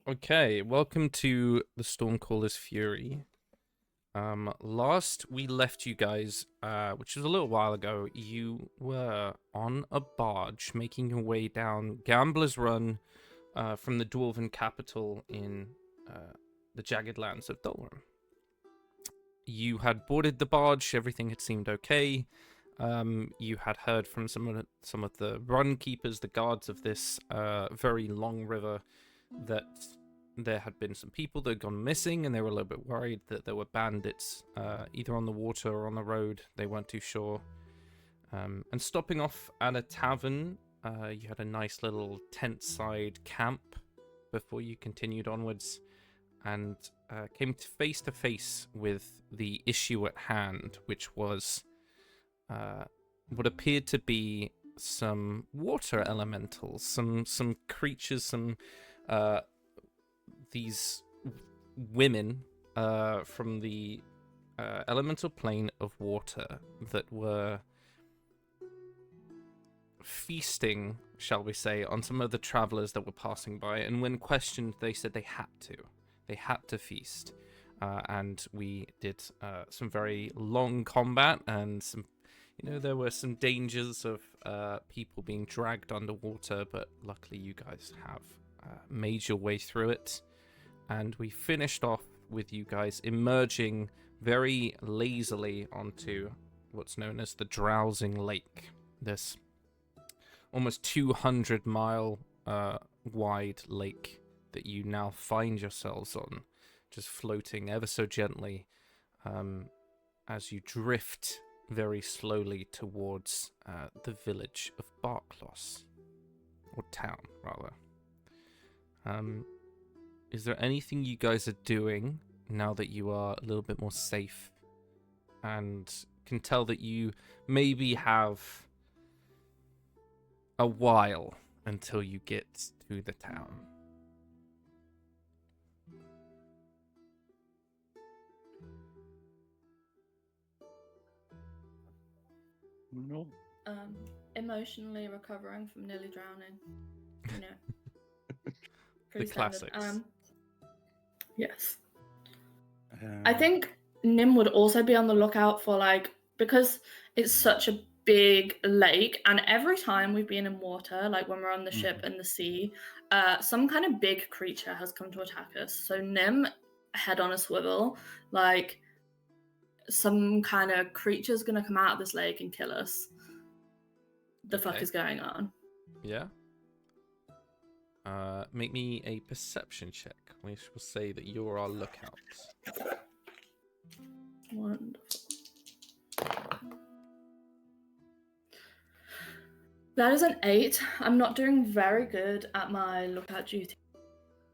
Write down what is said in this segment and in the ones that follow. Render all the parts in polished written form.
Okay, welcome to the Stormcaller's Fury. Last we left you guys, which was a little while ago, you were on a barge making your way down Gambler's Run from the Dwarven capital in the jagged lands of Dolrum. You had boarded the barge, everything had seemed okay. You had heard from some of the run keepers, the guards of this very long river, that there had been some people that had gone missing, and they were a little bit worried that there were bandits either on the water or on the road. They weren't too sure. And stopping off at a tavern, you had a nice little tent-side camp before you continued onwards, and came face to face with the issue at hand, which was what appeared to be some water elementals, some creatures, some these women from the elemental plane of water that were feasting, shall we say, on some of the travelers that were passing by. And when questioned, they said they had to feast. And we did some very long combat, and there were some dangers of people being dragged underwater, but luckily you guys have made your way through it. And we finished off with you guys emerging very lazily onto what's known as the Drowsing Lake. This almost 200-mile wide lake that you now find yourselves on, just floating ever so gently as you drift very slowly towards the village of Barkloss, or town, rather. Is there anything you guys are doing now that you are a little bit more safe and can tell that you maybe have a while until you get to the town? No. Emotionally recovering from nearly drowning. You know. The classics. Yes. I think Nim would also be on the lookout for, because it's such a big lake, and every time we've been in water, like when we're on the ship in the sea, some kind of big creature has come to attack us. So Nim, head on a swivel, like some kind of creature's gonna come out of this lake and kill us. The fuck is going on? Yeah. Make me a perception check. We shall say that you're our lookout. Wonderful. That is an 8. I'm not doing very good at my lookout duty.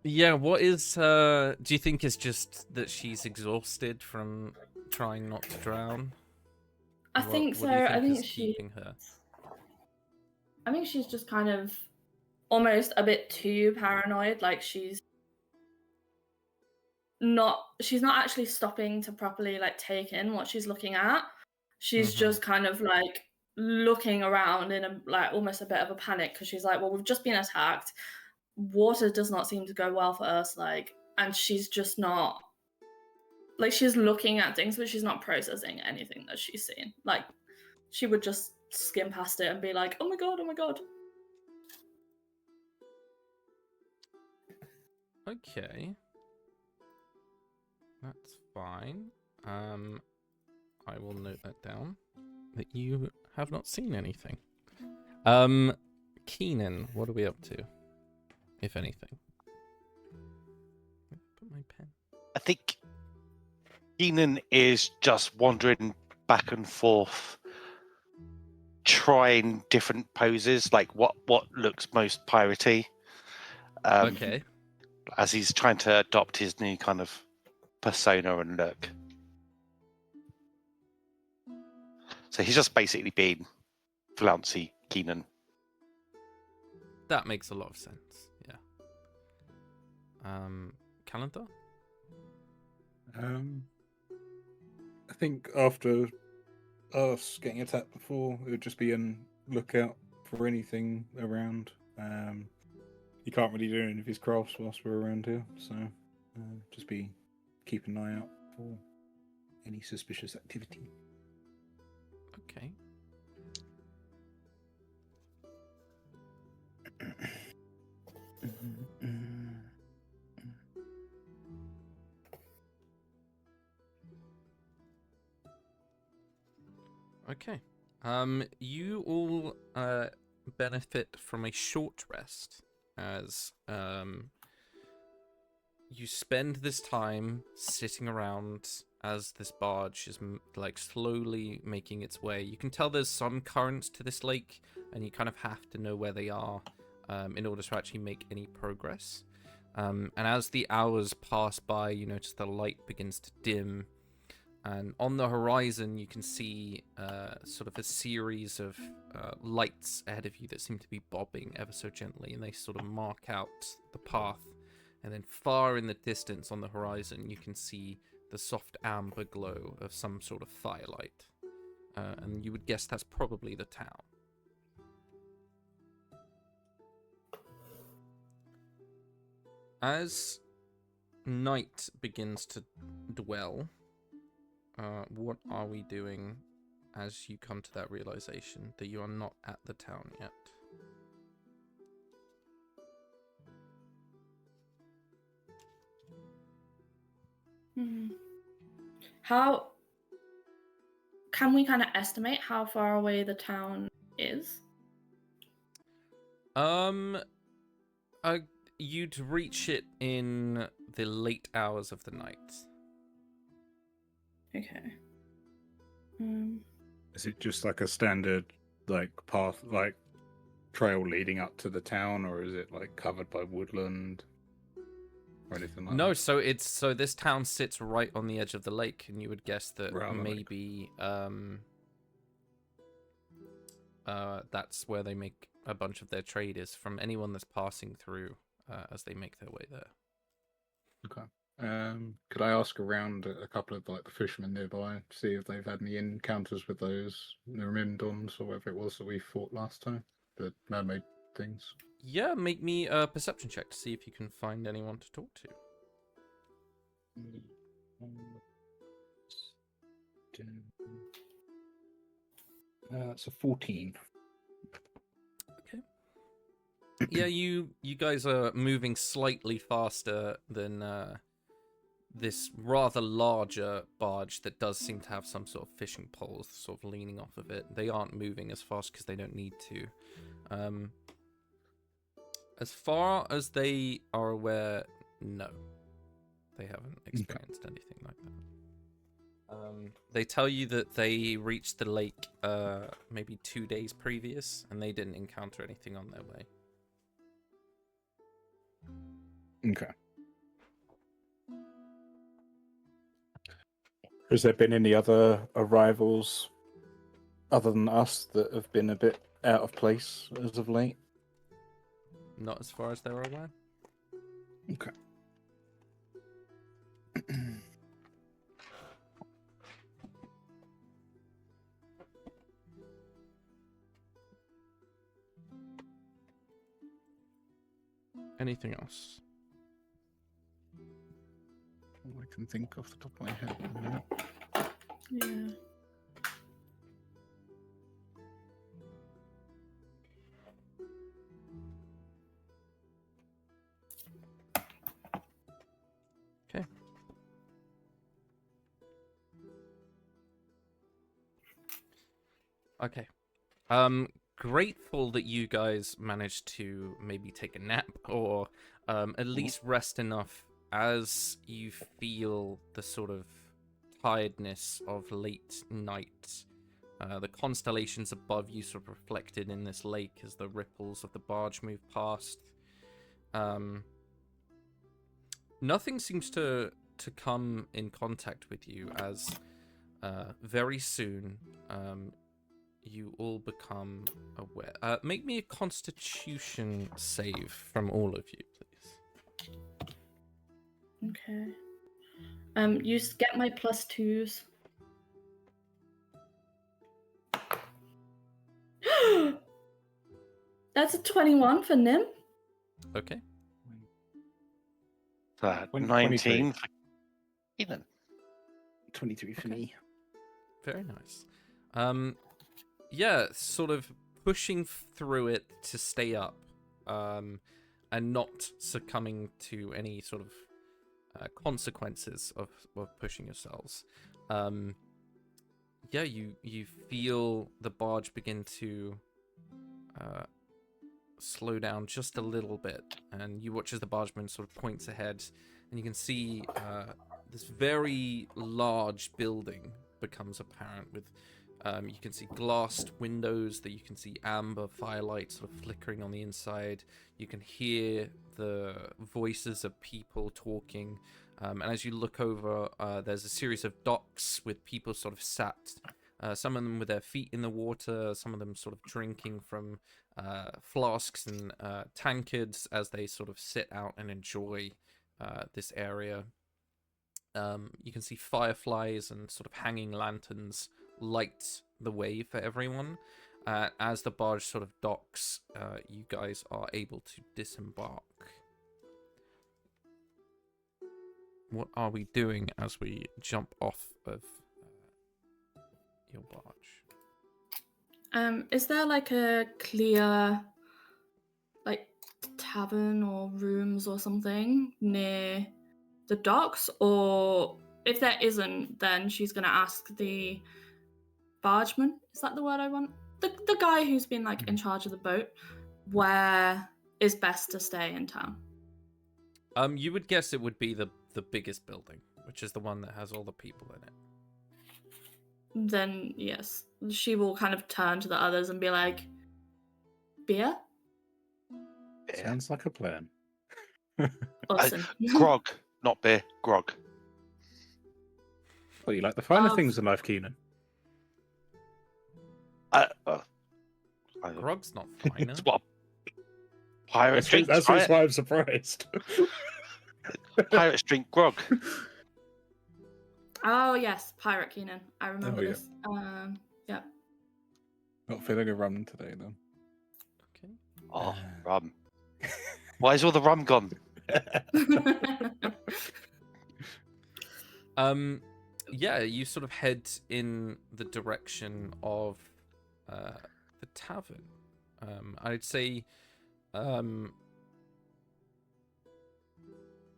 Yeah, what is, do you think is just that she's exhausted from trying not to drown? I think so. I think keeping her? I think she's just kind of almost a bit too paranoid. Like she's not actually stopping to properly take in what she's looking at. She's just kind of looking around in almost a bit of a panic, because she's like, well, we've just been attacked. Water does not seem to go well for us, and she's just not, she's looking at things, but she's not processing anything that she's seen. She would just skim past it and be like, oh my god, oh my god. Okay. That's fine. I will note that down, that you have not seen anything. Keenan, what are we up to, if anything? Put my pen. I think Keenan is just wandering back and forth, trying different poses, like what looks most piratey. Okay. As he's trying to adopt his new kind of persona and look. So he's just basically being flouncy Keenan. That makes a lot of sense, yeah. Calendar? I think after us getting attacked before, it would just be on lookout for anything around. he can't really do any of his crafts whilst we're around here, so just be keeping an eye out for any suspicious activity. Okay. Okay. You all benefit from a short rest as you spend this time sitting around as this barge is like slowly making its way. You can tell there's some currents to this lake, and you kind of have to know where they are in order to actually make any progress. And as the hours pass by, you notice the light begins to dim. And on the horizon, you can see sort of a series of lights ahead of you that seem to be bobbing ever so gently, and they sort of mark out the path. And then far in the distance on the horizon, you can see the soft amber glow of some sort of firelight. And you would guess that's probably the town. As night begins to dwell, what are we doing as you come to that realization that you are not at the town yet? How can we kind of estimate how far away the town is? You'd reach it in the late hours of the night. Okay. Is it just like a standard like path, like trail leading up to the town, or is it like covered by woodland or anything like No, that? so this town sits right on the edge of the lake, and you would guess that Right on the lake. maybe that's where they make a bunch of their trade is from anyone that's passing through as they make their way there. Okay. Could I ask around a couple of like the fishermen nearby, see if they've had any encounters with those Myrmidons or whatever it was that we fought last time, the mermaid things? Yeah, make me a perception check to see if you can find anyone to talk to. It's a 14. Yeah, you guys are moving slightly faster than this rather larger barge that does seem to have some sort of fishing poles sort of leaning off of it. They aren't moving as fast because they don't need to. As far as they are aware, no. They haven't experienced anything like that. They tell you that they reached the lake maybe 2 days previous, and they didn't encounter anything on their way. Okay. Has there been any other arrivals other than us that have been a bit out of place as of late? Not as far as they're aware. Okay. Anything else? All I can think off the top of my head. Yeah. Okay. Okay. Grateful that you guys managed to maybe take a nap or at least rest enough as you feel the sort of tiredness of late night. The constellations above you sort of reflected in this lake as the ripples of the barge move past. Nothing seems to come in contact with you as very soon you all become aware. Make me a constitution save from all of you, please. Okay. You get my +2s. That's a 21 for Nim. Okay. 19 for Keenan. 23 for Okay. me. Very nice. Yeah, sort of pushing through it to stay up, and not succumbing to any sort of consequences of pushing yourselves. Yeah, you feel the barge begin to slow down just a little bit, and you watch as the bargeman sort of points ahead, and you can see this very large building becomes apparent with you can see glassed windows that you can see amber firelight sort of flickering on the inside. You can hear the voices of people talking, and as you look over, there's a series of docks with people sort of sat, some of them with their feet in the water, some of them sort of drinking from flasks and tankards as they sort of sit out and enjoy this area. You can see fireflies and sort of hanging lanterns light the way for everyone. As the barge sort of docks, you guys are able to disembark. What are we doing as we jump off of your barge? Is there like a clear, like, tavern or rooms or something near the docks? Or if there isn't, then she's gonna ask the bargeman. Is that the word I want? The guy who's been like in charge of the boat, where is best to stay in town? You would guess it would be the biggest building, which is the one that has all the people in it. Then yes, she will kind of turn to the others and be like, beer? Sounds like a plan. Awesome. Grog, not beer. Grog. Well, you like the finer things in life, Keenan. Grog's not finer. What? Pirates drink. That's why I'm surprised. Pirates drink grog. Oh yes, Pirate Keenan. I remember Oh, yeah. this. Yeah. Not feeling a rum today, though. Okay. Oh, rum. Why is all the rum gone? Yeah, you sort of head in the direction of the tavern. I'd say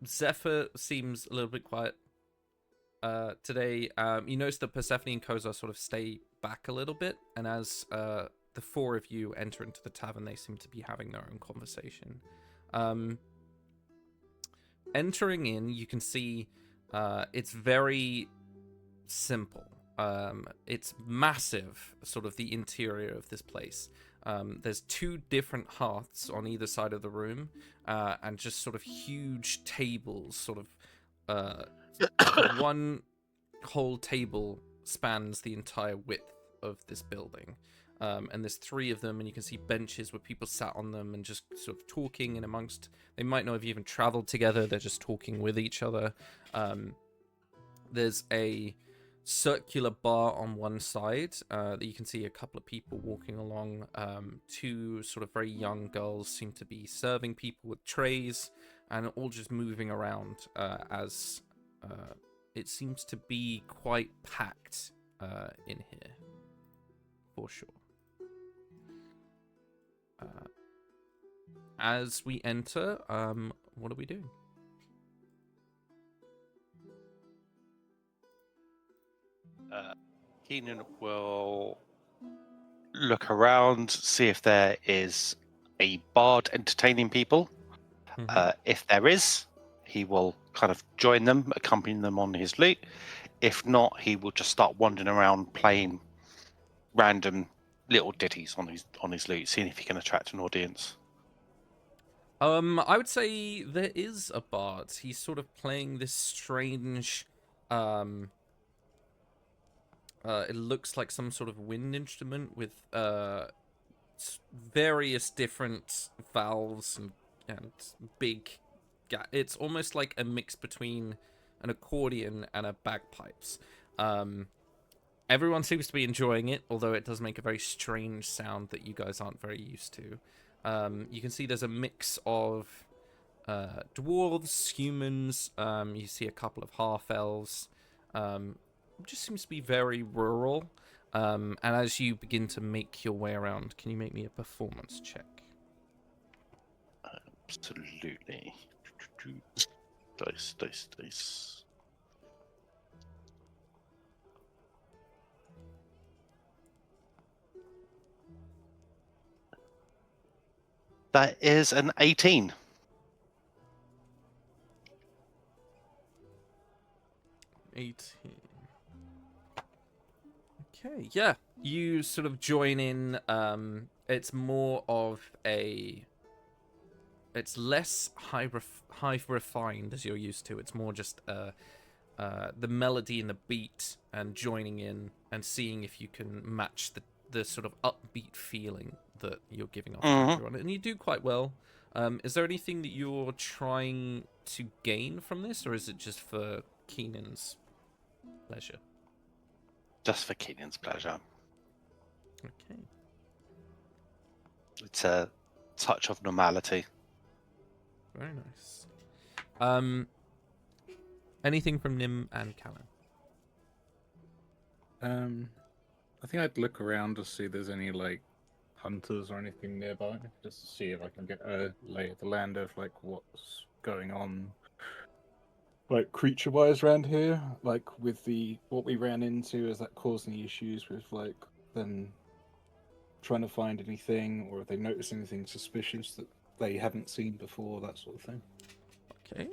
Zephyr seems a little bit quiet today. You notice that Persephone and Kozar sort of stay back a little bit, and as the four of you enter into the tavern, they seem to be having their own conversation. Entering in, you can see it's very simple. It's massive, sort of the interior of this place. There's two different hearths on either side of the room, and just sort of huge tables, sort of one whole table spans the entire width of this building. And there's three of them, and you can see benches where people sat on them and just sort of talking in amongst. They might not have even traveled together, they're just talking with each other. There's a circular bar on one side that you can see a couple of people walking along. Two sort of very young girls seem to be serving people with trays, and all just moving around as it seems to be quite packed in here, for sure. As we enter, what are we doing? Keenan will look around, see if there is a bard entertaining people. If there is, he will kind of join them, accompany them on his lute. If not, he will just start wandering around playing random little ditties on his lute, seeing if he can attract an audience. I would say there is a bard. He's sort of playing this strange it looks like some sort of wind instrument with various different valves and big it's almost like a mix between an accordion and a bagpipes. Everyone seems to be enjoying it, although it does make a very strange sound that you guys aren't very used to. You can see there's a mix of dwarves, humans. You see a couple of half-elves. It just seems to be very rural. And as you begin to make your way around, can you make me a performance check? Absolutely. Dice. That is an 18. 18. Okay, yeah. You sort of join in. It's more of a... It's less high refined as you're used to. It's more just the melody and the beat and joining in and seeing if you can match the sort of upbeat feeling that you're giving off to everyone. And you do quite well. Is there anything that you're trying to gain from this, or is it just for Keenan's pleasure? Just for Keenan's pleasure. Okay. It's a touch of normality. Very nice. Anything from Nim and Callan? I think I'd look around to see if there's any like hunters or anything nearby, just to see if I can get a lay of the land of like what's going on, like creature-wise around here, like with what we ran into. Has that caused any issues with like them trying to find anything, or if they notice anything suspicious that they haven't seen before, that sort of thing? Okay.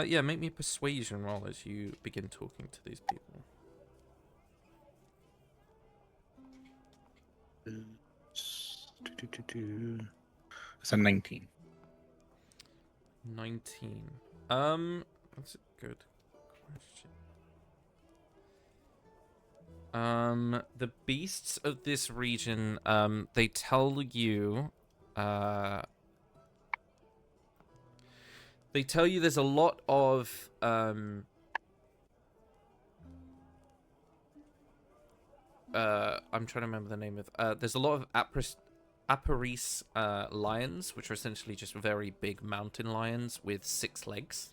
Yeah, make me a persuasion roll as you begin talking to these people. It's a 19. 19. That's a good question. The beasts of this region, they tell you, there's a lot of, I'm trying to remember the name of, there's a lot of Aparis lions, which are essentially just very big mountain lions with 6 legs.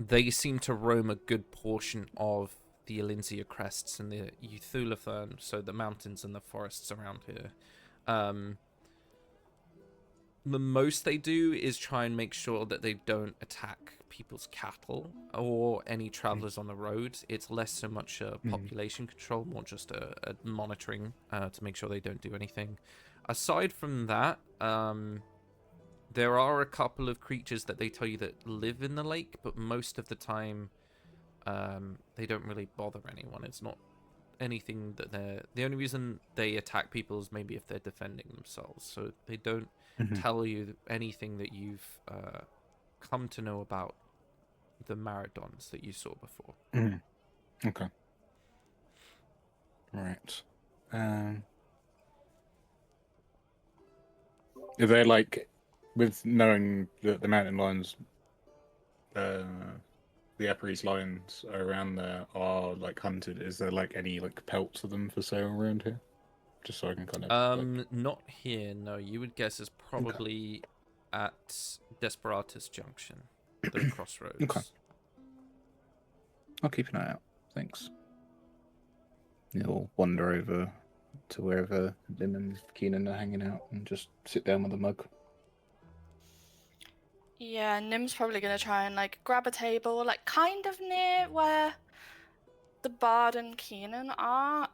They seem to roam a good portion of the Elinzia crests and the Euthulafern, so the mountains and the forests around here. The most they do is try and make sure that they don't attack people's cattle or any travelers on the road. It's less so much a population control, more just a monitoring to make sure they don't do anything. Aside from that, there are a couple of creatures that they tell you that live in the lake, but most of the time they don't really bother anyone. It's not anything that the only reason they attack people is maybe if they're defending themselves, so they don't tell you anything that you've come to know about the Maradons that you saw before. Okay. Right. Are they like, with knowing that the mountain lions, the Aparis lions around there are like hunted, is there like any like pelts of them for sale around here? Just so I can kind of not here, no. You would guess is probably at Desperatus Junction, the crossroads. Okay. I'll keep an eye out. Thanks. You'll wander over to wherever Lim and Keenan are hanging out and just sit down with a mug. Yeah, Nim's probably gonna try and like grab a table, like kind of near where the Bard and Keenan are.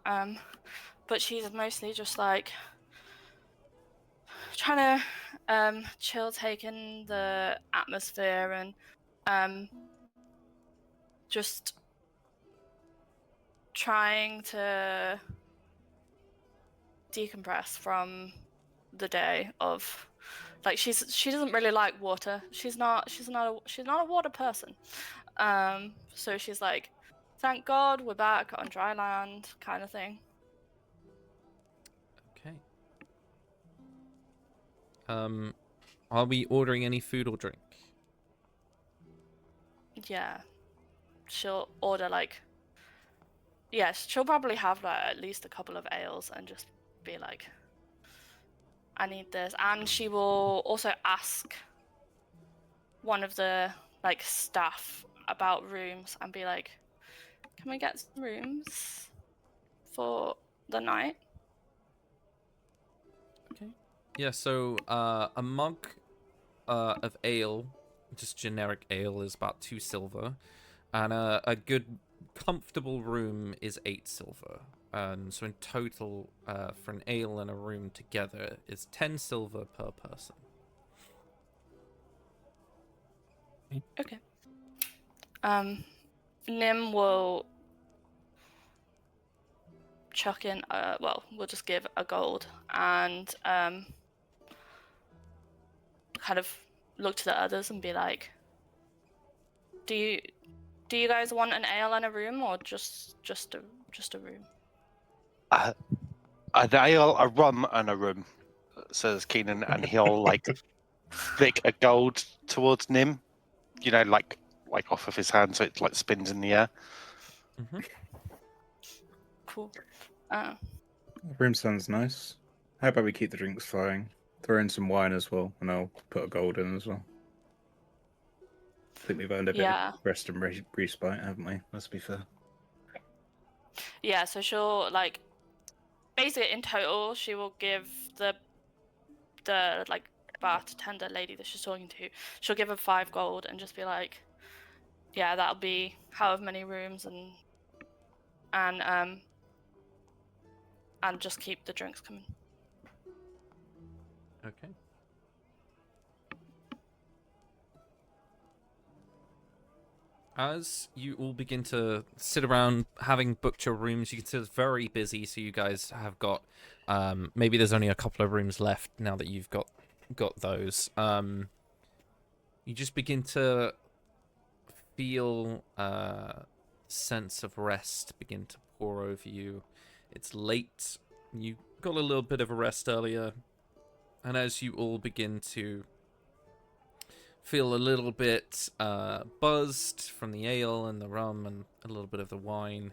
But she's mostly just like trying to chill, take in the atmosphere, and just trying to decompress from the day of, like, she doesn't really like water. She's not a water person. So she's like, thank God we're back on dry land, kind of thing. Okay. Are we ordering any food or drink? Yeah. She'll order like, yes, she'll probably have like at least a couple of ales and just be like, I need this. And she will also ask one of the like staff about rooms and be like, can we get some rooms for the night? Okay. Yeah, so a mug of ale, just generic ale, is about 2 silver. And a good, comfortable room is 8 silver. So in total, for an ale and a room together, is 10 silver per person. Okay. Nim will chuck in, we'll just give a gold and kind of look to the others and be like, do you guys want an ale and a room, or just a room? An ale, a rum, and a room, says Keenan, and he'll like flick a gold towards Nim, you know, like off of his hand, so it like spins in the air. Mm-hmm. Cool. Room sounds nice. How about we keep the drinks flowing? Throw in some wine as well, and I'll put a gold in as well. I think we've earned a bit of rest and respite, haven't we? Let's be fair. Yeah, so she'll like basically in total she will give the like bartender lady that she's talking to, she'll give her 5 gold and just be like, yeah, that'll be however many rooms and just keep the drinks coming. Okay. As you all begin to sit around having booked your rooms, you can see it's very busy, so you guys have got maybe there's only a couple of rooms left now that you've got those. You just begin to feel sense of rest begin to pour over you. It's late. You got a little bit of a rest earlier, and as you all begin to feel a little bit buzzed from the ale and the rum and a little bit of the wine,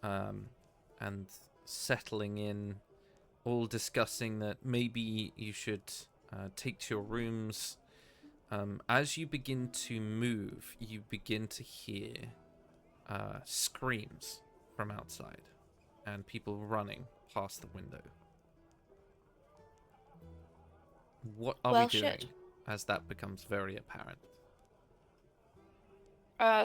and settling in, all discussing that maybe you should take to your rooms. As you begin to move, you begin to hear screams from outside and people running past the window. What are we doing as that becomes very apparent?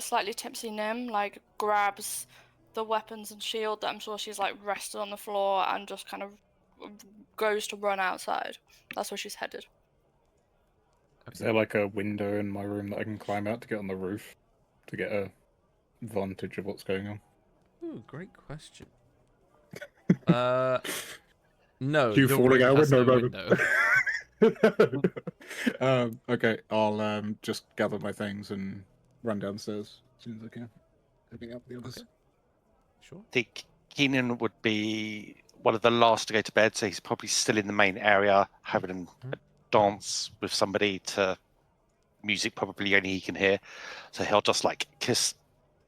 Slightly tipsy Nim like grabs the weapons and shield that I'm sure she's like rested on the floor and just kind of goes to run outside. That's where she's headed. Is there like a window in my room that I can climb out to get on the roof to get a vantage of what's going on? Ooh, great question. No. You falling out with no window. Okay, I'll just gather my things and run downstairs as soon as I can. Picking up the others. Okay. Sure. I think Keenan would be one of the last to go to bed, so he's probably still in the main area having a dance with somebody to music probably only he can hear. So he'll just like kiss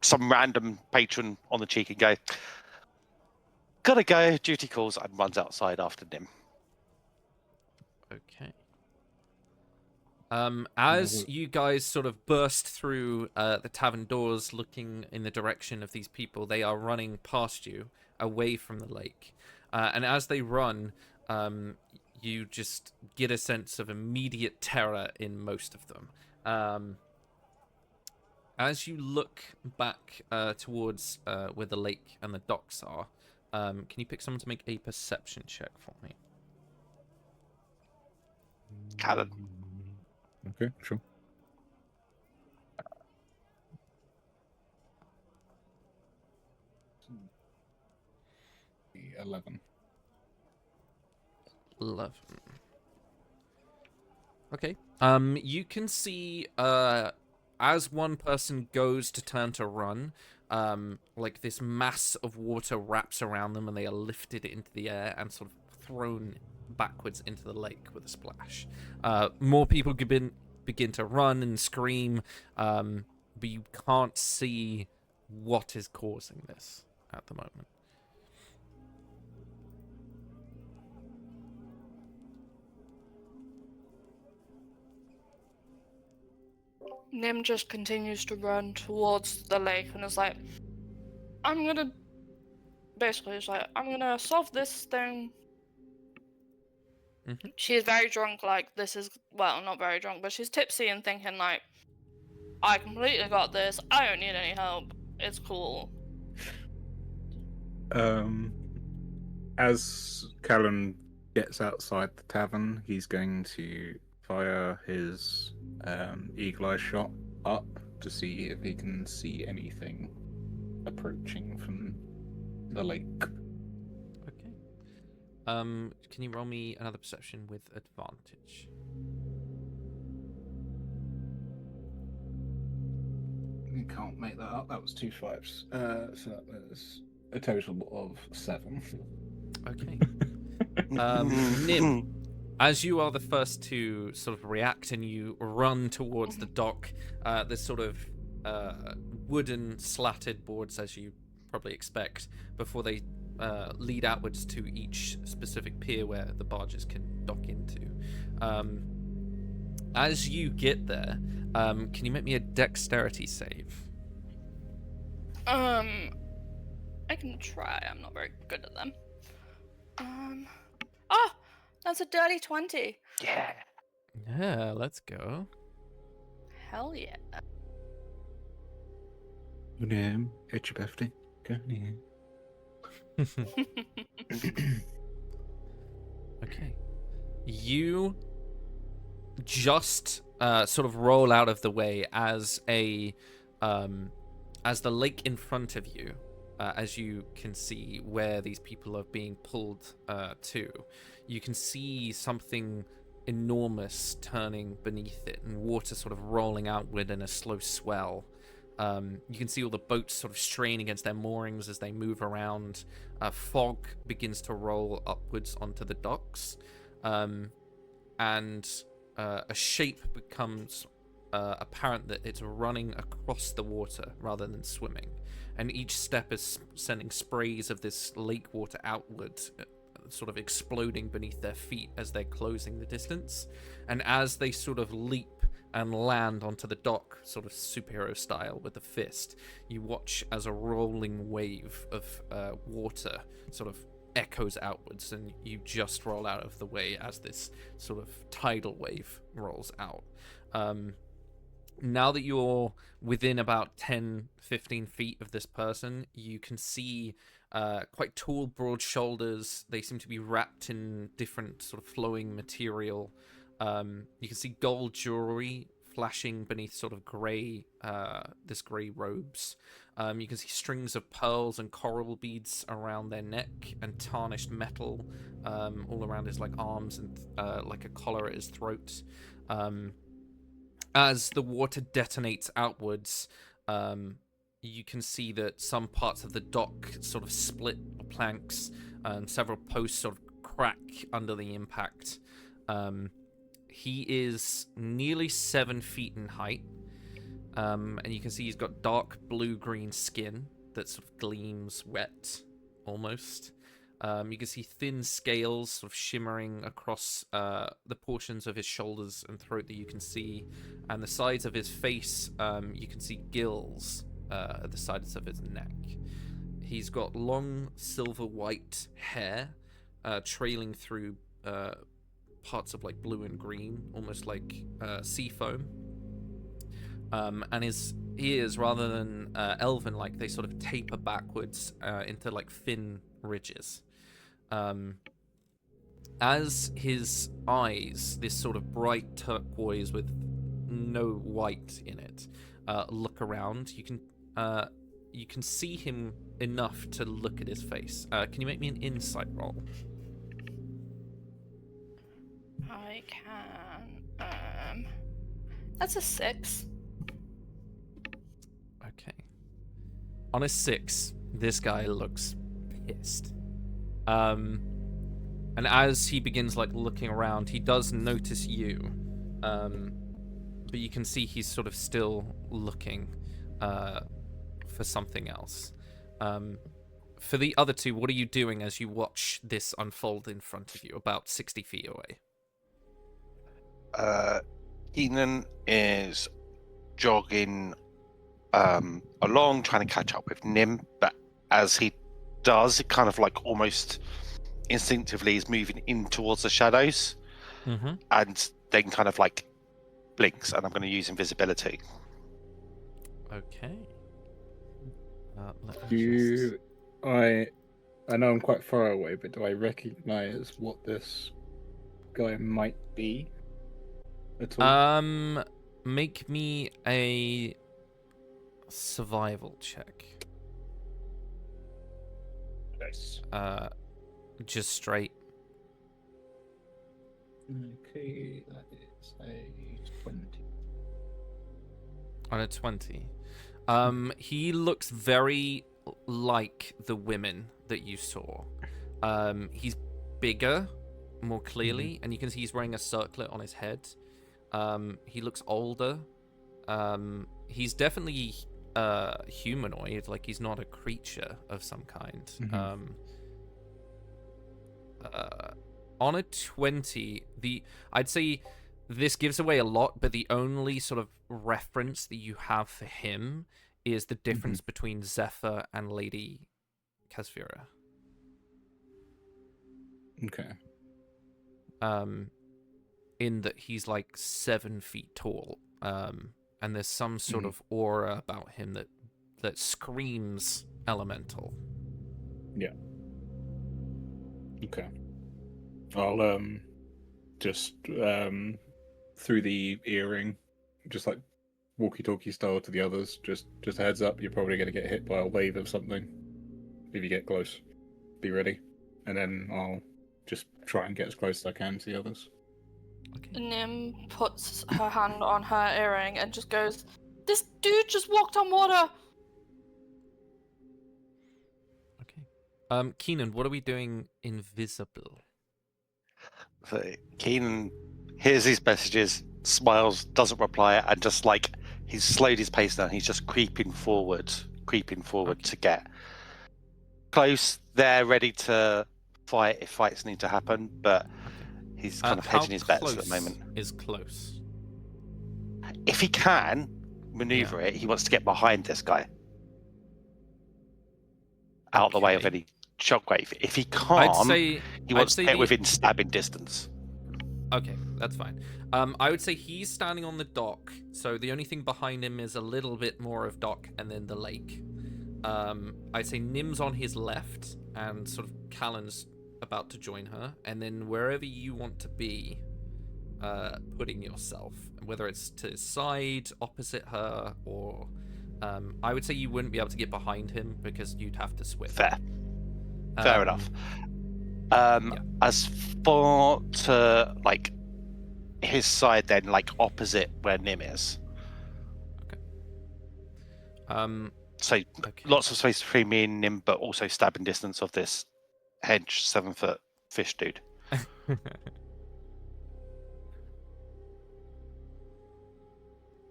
some random patron on the cheek and go, gotta go, duty calls, and runs outside after him. Okay. As you guys sort of burst through the tavern doors looking in the direction of these people, they are running past you away from the lake. And as they run, you just get a sense of immediate terror in most of them. As you look back towards where the lake and the docks are, can you pick someone to make a perception check for me? Callan. Okay, sure. 11. 11. Okay. You can see as one person goes to turn to run, like this mass of water wraps around them and they are lifted into the air and sort of thrown backwards into the lake with a splash. More people begin to run and scream, but you can't see what is causing this at the moment. Nim just continues to run towards the lake and is like, I'm gonna solve this thing. Mm-hmm. She's very drunk, like, not very drunk, but she's tipsy and thinking, like, I completely got this, I don't need any help, it's cool. As Callum gets outside the tavern, he's going to fire his eagle eye shot up to see if he can see anything approaching from the lake. Okay. Can you roll me another perception with advantage? You can't make that up. That was 2 5s. So that was a total of 7. Okay. Nim, as you are the first to sort of react and you run towards the dock, there's sort of wooden slatted boards, as you probably expect, before they lead outwards to each specific pier where the barges can dock into. As you get there, can you make me a dexterity save? I can try, I'm not very good at them. That's a dirty 20. Yeah. Yeah, let's go. Hell yeah. It's your birthday. Go Okay. You just sort of roll out of the way as the lake in front of you, as you can see where these people are being pulled to, you can see something enormous turning beneath it and water sort of rolling outward in a slow swell. You can see all the boats sort of strain against their moorings as they move around. Fog begins to roll upwards onto the docks, and a shape becomes apparent that it's running across the water rather than swimming. And each step is sending sprays of this lake water outward, sort of exploding beneath their feet as they're closing the distance. And as they sort of leap and land onto the dock, sort of superhero style with the fist, you watch as a rolling wave of water sort of echoes outwards, and you just roll out of the way as this sort of tidal wave rolls out. Now that you're within about 10-15 feet of this person, you can see quite tall, broad shoulders. They seem to be wrapped in different sort of flowing material. You can see gold jewelry flashing beneath sort of grey robes. You can see strings of pearls and coral beads around their neck, and tarnished metal all around his like arms and like a collar at his throat. As the water detonates outwards, you can see that some parts of the dock sort of split planks, and several posts sort of crack under the impact. He is nearly 7 feet in height, and you can see he's got dark blue-green skin that sort of gleams wet, almost. You can see thin scales sort of shimmering across the portions of his shoulders and throat that you can see, and the sides of his face, you can see gills at the sides of his neck. He's got long silver-white hair trailing through parts of like blue and green, almost like sea foam. And his ears, rather than elven-like, they sort of taper backwards into like thin ridges. As his eyes, this sort of bright turquoise with no white in it, look around, you can see him enough to look at his face. Can you make me an insight roll? I can. That's a 6. Okay. On a 6, this guy looks pissed. And as he begins like looking around, he does notice you. But you can see he's sort of still looking for something else. For the other two, what are you doing as you watch this unfold in front of you, about 60 feet away? Keenan is jogging along, trying to catch up with Nim, but as he does, it kind of like almost instinctively is moving in towards the shadows, and then kind of like blinks, and I'm going to use invisibility. Okay. I know I'm quite far away, but do I recognize what this guy might be at all? Make me a survival check. Nice. Just straight. Okay, that is a 20. On a 20. He looks very like the women that you saw. He's bigger, more clearly, and you can see he's wearing a circlet on his head. He looks older. He's definitely humanoid, like he's not a creature of some kind. On a 20, I'd say this gives away a lot, but the only sort of reference that you have for him is the difference between Zephyr and Lady Kasvira. Okay. In that he's like 7 feet tall, and there's some sort of aura about him that screams elemental. Yeah. Okay. I'll just through the earring, just like walkie-talkie style to the others. Just a heads up, you're probably going to get hit by a wave of something if you get close. Be ready, and then I'll just try and get as close as I can to the others. Okay. Nim puts her hand on her earring and just goes, "This dude just walked on water." Okay. Keenan, what are we doing invisible? So Keenan hears these messages, smiles, doesn't reply, and just like he's slowed his pace down. He's just creeping forward to get close. They're ready to fight if fights need to happen, but he's kind of hedging his bets at the moment. Is close. If he can maneuver it, he wants to get behind this guy, out of the way of any shockwave. If he can't, he wants to get within stabbing distance. Okay, that's fine. I would say he's standing on the dock, so the only thing behind him is a little bit more of dock and then the lake. I'd say Nim's on his left, and sort of Callan's about to join her, and then wherever you want to be putting yourself, whether it's to his side, opposite her, or I would say you wouldn't be able to get behind him because you'd have to swim. Fair enough. As far to like his side, then like opposite where Nim is. So lots of space between me and Nim, but also stabbing distance of this hedge 7-foot fish dude.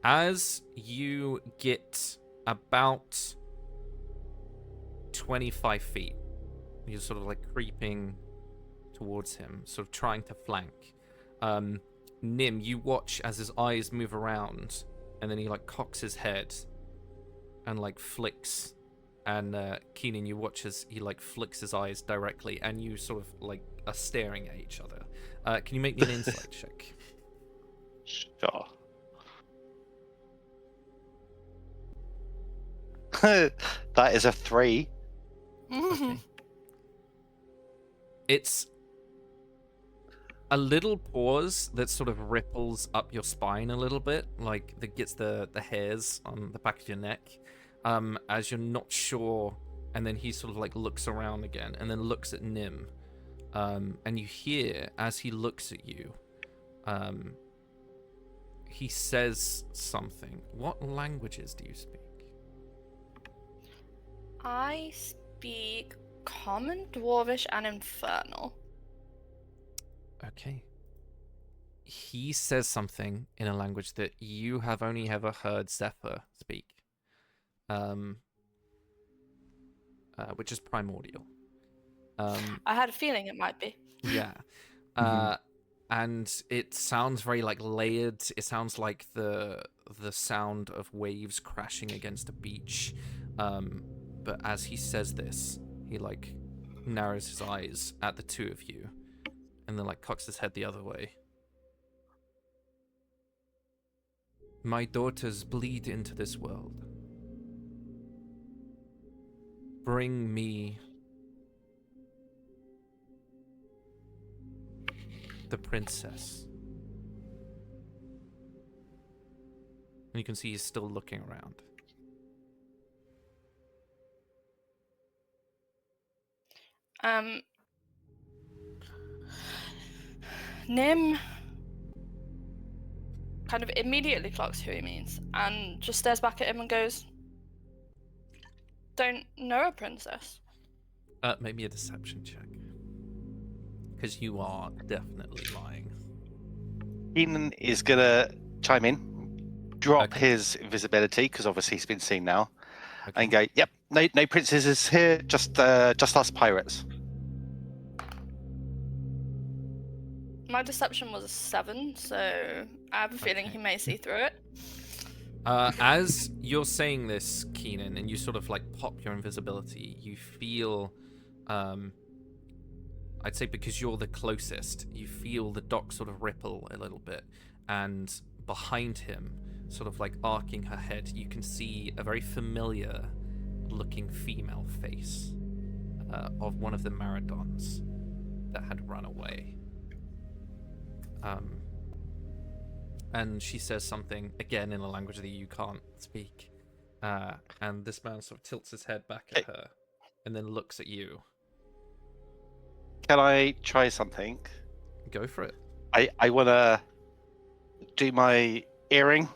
As you get about 25 feet, you're sort of like creeping towards him, sort of trying to flank. Nim, you watch as his eyes move around, and then he like cocks his head and like flicks. And Keenan, you watch as he like flicks his eyes directly, and you sort of like are staring at each other. Can you make me an insight check? Sure. That is a 3. Okay. It's a little pause that sort of ripples up your spine a little bit, like that gets the hairs on the back of your neck, as you're not sure, and then he sort of like looks around again, and then looks at Nim, and you hear as he looks at you, he says something. What languages do you speak? I speak Common, Dwarvish, and Infernal. Okay. He says something in a language that you have only ever heard Zephyr speak, which is primordial. I had a feeling it might be. Yeah. and it sounds very like layered. It sounds like the sound of waves crashing against a beach. But as he says this, he like narrows his eyes at the two of you, and then like cocks his head the other way. My daughters bleed into this world. Bring me the princess. And you can see he's still looking around. Nim kind of immediately clocks who he means and just stares back at him and goes, "Don't know a princess." Make me a deception check. Because you are definitely lying. Keenan is gonna chime in, drop his invisibility because obviously he's been seen now, and go, "Yep, no princesses here, just us pirates." My deception was a 7, so I have a feeling he may see through it. As you're saying this, Keenan, and you sort of like pop your invisibility, you feel, I'd say because you're the closest, you feel the dock sort of ripple a little bit, and behind him, sort of like arcing her head, you can see a very familiar looking female face of one of the Maradons that had run away. And she says something, again, in a language that you can't speak. And this man sort of tilts his head back at her and then looks at you. Can I try something? Go for it. I want to do my earring,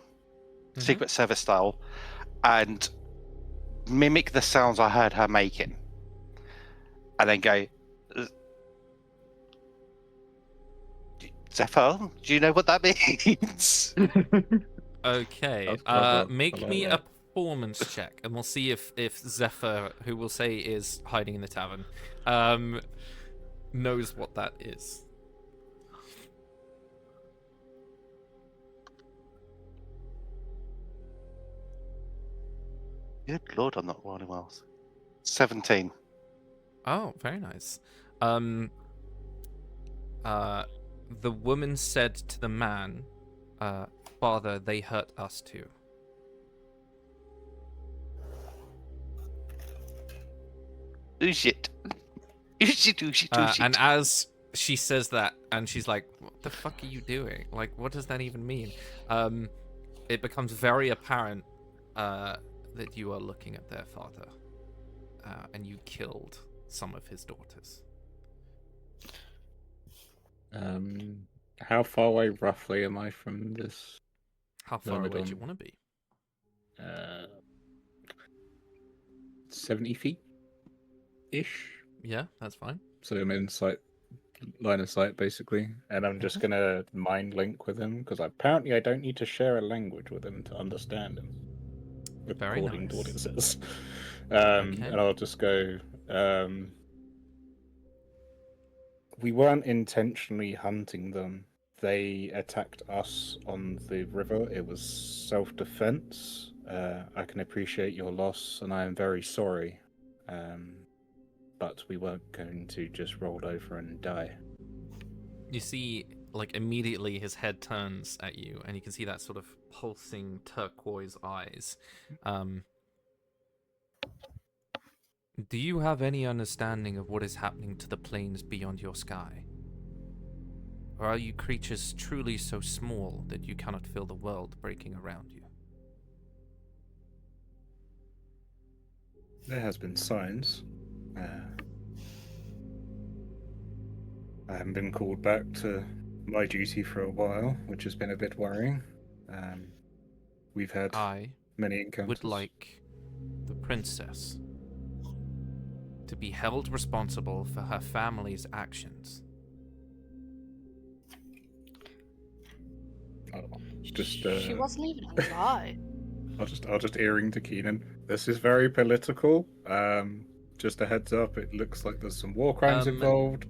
Secret Service style, and mimic the sounds I heard her making. And then go, Zephyr, do you know what that means? Okay. Make me a performance check, and we'll see if Zephyr, who we'll say is hiding in the tavern, knows what that is. Good lord, I'm not rolling well. 17. Oh, very nice. The woman said to the man, "Father, they hurt us too." Ooh shit. Ooh shit, ooh shit, ooh shit. And as she says that, and she's like, "What the fuck are you doing? Like, what does that even mean?" It becomes very apparent that you are looking at their father, and you killed some of his daughters. How far away roughly am I from this? How far away do you want to be? 70 feet ish. Yeah, that's fine. So I'm in line of sight basically, and I'm just gonna mind link with him because apparently I don't need to share a language with him to understand him, according to what it says. And I'll just go. We weren't intentionally hunting them. They attacked us on the river. It was self-defense. I can appreciate your loss, and I am very sorry. But we weren't going to just roll over and die. You see, like, immediately his head turns at you, and you can see that sort of pulsing turquoise eyes. Do you have any understanding of what is happening to the planes beyond your sky? Or are you creatures truly so small that you cannot feel the world breaking around you? There has been signs. I haven't been called back to my duty for a while, which has been a bit worrying. We've had many encounters. Would like the princess to be held responsible for her family's actions. She wasn't even alive. I'll just earring to Keenan. This is very political. just a heads up, it looks like there's some war crimes involved.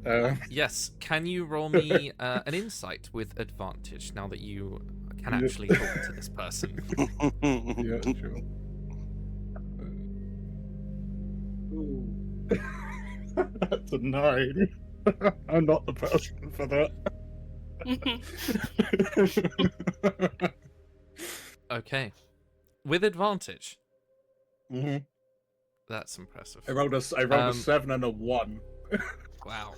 Yes, can you roll me an insight with advantage now that you can actually talk to this person? Yeah, sure. That's a 9. I'm not the person for that. Okay. With advantage. Mm-hmm. That's impressive. I rolled a 7 and a 1. Wow.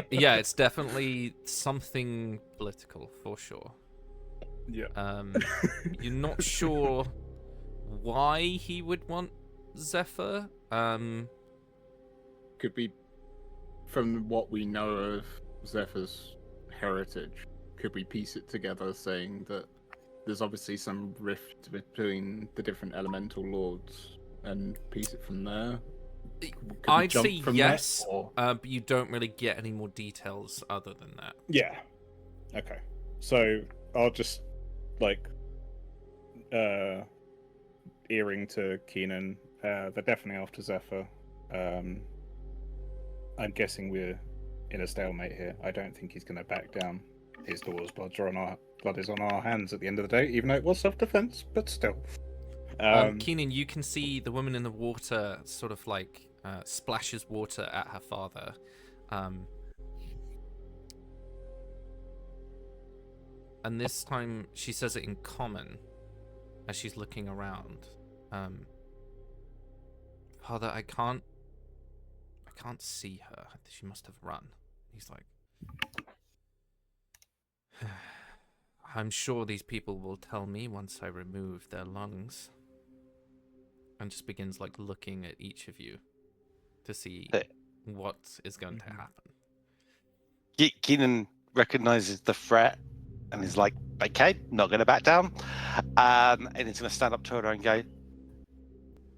Yeah, it's definitely something political for sure. Yeah. You're not sure why he would want Zephyr. Could be from what we know of Zephyr's heritage. Could we piece it together, saying that there's obviously some rift between the different elemental lords, and piece it from there? I'd say yes, but you don't really get any more details other than that. Yeah. Okay. So I'll just earring to Keenan. They're definitely after Zephyr. I'm guessing we're in a stalemate here. I don't think he's going to back down. His daughter's blood is on our hands at the end of the day, even though it was self-defense, but still. Keenan, you can see the woman in the water sort of splashes water at her father. And this time she says it in common as she's looking around. Father, I can't see her. She must have run. He's like, I'm sure these people will tell me once I remove their lungs. And just begins looking at each of you to see what is going to happen. Keenan recognizes the threat and is like, okay, not going to back down. And he's going to stand up to her and go,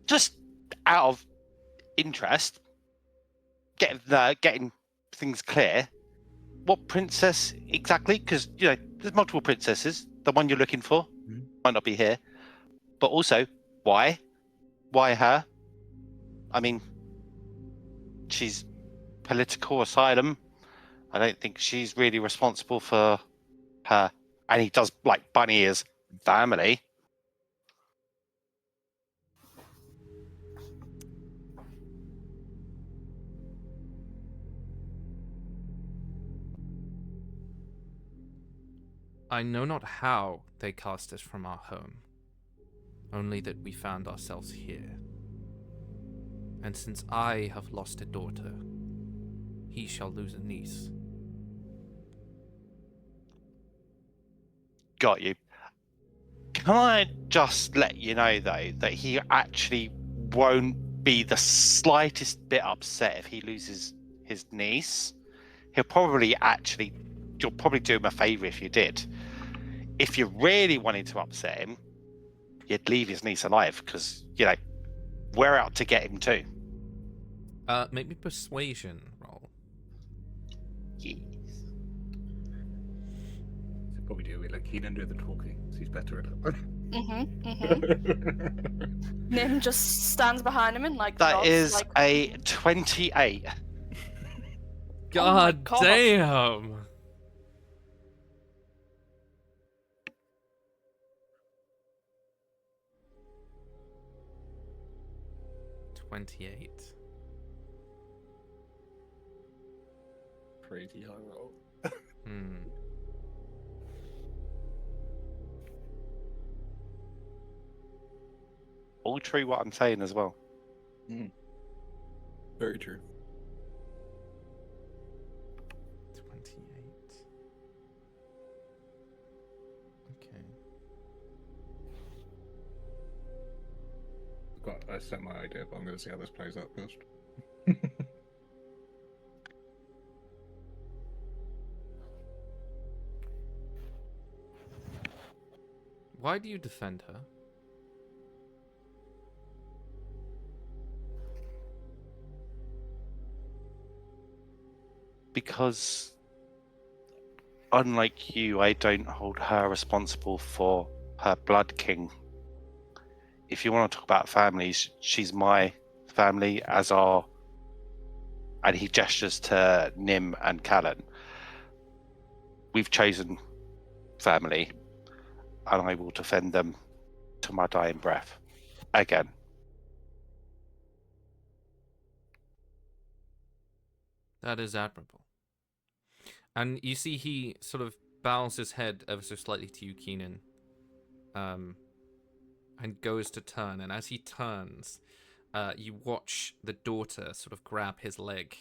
just out of interest, getting things clear, what princess exactly? Because, there's multiple princesses. The one you're looking for might not be here. But also, why? Why her? I mean, she's political asylum. I don't think she's really responsible for her. And he does bunny ears. Family. I know not how they cast us from our home, only that we found ourselves here. And since I have lost a daughter, he shall lose a niece. Got you. Can I just let you know, though, that he actually won't be the slightest bit upset if he loses his niece? You'll probably do him a favour if you did. If you really wanted to upset him, you'd leave his niece alive, because, we're out to get him too. Make me persuasion roll. Yes. So what we do, we let Keenan do the talking, so he's better at it. Nim just stands behind him and That nods, is a 28. God, God. damn! 28. Crazy high roll. All true what I'm saying as well. Very true. 28. Okay. I set my idea, but I'm going to see how this plays out first. Why do you defend her? Because, unlike you, I don't hold her responsible for her blood king. If you want to talk about families, she's my family as our, and he gestures to Nim and Callan. We've chosen family, and I will defend them to my dying breath. Again. That is admirable. And you see he sort of bows his head ever so slightly to you, Keenan, and goes to turn. And as he turns, you watch the daughter sort of grab his leg,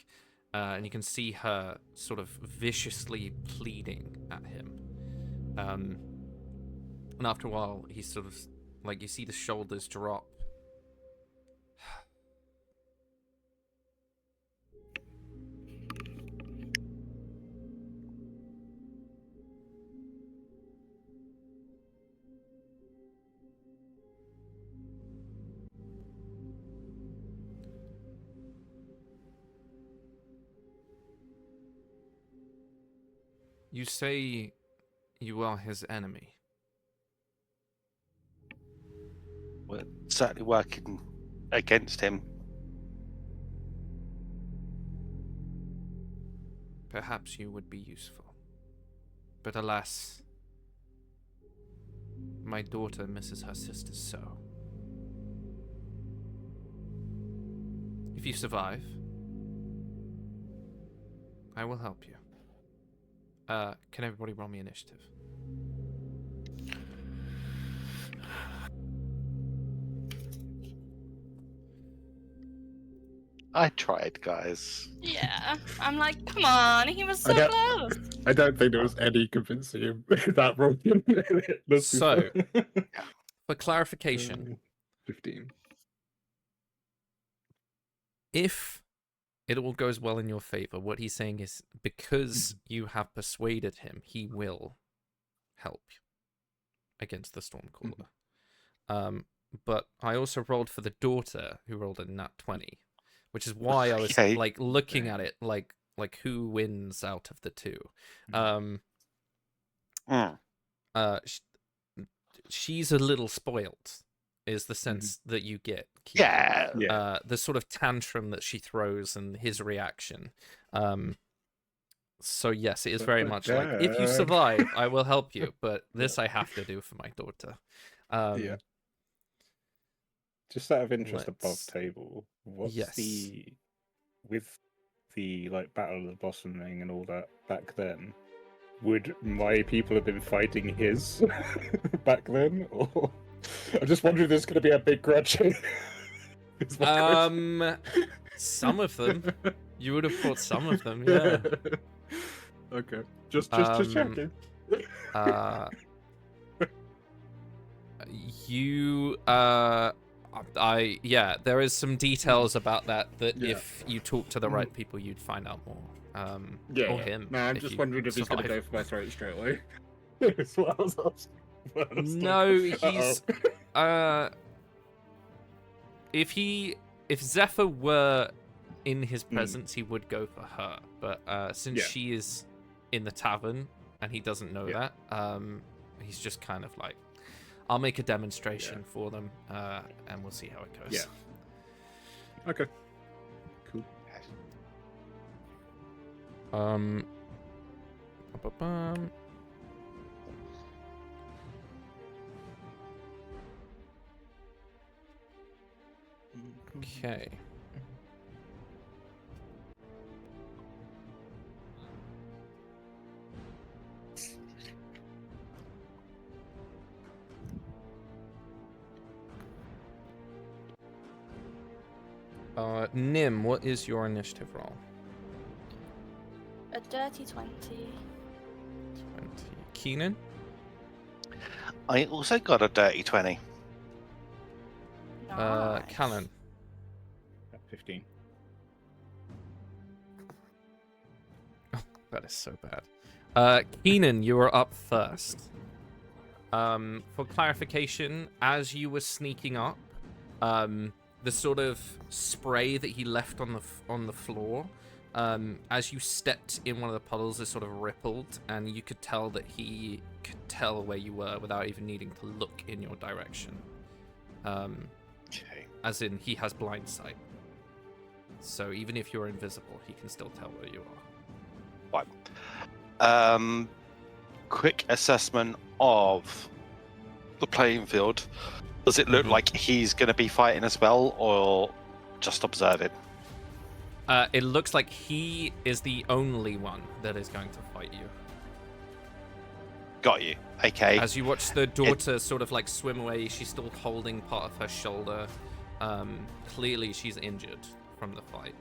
and you can see her sort of viciously pleading at him. And after a while, he sort of, like, you see the shoulders drop. You say you are his enemy. We're certainly working against him. Perhaps you would be useful. But alas, my daughter misses her sister so. If you survive, I will help you. Can everybody roll me initiative? I tried, guys. Yeah, I'm like, come on, he was so close. I don't think there was any convincing him that wrong. So, for clarification, 15. If it all goes well in your favor, what he's saying is because you have persuaded him, he will help against the Stormcaller. But I also rolled for the daughter, who rolled a nat 20, which is why I was like looking at it like who wins out of the two. She's a little spoiled, is the sense that you get. Yeah. The sort of tantrum that she throws and his reaction. So yes, it is very much like, if you survive, I will help you, but this I have to do for my daughter. Yeah. Just out of interest, above table, what's with the like Battle of the Blossoming and all that back then? Would my people have been fighting his back then, or I'm just wondering if there's going to be a big grudge. Some of them. You would have fought some of them, yeah. Okay, just checking. There is some details about that if you talk to the right people, you'd find out more. Or him. No, I'm just wondering if he's going to go for my throat straight away. That's what I was asking. No, he's if Zephyr were in his presence, he would go for her. But since she is in the tavern and he doesn't know that, he's just kind of like, I'll make a demonstration for them, and we'll see how it goes. Yeah. Okay. Cool. Okay. Nim, what is your initiative roll? A dirty 20. Keenan? I also got a dirty 20. Nice. Callan? 15. Oh, that is so bad. Keenan, you are up first. For clarification, as you were sneaking up, the sort of spray that he left on the floor, as you stepped in one of the puddles, it sort of rippled, and you could tell that he could tell where you were without even needing to look in your direction. Okay. As in, he has blind sight. So even if you're invisible, he can still tell where you are. Fine. Quick assessment of the playing field. Does it look like he's going to be fighting as well, or just observing? It looks like he is the only one that is going to fight you. Got you. Okay. As you watch the daughter sort of like swim away, she's still holding part of her shoulder. Clearly she's injured from the fight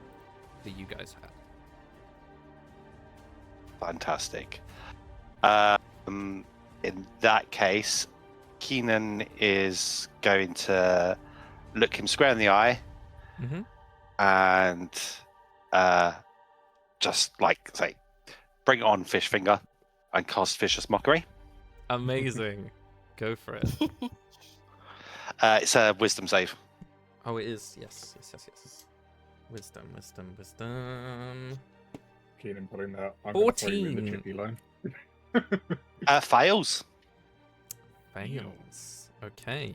that you guys had. Fantastic. In that case, Keenan is going to look him square in the eye and just like say, bring it on, fish finger, and cast Vicious Mockery. Amazing. Go for it. It's a wisdom save. Oh, it is. Yes. Wisdom. Keenan putting that. I'm 14. With the chippy line. Fails. Fails. Okay.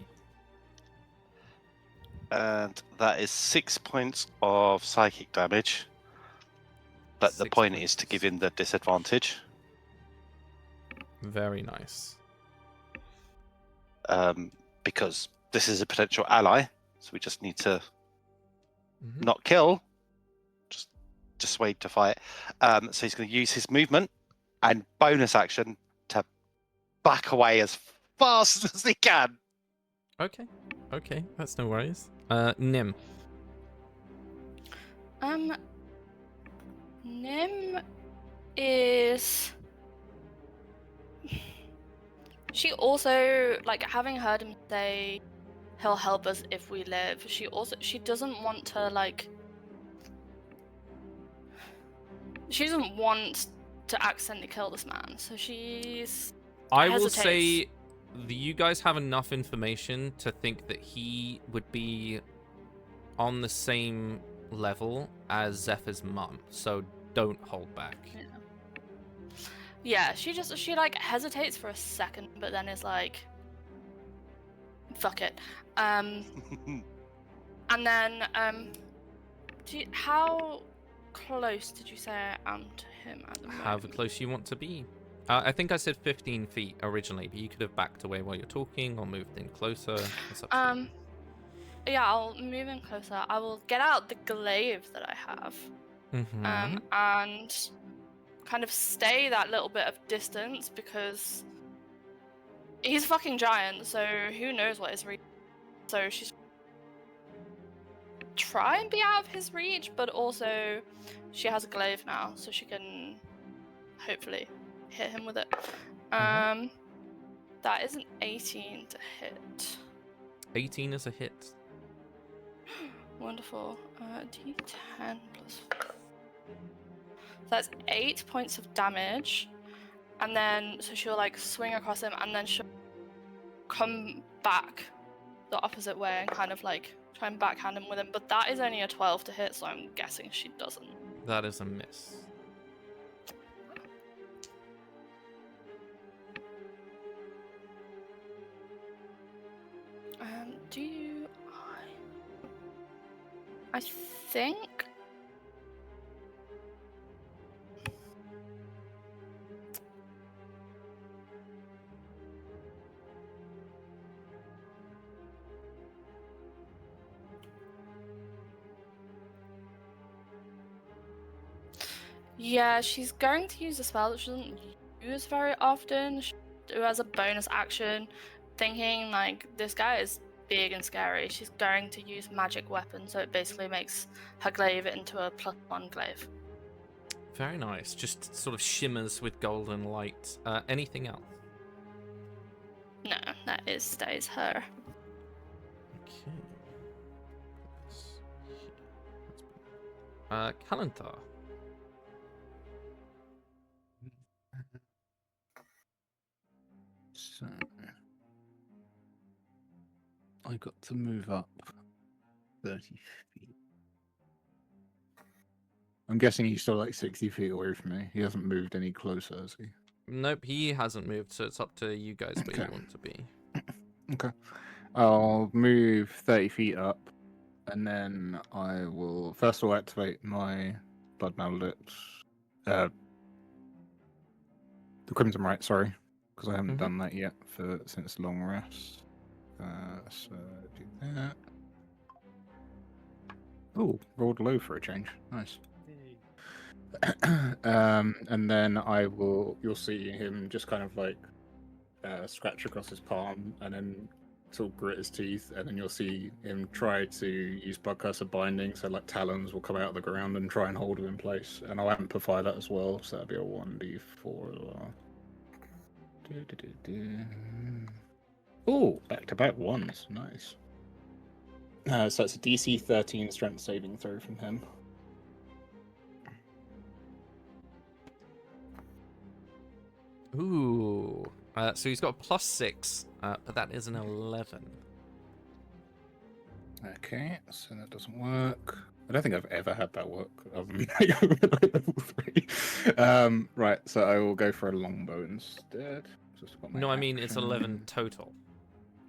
And that is 6 points of psychic damage. But the 6 point points. is to give him the disadvantage. Very nice. Because this is a potential ally, so we just need to not kill, just dissuade to fight. So he's going to use his movement and bonus action to back away as fast as he can. Okay, that's no worries. Nim. Nim is. She also, like, having heard him say he'll help us if we live, she doesn't want to, like, she doesn't want to accidentally kill this man, so she's I hesitates. will say that you guys have enough information to think that he would be on the same level as Zephyr's mum, so don't hold back. Yeah, she like hesitates for a second, but then is like, fuck it. And then, how close did you say I am to him at the moment? How close you want to be? I think I said 15 feet originally, but you could have backed away while you're talking or moved in closer. It's up to you. Yeah, I'll move in closer. I will get out the glaive that I have, and kind of stay that little bit of distance because he's a fucking giant, so who knows what his reach. So she's try and be out of his reach, but also she has a glaive now, so she can hopefully hit him with it. That is an 18 to hit. 18 is a hit. Wonderful. D10 plus 4. That's 8 points of damage, and then so she'll like swing across him, and then she'll come back the opposite way and kind of like try and backhand him with him. But that is only a 12 to hit, so I'm guessing she doesn't. That is a miss. I think. Yeah, she's going to use a spell that she doesn't use very often. She has a bonus action, thinking like this guy is big and scary. She's going to use magic weapon, so it basically makes her glaive into a +1 glaive. Very nice. Just sort of shimmers with golden light. Anything else? No, that is her. Okay. Kalantar. So I got to move up 30 feet. I'm guessing he's still like 60 feet away from me. He hasn't moved any closer, has he? Nope, he hasn't moved, so it's up to you guys where you want to be. Okay. I'll move 30 feet up And then I will first of all activate my Blood Maledict. The Crimson Rite, sorry, because I haven't done that yet since long rest. So do that. Oh, rolled low for a change. Nice. And then you'll see him just kind of like scratch across his palm and then sort of grit his teeth, and then you'll see him try to use Blood Curse of Binding, so like talons will come out of the ground and try and hold him in place, and I'll amplify that as well, so that'll be a 1d4 as well. Oh, back-to-back ones, nice. So it's a DC 13 strength saving throw from him. Ooh. So he's got a +6, but that is an 11. Okay, so that doesn't work. I don't think I've ever had that work other than like level 3. Right, so I will go for a longbow instead. No, I mean it's 11 total.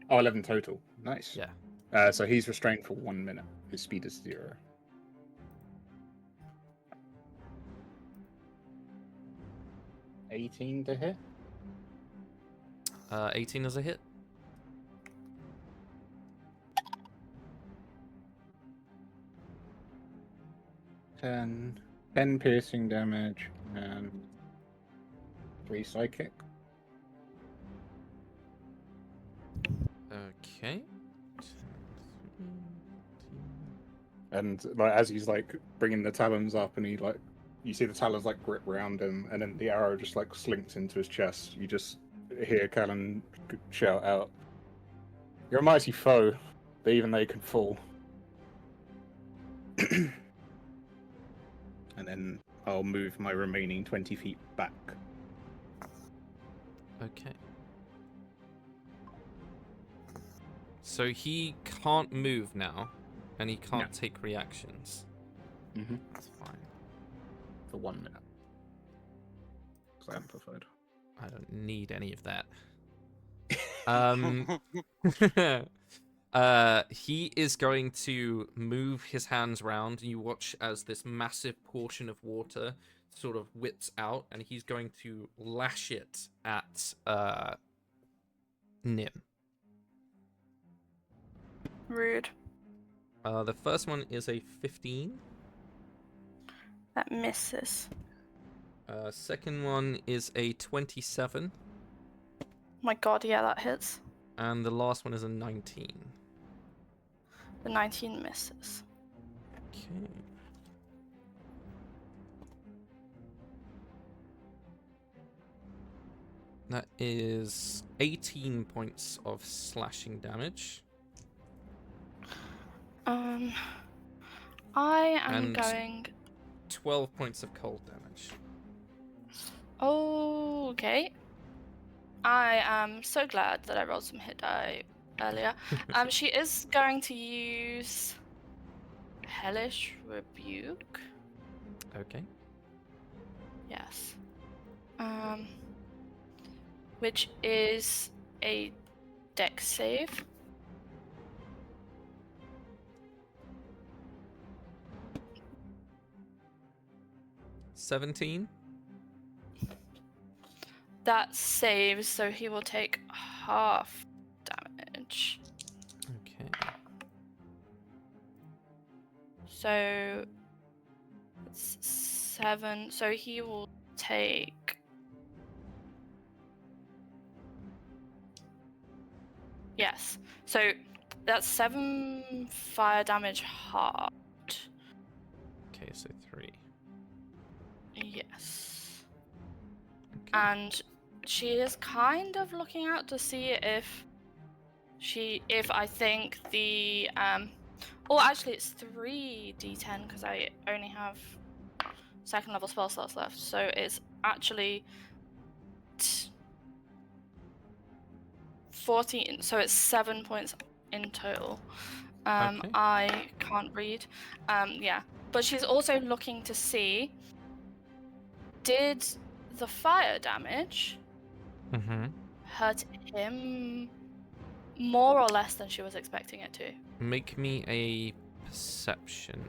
Oh, 11 total. Nice. Yeah. So he's restrained for 1 minute. His speed is 0. $18 to hit. 18 is a hit. 10 piercing damage and 3 psychic. Okay. And like as he's like bringing the talons up, and you see the talons like grip round him, and then the arrow just like slinks into his chest. You just hear Callan shout out, "You're a mighty foe, but even they can fall." And then I'll move my remaining 20 feet back. Okay. So he can't move now, and he can't take reactions. That's fine. For 1 minute. Because I amplified. I don't need any of that. He is going to move his hands round. You watch as this massive portion of water sort of whips out, and he's going to lash it at Nim. Rude. The first one is a 15. That misses. Second one is a 27. My god, yeah, that hits. And the last one is a 19. The 19 misses. Okay. That is 18 points of slashing damage. I am And going... 12 points of cold damage. Okay. I am so glad that I rolled some hit die earlier. She is going to use Hellish Rebuke. Okay. Yes. Which is a dex save. $17. That saves, so he will take half damage. Okay. So it's 7. So he will take... Yes. So that's 7 fire damage halved. Okay, so 3. Yes. Okay. And she is kind of looking out to see if I think the oh, actually it's 3d10 because I only have 2nd level spell slots left, so it's actually 14, so it's 7 points in total. Okay. I can't read. Yeah, but she's also looking to see, did the fire damage hurt him more or less than she was expecting it to? Make me a perception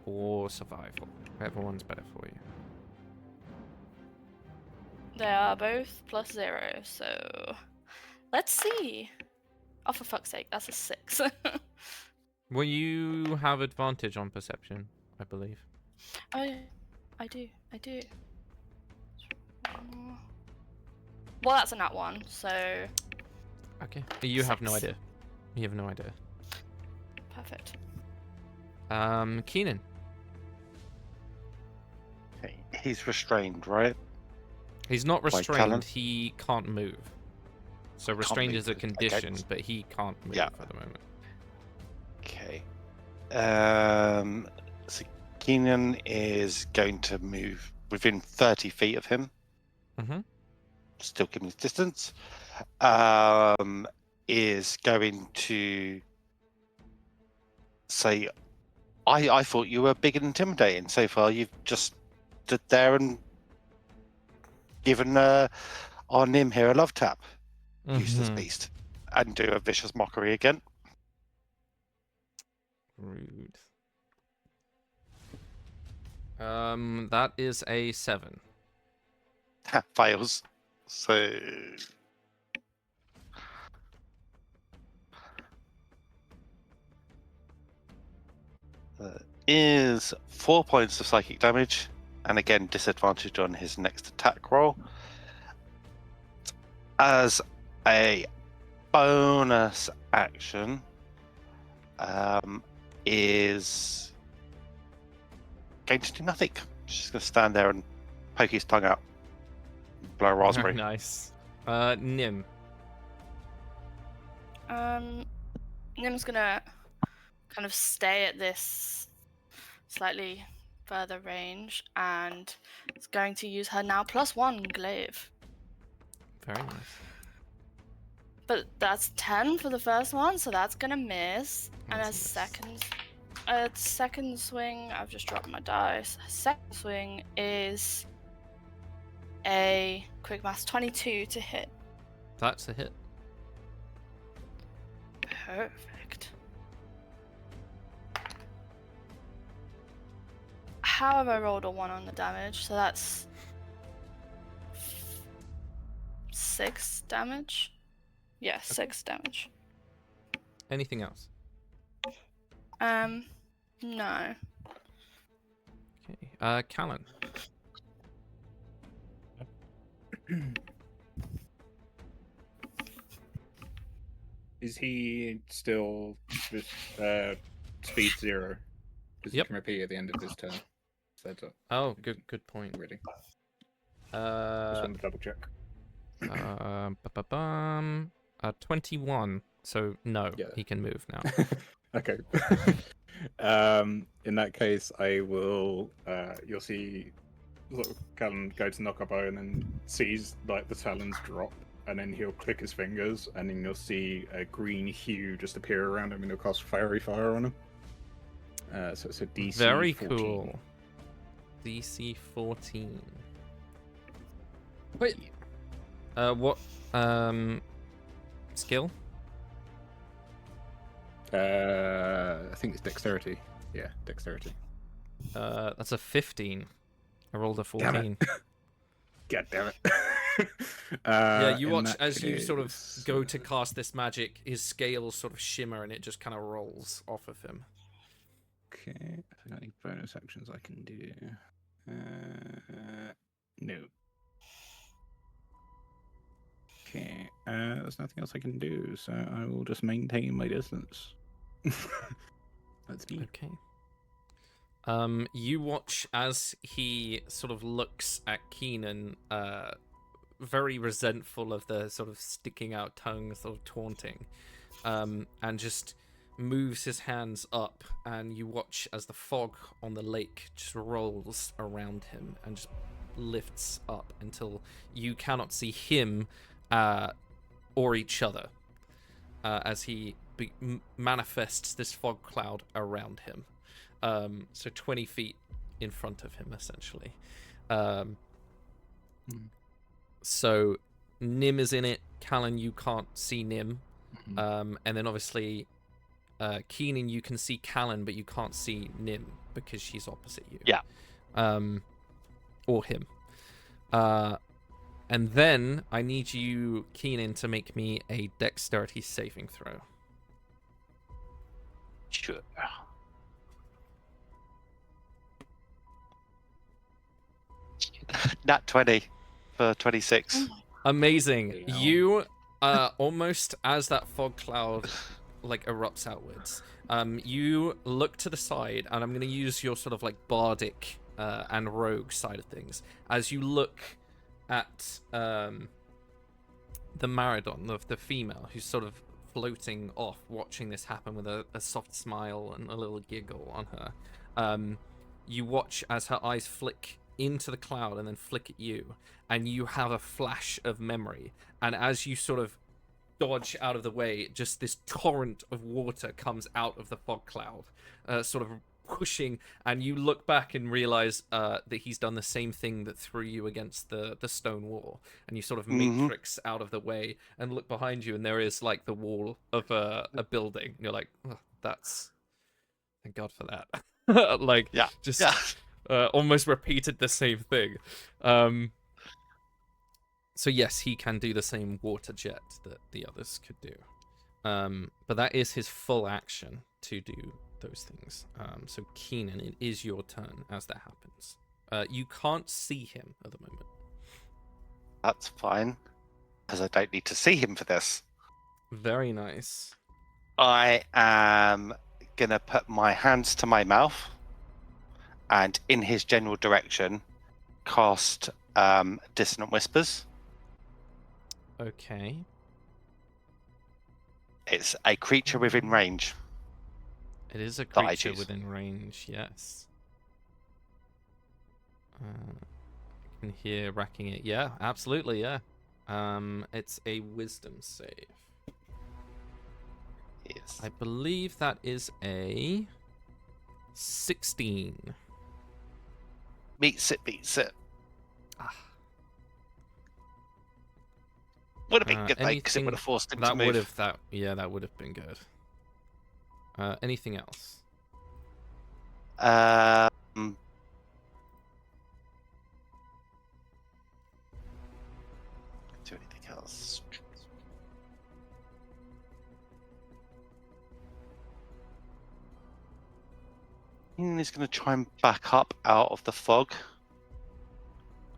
or survival. Whichever one's better for you. They are both +0, so let's see. Oh, for fuck's sake, that's a 6. Well, you have advantage on perception, I believe. Oh, yeah, I do. Well, that's a nat 1, so... Okay. You have no 6. idea. You have no idea. Perfect. Keenan. Okay, he's restrained, right? He's not Callan? restrained, he can't move. So restrained move, is a okay. condition, but he can't move Yeah. at the moment. Okay. So Keenan is going to move within 30 feet of him. Mm-hmm. Still keeping his distance. Is going to say, I thought you were big and intimidating. So far, you've just stood there and given our Nim here a love tap. Useless beast. And do a vicious mockery again. Rude. That is a 7. Fails. So is 4 points of psychic damage, and again disadvantage on his next attack roll. As a bonus action, is going to do nothing. She's going to stand there and poke his tongue out, blow a raspberry. Very nice. Nim. Nim's gonna kind of stay at this slightly further range, and is going to use her now +1 glaive. Very nice. But that's 10 for the first one, so that's gonna miss. And That's a second swing, I've just dropped my dice. Second swing is a quick maths 22 to hit. That's a hit. Perfect. How have I rolled a 1 on the damage? So that's 6 damage. Yeah, 6 damage. Anything else? No. Okay. Callan. Is he still just speed 0? Because Yep. you can repeat at the end of this turn. So that's Oh, good point. already. Just wanted to double check. 21. So no, Yeah. he can move now. Okay. In that case, I will. You'll see, Callan go to knock a bow and then sees like the talons drop, and then he'll click his fingers, and then you'll see a green hue just appear around him, and he'll cast fiery fire on him. So it's a DC. Very 14. cool. DC 14. Wait. What? Skill? I think it's dexterity. Yeah, dexterity. That's a 15. I rolled a Damn 14. God damn it. Yeah, you in watch that as you sort of case, go to cast this magic, his scales sort of shimmer and it just kind of rolls off of him. Okay, have I got any bonus actions I can do? No. Okay, there's nothing else I can do, so I will just maintain my distance. That's me. Okay. You watch as he sort of looks at Keenan, very resentful of the sort of sticking out tongue, sort of taunting, and just moves his hands up, and you watch as the fog on the lake just rolls around him and just lifts up until you cannot see him or each other as he manifests this fog cloud around him. So 20 feet in front of him, essentially. So Nim is in it. Callan, you can't see Nim. And then obviously Keenan, you can see Callan, but you can't see Nim because she's opposite you. Yeah. Or him. And then I need you, Keenan, to make me a dexterity saving throw. Sure. Nat 20 for 26. Amazing. Yeah. You almost as that fog cloud like erupts outwards, you look to the side, and I'm going to use your sort of like bardic and rogue side of things as you look at the Maradon, the female, who's sort of floating off, watching this happen with a soft smile and a little giggle on her. You watch as her eyes flick into the cloud and then flick at you, and you have a flash of memory, and as you sort of dodge out of the way, just this torrent of water comes out of the fog cloud, sort of pushing, and you look back and realize that he's done the same thing that threw you against the stone wall, and you sort of matrix out of the way and look behind you, and there is like the wall of a building, and you're like, oh, that's, thank God for that. Like, Yeah. just Yeah. almost repeated the same thing. So yes, he can do the same water jet that the others could do. But that is his full action to do those things. So Keenan, it is your turn as that happens. You can't see him at the moment. That's fine, because I don't need to see him for this. Very nice. I am going to put my hands to my mouth and in his general direction cast Dissonant Whispers. Okay. It's a creature within range. It is a That I creature choose. within range, yes. I can hear racking it. Yeah, absolutely, yeah. It's a wisdom save. Yes. I believe that is a 16. Beats it. Ah. Would have been good though, because it Anything- would have forced him to That move. would have that would have been good. Anything else? Do anything else? He's going to try and back up out of the fog.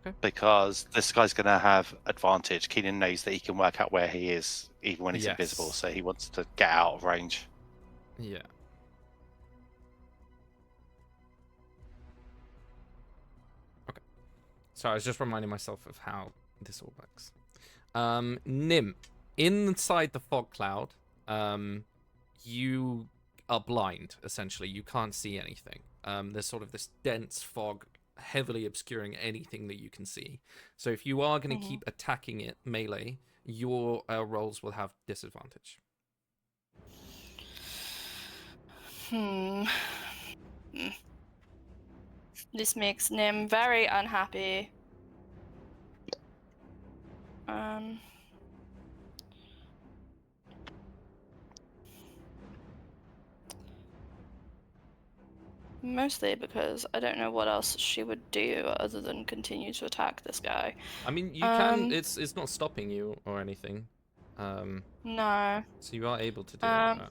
Okay. Because this guy's going to have advantage. Keenan knows that he can work out where he is, even when he's Yes. invisible, so he wants to get out of range. Yeah. Okay. So I was just reminding myself of how this all works. Nim, inside the fog cloud, you are blind, essentially. You can't see anything. There's sort of this dense fog heavily obscuring anything that you can see. So if you are going to keep attacking it melee, your rolls will have disadvantage. This makes Nim very unhappy. Mostly because I don't know what else she would do other than continue to attack this guy. I mean, you can. It's not stopping you or anything. No. So you are able to do that.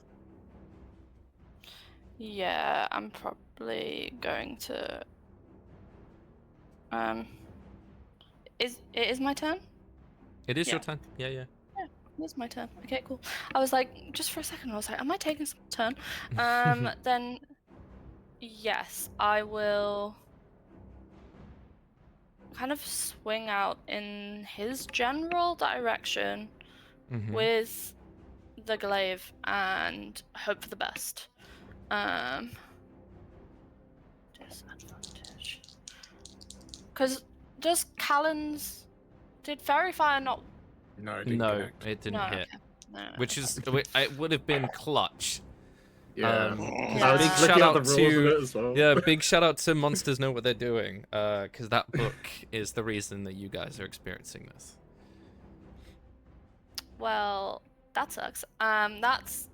Yeah, I'm probably going to. It is my turn? It is your yeah. turn. Yeah, yeah. It's my turn. Okay, cool. I was like, just for a second, I was like, am I taking some turn? Then, yes, I will kind of swing out in his general direction with the glaive and hope for the best. Disadvantage. Because does Callan's... Did Fairy Fire not... No, it didn't No, connect. it didn't No, hit. okay. No, Which okay. is, it would have been clutch. Yeah. Yeah. Big Looking shout at out the rules of to it as well. yeah, big shout out to Monsters Know What They're Doing, because that book is the reason that you guys are experiencing this. Well, that sucks. That's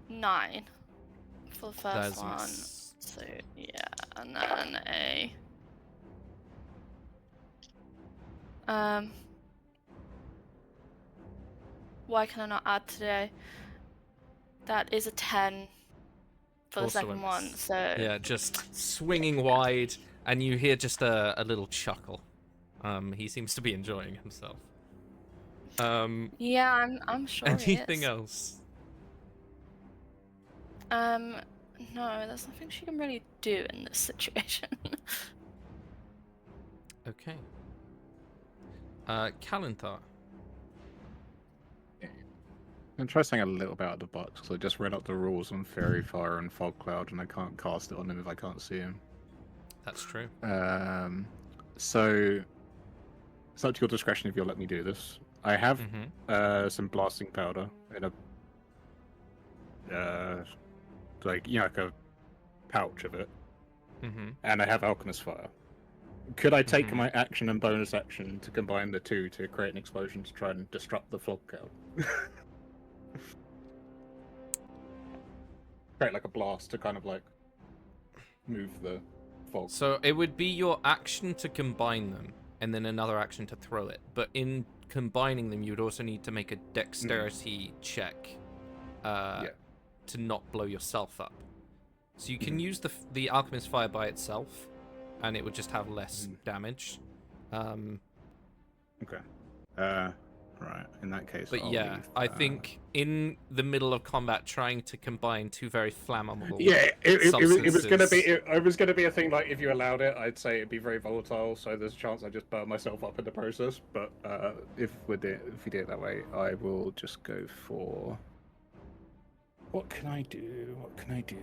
9 for the first one. Miss. So yeah, and then a why can I not add today? That is a 10 for the Also a second one. miss. So Yeah, just swinging wide, and you hear just a little chuckle. He seems to be enjoying himself. yeah, I'm sure Anything he is. else? No, there's nothing she can really do in this situation. Okay. Kalanthar. I'm trying to think a little bit out of the box, because I just read up the rules on Fairy Fire and Fog Cloud, and I can't cast it on him if I can't see him. That's true. So it's up to your discretion if you'll let me do this. I have some blasting powder in a like a pouch of it, and I have Alchemist Fire. Could I take my action and bonus action to combine the two to create an explosion to try and disrupt the fog cloud? Create like a blast to kind of like move the fog. So it would be your action to combine them, and then another action to throw it. But in combining them, you would also need to make a dexterity check to not blow yourself up. So you can use the Alchemist Fire by itself, and it would just have less damage. Okay. Right. In that case, but I'll yeah, leave, I think in the middle of combat, trying to combine two very flammable it was gonna be. substances- It was gonna be a thing like if you allowed it, I'd say it'd be very volatile. So there's a chance I just burn myself up in the process. But if we do it that way, I will just go for. What can I do? What can I do?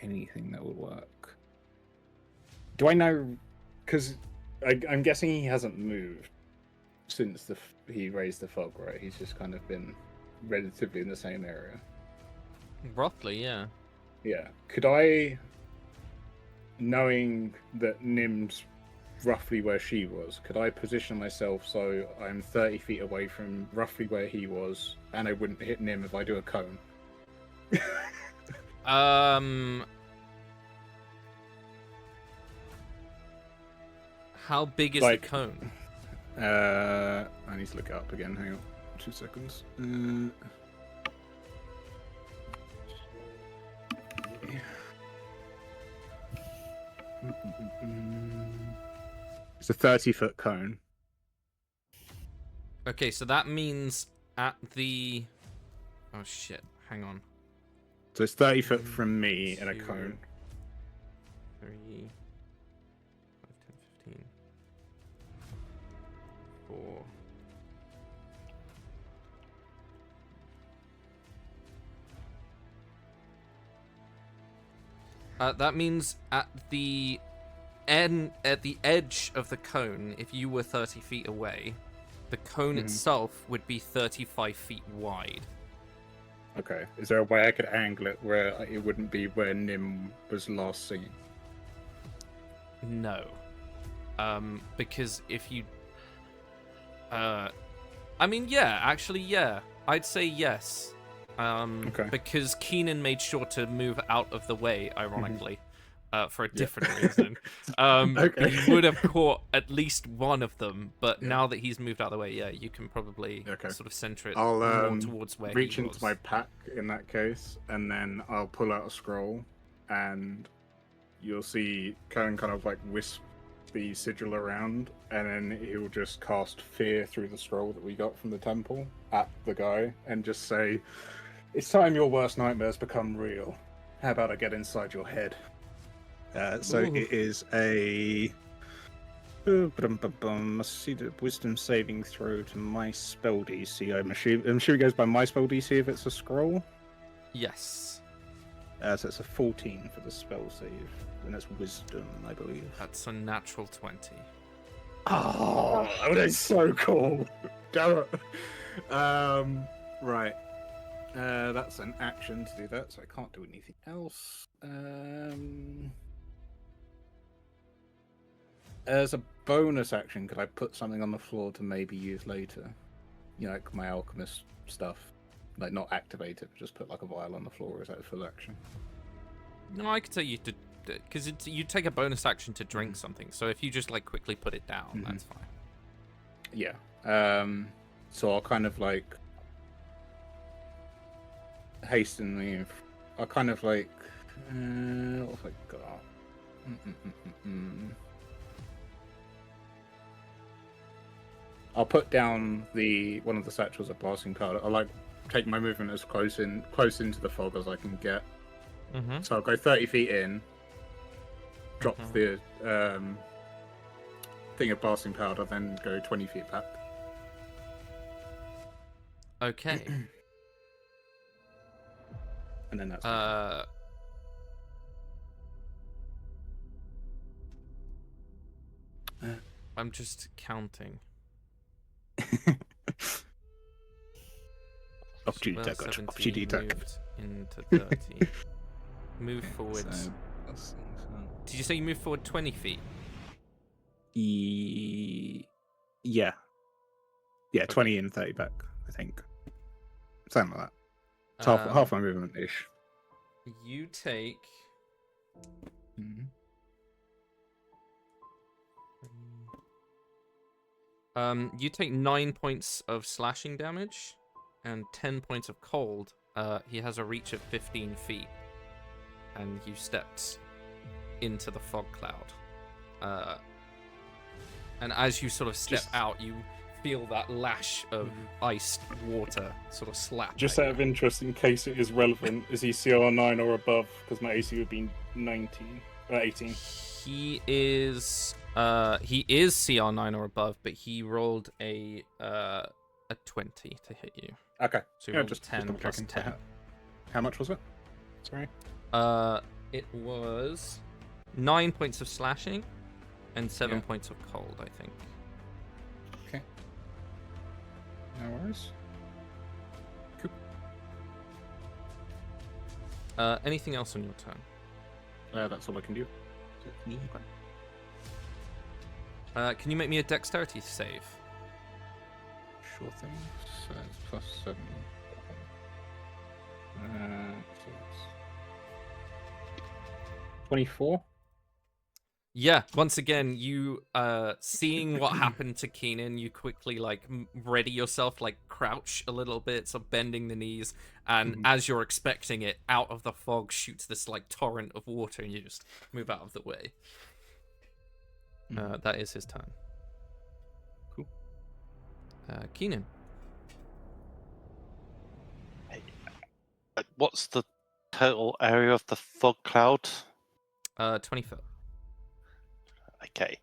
Anything that will work. Do I know? Because I'm guessing he hasn't moved since he raised the fog, right? He's just kind of been relatively in the same area. Roughly, yeah. Yeah. Could I, knowing that Nim's roughly where she was, could I position myself so I'm 30 feet away from roughly where he was, and I wouldn't hit Nim if I do a cone? How big is the cone? I need to look it up again. Hang on, 2 seconds. It's a 30-foot cone. Okay, so that means at the... Oh shit, hang on. So it's 30 foot from me in a cone. 3, 5, 10, 15, 4. That means at the edge of the cone, if you were 30 feet away, the cone itself would be 35 feet wide. Okay. Is there a way I could angle it where it wouldn't be where Nim was last seen? No. Because if you... I mean, yeah, actually, yeah. I'd say yes. Okay. Because Keenan made sure to move out of the way, ironically, for a different reason. Okay. He would have caught at least one of them, but now that he's moved out of the way, yeah, you can probably sort of center it more towards where reach he into was. my pack in that case, and then I'll pull out a scroll, and you'll see Cohen kind of like wisp the sigil around, and then he'll just cast fear through the scroll that we got from the temple at the guy, and just say, "It's time your worst nightmares become real. How about I get inside your head?" So it is a must see the wisdom saving throw to my spell DC. I'm sure it goes by my spell DC if it's a scroll. Yes. So it's a 14 for the spell save, and that's wisdom, I believe. That's a natural 20. Oh, that is so cool. Damn it. Right. That's an action to do that, so I can't do anything else. As a bonus action, could I put something on the floor to maybe use later? You know, like my alchemist stuff. Like, not activate it, but just put like a vial on the floor. Or is that a full action? No, I could tell you to, because you take a bonus action to drink something. So if you just like quickly put it down, that's fine. Yeah. So I'll kind of like hastily. I'll kind of like. What have I got? I'll put down one of the satchels of blasting powder. I'll like take my movement as close into the fog as I can get. So I'll go 30 feet in, drop the thing of blasting powder, then go 20 feet back. Okay. And then that's I'm just counting. Opportunity Well, attack. 17 Opportunity attack. moved into 30. Move forward. Did you say you move forward 20 feet? Yeah. Yeah, 20 and 30 back, I think. Something like that. It's half my movement-ish. You take... You take 9 points of slashing damage and 10 points of cold. He has a reach of 15 feet. And you stepped into the fog cloud. And as you sort of step out, you feel that lash of iced water sort of slap. Just out of interest, in case it is relevant, is he CR 9 or above? Because my AC would be 18. He is CR 9 or above, but he rolled a 20 to hit you. Okay. So he rolled just 10 plus 10. How much was it? Sorry. It was 9 points of slashing and 7 points of cold, I think. Okay. No worries. Cool. Anything else on your turn? That's all I can do. Can you make me a dexterity save? Sure thing. So it's plus 7. So it's 24. Yeah, once again, you seeing what happened to Keenan, you quickly like ready yourself, like crouch a little bit, so bending the knees, and as you're expecting it, out of the fog shoots this like torrent of water, and you just move out of the way. That is his turn. Cool. Keenan. What's the total area of the fog cloud? 20 foot. Okay.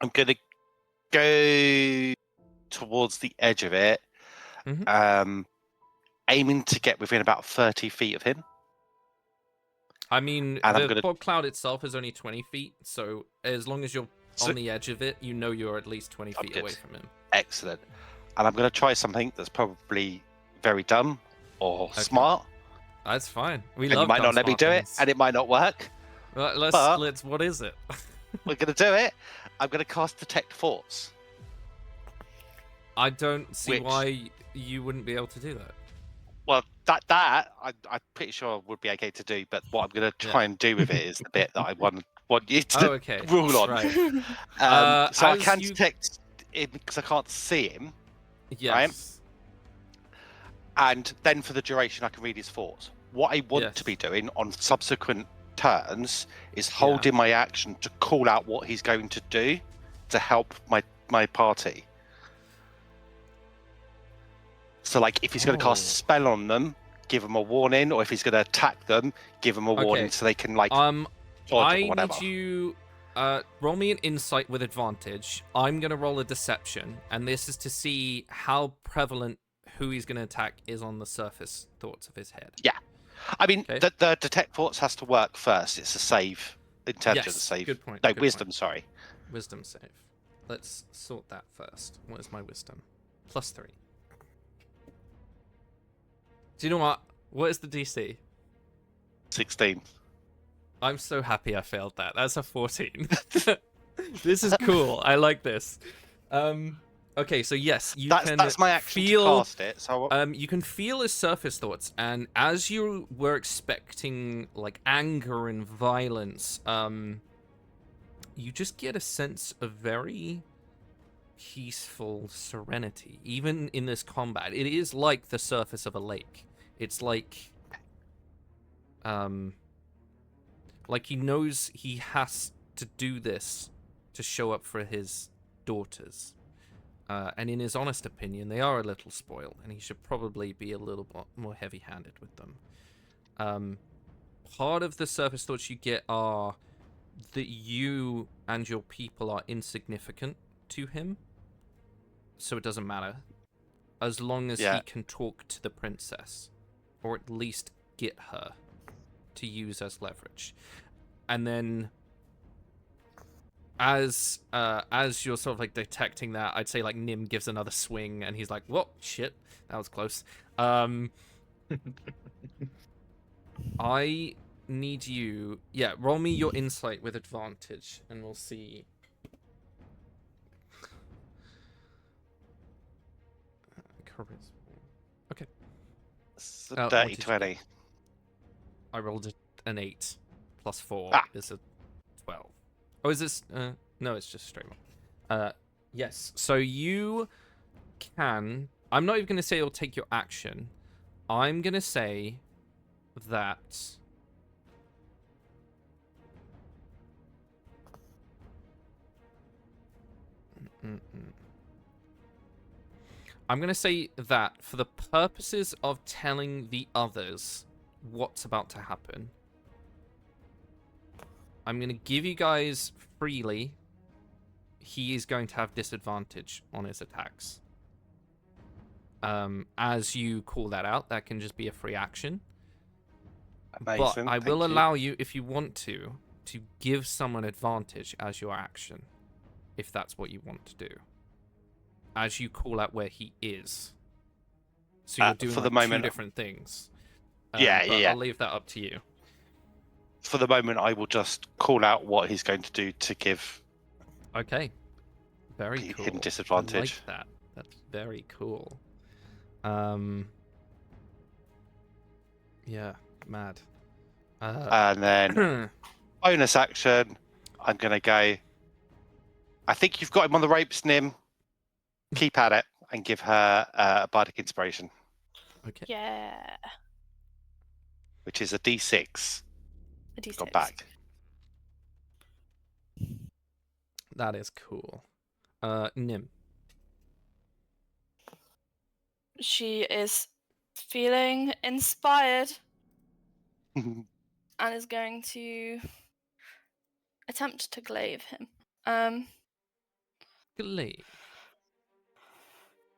I'm going to go towards the edge of it, aiming to get within about 30 feet of him. I mean, and the fog cloud itself is only 20 feet, so as long as you're on the edge of it, you know you're at least 20 feet away from him. Excellent. And I'm going to try something that's probably very dumb or smart. That's fine. You might not let me do it, and it might not work. Let's. What is it? We're going to do it. I'm going to cast Detect Thoughts. I don't see why you wouldn't be able to do that. Well, I'm pretty sure would be okay to do, but what I'm going to try and do with it is the bit that I want you to rule on. Right. So I can detect him because I can't see him. Yes. Right? And then for the duration, I can read his thoughts. What I want to be doing on subsequent turns is holding my action to call out what he's going to do to help my party. So, like, if he's going to cast a spell on them, give them a warning, or if he's going to attack them, give them a warning so they can, like, dodge or whatever. I need you roll me an insight with advantage. I'm going to roll a deception, and this is to see how prevalent who he's going to attack is on the surface thoughts of his head. Yeah. I mean, the Detect Thoughts has to work first. It's a save. Intelligence save. Good point. No, wisdom, sorry. Wisdom save. Let's sort that first. What is my wisdom? +3. Do you know what? What is the DC? 16. I'm so happy I failed that. That's a 14. This is cool. I like this. Okay, so yes, that's my action feel, to cast it. So you can feel his surface thoughts, and as you were expecting, like, anger and violence, you just get a sense of very peaceful serenity, even in this combat. It is like the surface of a lake. It's like he knows he has to do this to show up for his daughters. And in his honest opinion, they are a little spoiled, and he should probably be a little more heavy-handed with them. Part of the surface thoughts you get are that you and your people are insignificant to him, so it doesn't matter, as long as he can talk to the princess, or at least get her to use as leverage. And then as you're sort of like detecting that, I'd say like Nim gives another swing, and he's like, "Whoa, shit, that was close." I need you, roll me your insight with advantage, and we'll see. Charisma. Okay. It's a dirty 20. I rolled an 8 plus 4 is a 12. Oh, is this? No, it's just straight roll. Yes. So you can. I'm not even going to say it'll take your action. I'm going to say that. I'm going to say that for the purposes of telling the others what's about to happen, I'm going to give you guys freely. He is going to have disadvantage on his attacks. As you call that out, that can just be a free action. Amazing, but I will allow you, if you want to give someone advantage as your action, if that's what you want to do. As you call out where he is. So you're doing for like the moment, 2 different things. Yeah. I'll leave that up to you. For the moment, I will just call out what he's going to do to give. Okay. Very cool. Hidden disadvantage. I like that. That's very cool. Yeah, mad. And then bonus action, I'm gonna go. I think you've got him on the ropes, Nim. Keep at it and give her a bardic inspiration. Okay. Yeah. Which is a D6. A D6. Got back. That is cool. Nim. She is feeling inspired and is going to attempt to glaive him. Glaive.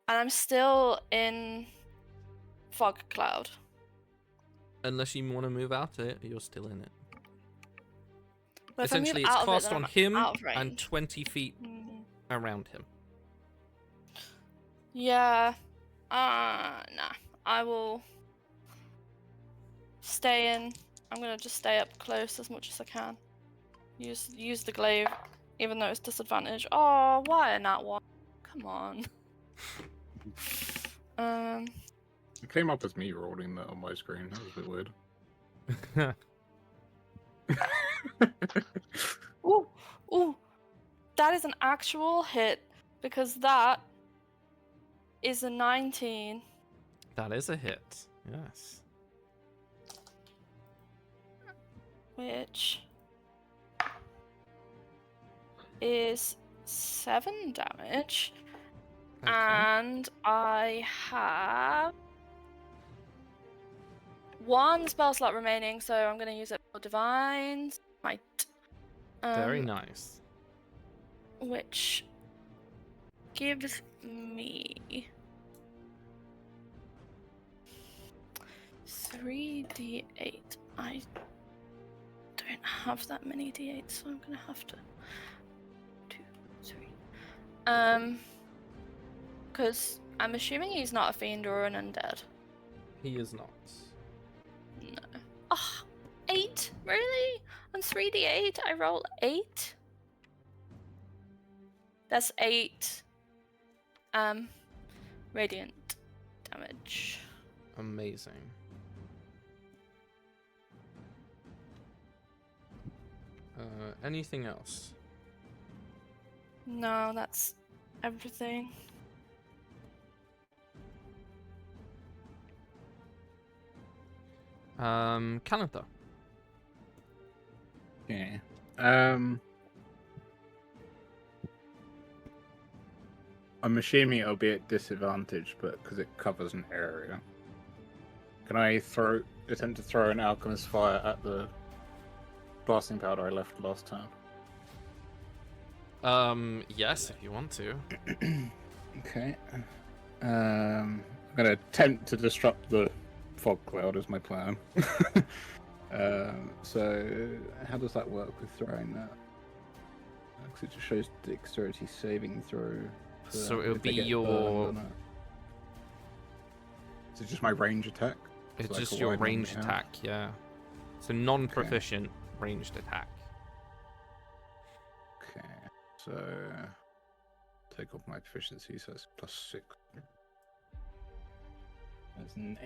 And I'm still in fog cloud. Unless you want to move out of it, you're still in it. But if I move Essentially, it's out of it, cast then on I'm him out of and range. 20 feet around him. Yeah. Nah. I will stay in. I'm gonna just stay up close as much as I can. Use the glaive, even though it's disadvantage. Oh, why a nat one? Come on. It came up as me rolling that on my screen. That was a bit weird. Ooh, that is an actual hit because that is a 19. That is a hit. Yes. Which is 7 damage. Okay. And I have 1 spell slot remaining, so I'm going to use it for Divine Smite. Very nice. Which gives me 3d8. I don't have that many d8s, so I'm going to have to 2, 3. Because I'm assuming he's not a fiend or an undead. He is not. No. Oh, 8? Really? On 3d8, I roll 8. That's 8 radiant damage. Amazing. Anything else? No, that's everything. Canada. Yeah. I'm assuming it'll be at disadvantage, but because it covers an area. Can I attempt to throw an alchemist fire at the blasting powder I left last time? Yes, if you want to. Okay. I'm gonna attempt to disrupt the fog cloud is my plan. So how does that work with throwing that? Because it just shows dexterity saving throw. So it'll if they be get your. burned on it. Is it just my range attack? It's So like just what your I normally ranged have? attack, yeah. It's a non-proficient ranged attack. Okay, so take off my proficiency, so it's +6. That's an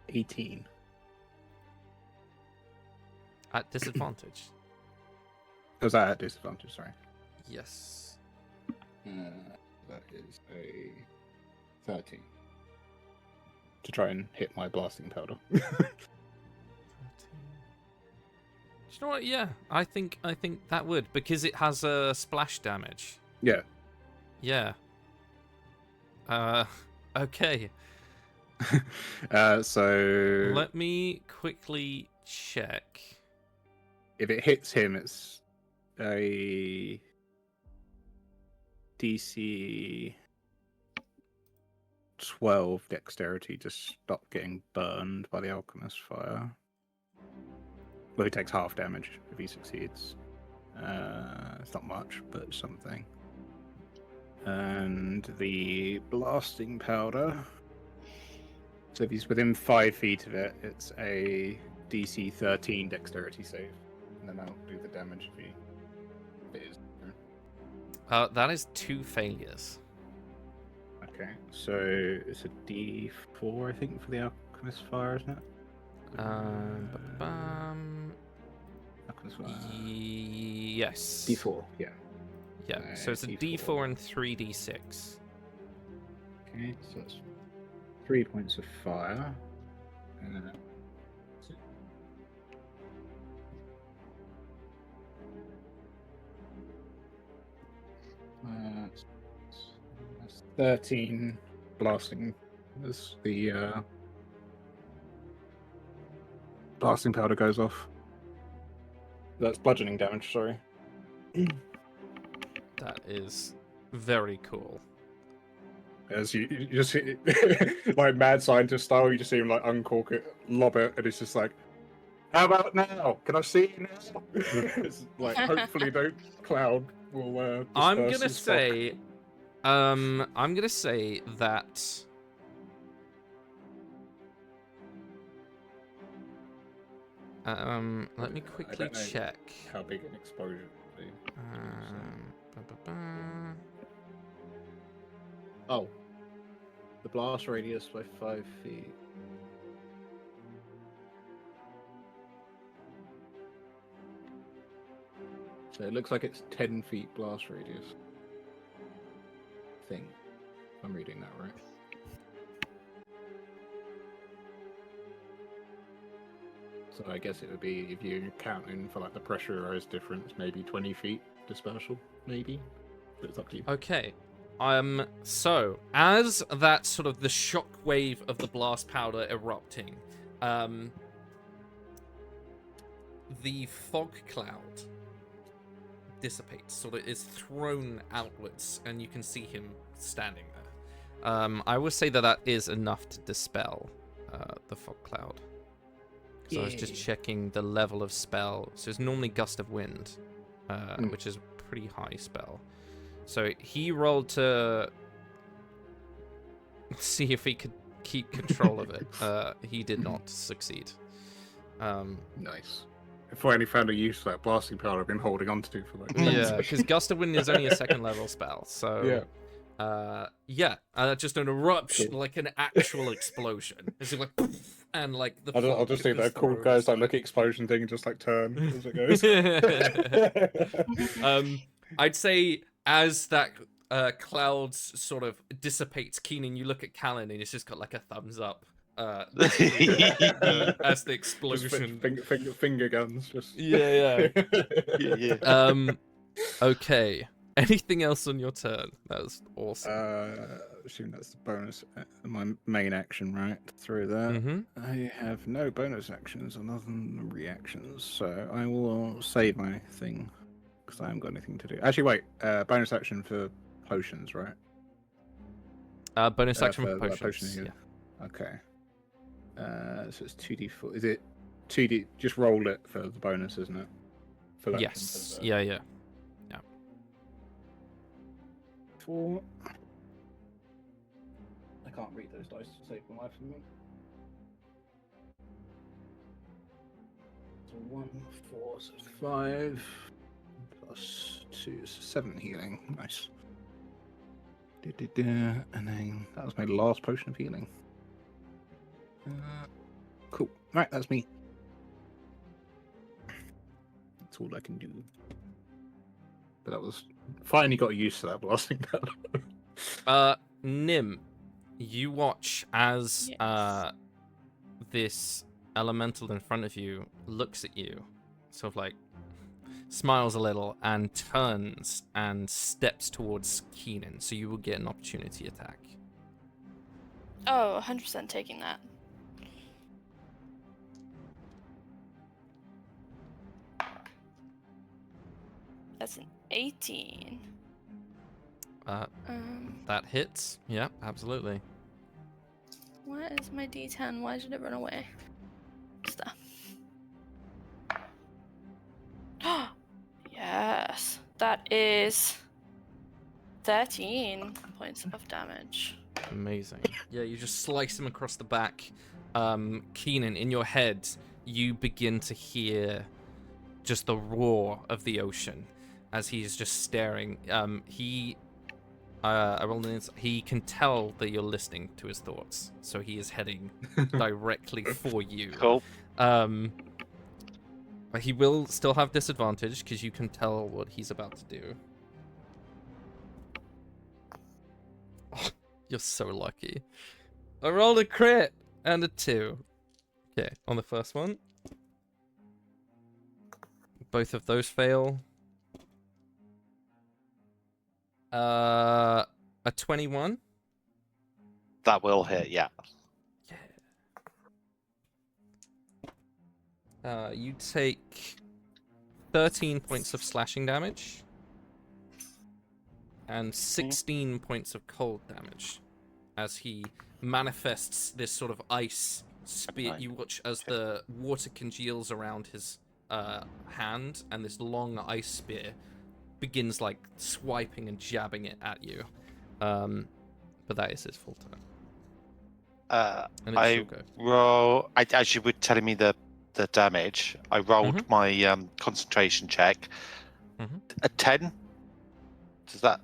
18. At disadvantage. Was that at disadvantage? Sorry. Yes. That is a 13. To try and hit my blasting powder. 13. Do you know what? Yeah, I think that would, because it has a splash damage. Yeah. Yeah. Okay. So Let me quickly check. if it hits him, it's a DC 12 dexterity to stop getting burned by the alchemist fire. Well, he takes half damage if he succeeds. It's not much, but something. And the blasting powder. So if he's within 5 feet of it, it's a DC 13 dexterity save. And then that'll do the damage if it is. That is 2 failures. Okay, so it's a D4, I think, for the alchemist fire, isn't it? Alchemist fire. Yes. D4, yeah. Yeah, so it's a D4 and 3D6. Okay, so that's 3 points of fire. That's 13 blasting as the blasting powder goes off. That's bludgeoning damage, sorry. That is very cool. As you just like mad scientist style, you just see him like uncork it, lob it, and it's just like, how about now? Can I see you now? It's like, hopefully no cloud will I'm disperse gonna his say, I'm gonna say that. Let me quickly don't know check. how big an exposure would be. Oh. The blast radius by 5 feet. So it looks like it's 10 feet blast radius. I think. If I'm reading that right. So I guess it would be, if you're counting for like the pressurized difference, maybe 20 feet dispersal, maybe. But it's up to you. Okay. So as that sort of the shock wave of the blast powder erupting, the fog cloud dissipates, sort of is thrown outwards, and you can see him standing there. I would say that is enough to dispel the fog cloud. So I was just checking the level of spell. So it's normally gust of wind, which is a pretty high spell. So he rolled to see if he could keep control of it. He did not succeed. Nice. if I only found a use for that blasting power I've been holding on to for like. Yeah, because Gust of Wind is only a 2nd level spell, so just an eruption, Cool. like an actual explosion. It's like, poof, and like the. I'll just do that cool guys like look explosion thing and just like turn as it goes. I'd say as that cloud sort of dissipates, Keenan, you look at Callan and it's just got like a thumbs up. As the explosion. Just finger guns. Just. Yeah. Yeah. Okay. Anything else on your turn? That was awesome. Assume that's the bonus. My main action, right? Through that. Mm-hmm. I have no bonus actions other than reactions, so I will save my thing because I haven't got anything to do. Actually, wait. Bonus action for potions, right? Bonus action for that potions. potion, Yeah. Okay. So it's 2d4. Is it 2d? Just roll it for the bonus, isn't it? For that Yes. Yeah. 4. I can't read those dice to save my life from me. So 1, 4, so 5 plus 2 is 7 healing. Nice. And then that was my last potion of healing. Cool. Right, that's me. That's all I can do. But that was finally got used to that blasting power. Nim, you watch as this elemental in front of you looks at you, sort of like smiles a little, and turns and steps towards Keenan, so you will get an opportunity attack. Oh, 100% taking that. That's an 18. That hits. Yeah, absolutely. Where is my D10? Why did it run away? Stuff. Yes, that is 13 points of damage. Amazing. Yeah, you just slice him across the back. Keenan, in your head, you begin to hear just the roar of the ocean as he is just staring. He can tell that you're listening to his thoughts, so he is heading directly for you. Cool. But he will still have disadvantage because you can tell what he's about to do. Oh, you're so lucky. I rolled a crit and a 2. Okay, on the first one. Both of those fail. A 21. That will hit, yeah. You take 13 points of slashing damage and 16 points of cold damage as he manifests this sort of ice spear. You watch as the water congeals around his hand, and this long ice spear begins like swiping and jabbing it at you. But that is his full turn. And I roll. As you were telling me the damage, I rolled my concentration check. A 10. Does that?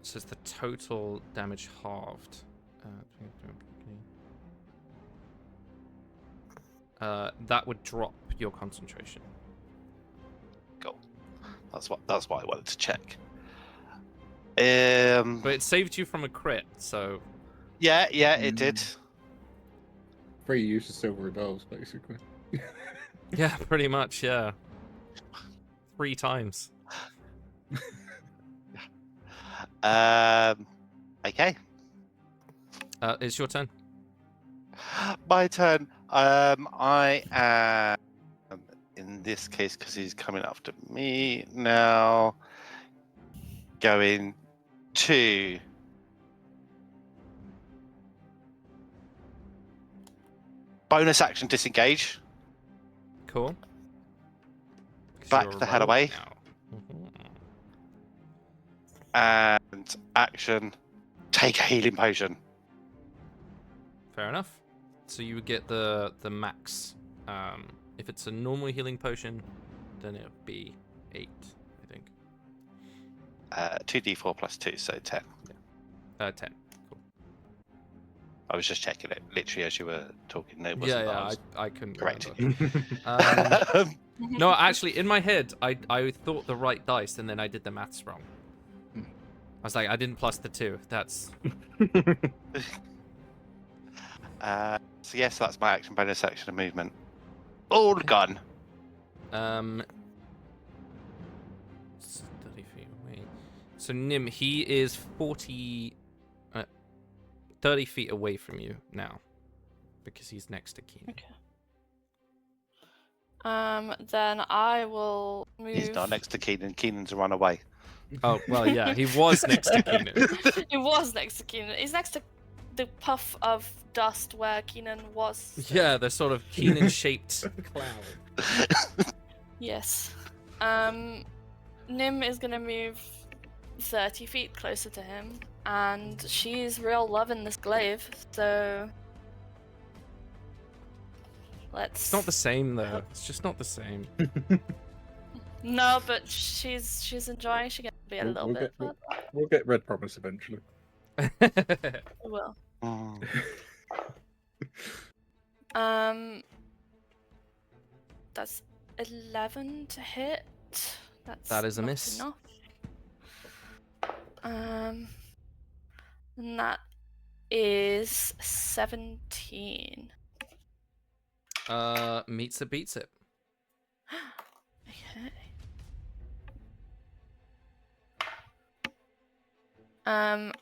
So it's the total damage halved. That would drop your concentration. Cool. That's what I wanted to check. But it saved you from a crit, so. Yeah, it did. Free use of silver bells, basically. Yeah, pretty much, yeah. 3 times. Okay. It's your turn. My turn. I am, in this case, because he's coming after me now, going to bonus action disengage. Cool. Back the hell away. And action, take a healing potion. Fair enough. So you would get the max If it's a normal healing potion, then it'll be 8, I think. 2d4 plus 2, so 10. 10. Cool. I was just checking it, literally as you were talking. It wasn't Yeah, I was I couldn't correcting remember. you. No, actually, in my head, I thought the right dice, and then I did the maths wrong. I was like, I didn't plus the 2. That's... So yes, that's my action, bonus action, and movement. All gone. 30 feet away. So Nim, he is 30 feet away from you now, because he's next to Keenan. Okay. Then I will move. He's not next to Keenan. Keenan's run away. Oh, well, yeah, he was next to Keenan. He was next to Keenan. He's next to the puff of dust where Keenan was. Yeah, the sort of Keenan-shaped Cloud. Yes. Nim is gonna move 30 feet closer to him, and she's real loving this glaive, so let's... It's not the same, though. It's just not the same. No, but she's enjoying. She gets to be a little bit, but We'll get Red Promise eventually. we will. That's 11 to hit. That is a not miss. Enough. And that is 17. Meets it, beats it. Okay. And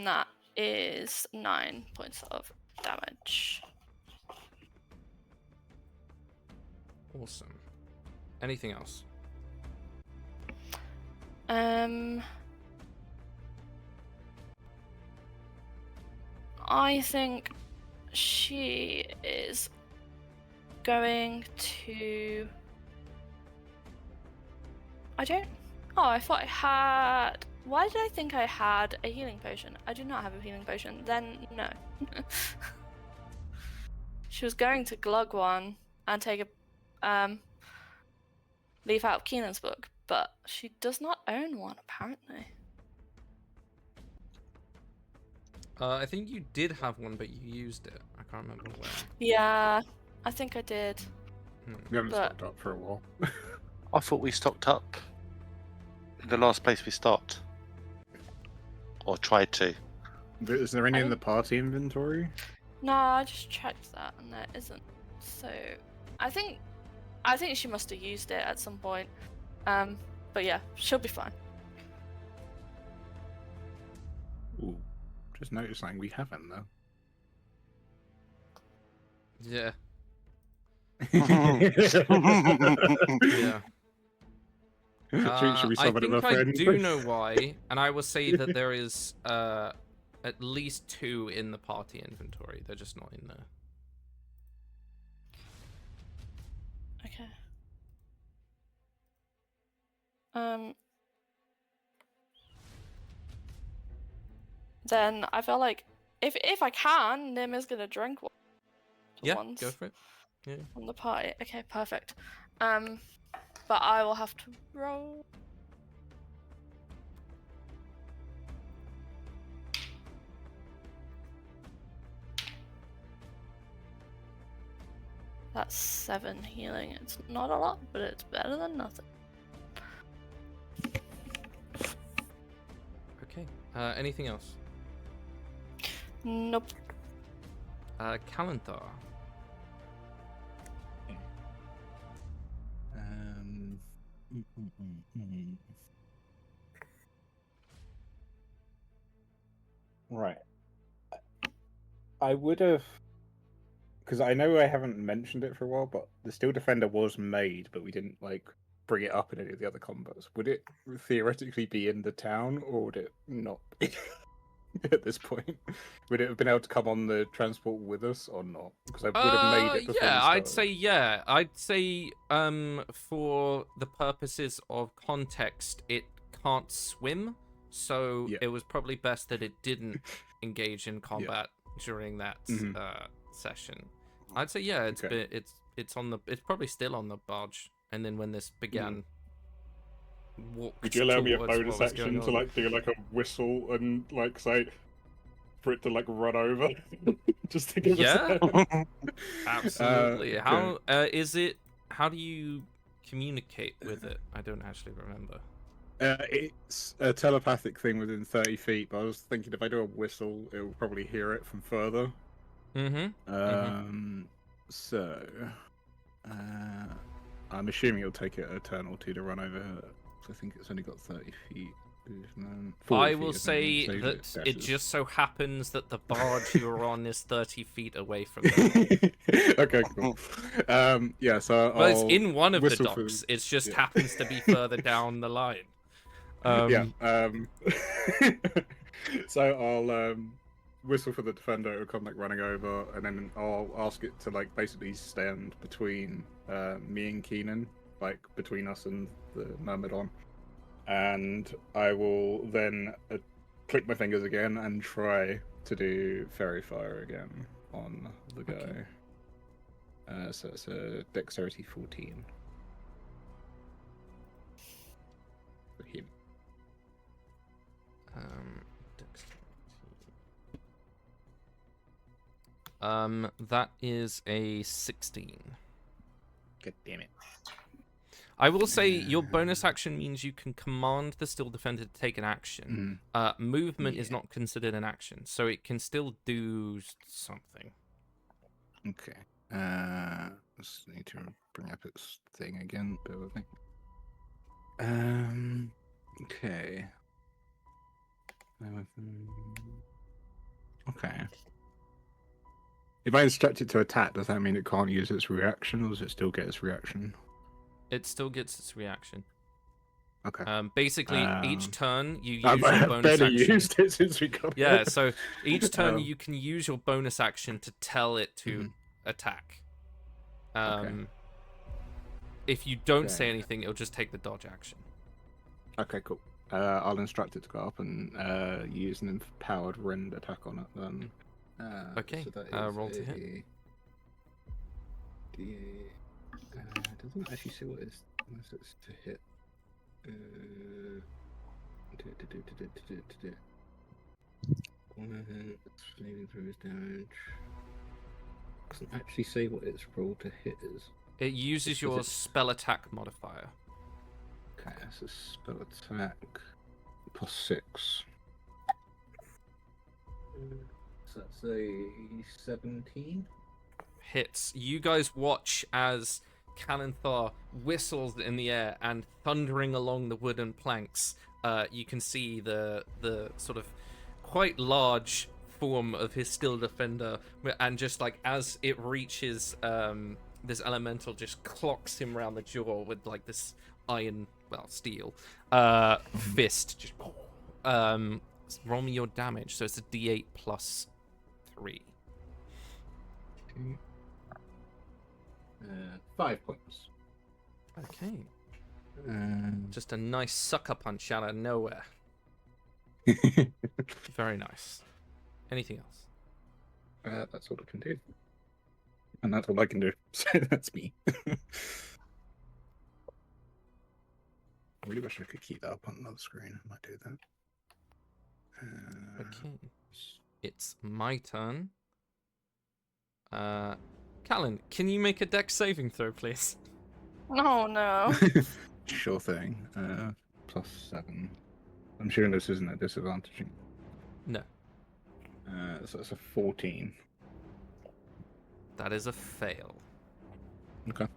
that is 9 points of damage. Awesome. Anything else? I think she is going to... I thought I had... Why did I think I had a healing potion? I do not have a healing potion. Then, no. She was going to glug one and take a leaf out of Keenan's book, but she does not own one, apparently. I think you did have one, but you used it. I can't remember where. Yeah, I think I did. We haven't But- stocked up for a while. I thought we stocked up. The last place we stopped. Or tried to. Is there any I in the party inventory? No, I just checked that and there isn't. So, I think she must have used it at some point. But yeah, she'll be fine. Ooh, just noticed something we haven't though. Yeah. Yeah. Should we I summon him a think I friend? do know why, and I will say that there is at least 2 in the party inventory. They're just not in there. Okay. Then I feel like if I can, Nim is gonna drink one. Yeah, Once go for it. Yeah. from the party. Okay, perfect. But I will have to roll. That's 7 healing. It's not a lot, but it's better than nothing. Okay. Anything else? Nope. Kalanthar. Right. I would have, because I know I haven't mentioned it for a while, but the Steel Defender was made, but we didn't bring it up in any of the other combos. Would it theoretically be in the town, or would it not be at this point? Would it have been able to come on the transport with us or not? Because I would have made it before. Yeah, we I'd say started. yeah. I'd say for the purposes of context, it can't swim, so Yeah. it was probably best that it didn't engage in combat during that Mhm. session. I'd say yeah, it's Okay. it's it's probably still on the barge. And then when this began, walked Would you allow me a towards what bonus was action going to on. like do like a whistle and like say for it to like run over, just to give Yeah. us Absolutely. okay. How is it? How do you communicate with it? I don't actually remember. It's a telepathic thing within 30 feet, but I was thinking if I do a whistle, it will probably hear it from further. So, I'm assuming it'll take it a turn or two to run over her. I think it's only got 30 feet. I will say that it just so happens that the barge you're on is 30 feet away from them. Okay, cool. Yeah, so Well, it's I'll in one of the whistle for- docks. It just yeah. happens to be further down the line. So I'll whistle for the defender. It'll come like running over, and then I'll ask it to like basically stand between me and Keenan, like between us and the Myrmidon. And I will then click my fingers again and try to do Fairy Fire again on the guy. Okay. So it's a Dexterity 14 for him. That is a 16. God damn it. I will say your bonus action means you can command the still defender to take an action. Movement is not considered an action, so it can still do something. Okay. Just need to bring up its thing again. Bear with me. Okay. Okay. If I instruct it to attack, does that mean it can't use its reaction, or does it still get its reaction? It still gets its reaction. Okay. Basically, each turn you use I your bonus barely action. used it since we got Yeah, it. so each turn you can use your bonus action to tell it to attack. If you don't say anything, it'll just take the dodge action. Okay, cool. I'll instruct it to go up and use an empowered rend attack on it then. Okay, so that roll to hit. It doesn't actually say what it's to hit. Saving throws damage. Doesn't actually say what its roll to hit is. It uses your spell attack modifier. Okay, so spell attack plus 6. So that's a 17. Hits. You guys watch as Canonthar whistles in the air and thundering along the wooden planks. You can see the sort of quite large form of his still defender, and just like as it reaches, this elemental just clocks him around the jaw with like this iron, steel fist. Just roll me your damage. So it's a D8 plus 3. 5 points. Okay. Just a nice sucker punch out of nowhere. Very nice. Anything else? That's all I can do. And that's all I can do. So that's me. I really wish I could keep that up on another screen. I might do that. Okay. It's my turn. Callan, can you make a dex saving throw, please? Oh, no. Sure thing. Plus 7. I'm sure this isn't a disadvantage. No. So it's a 14. That is a fail. Okay.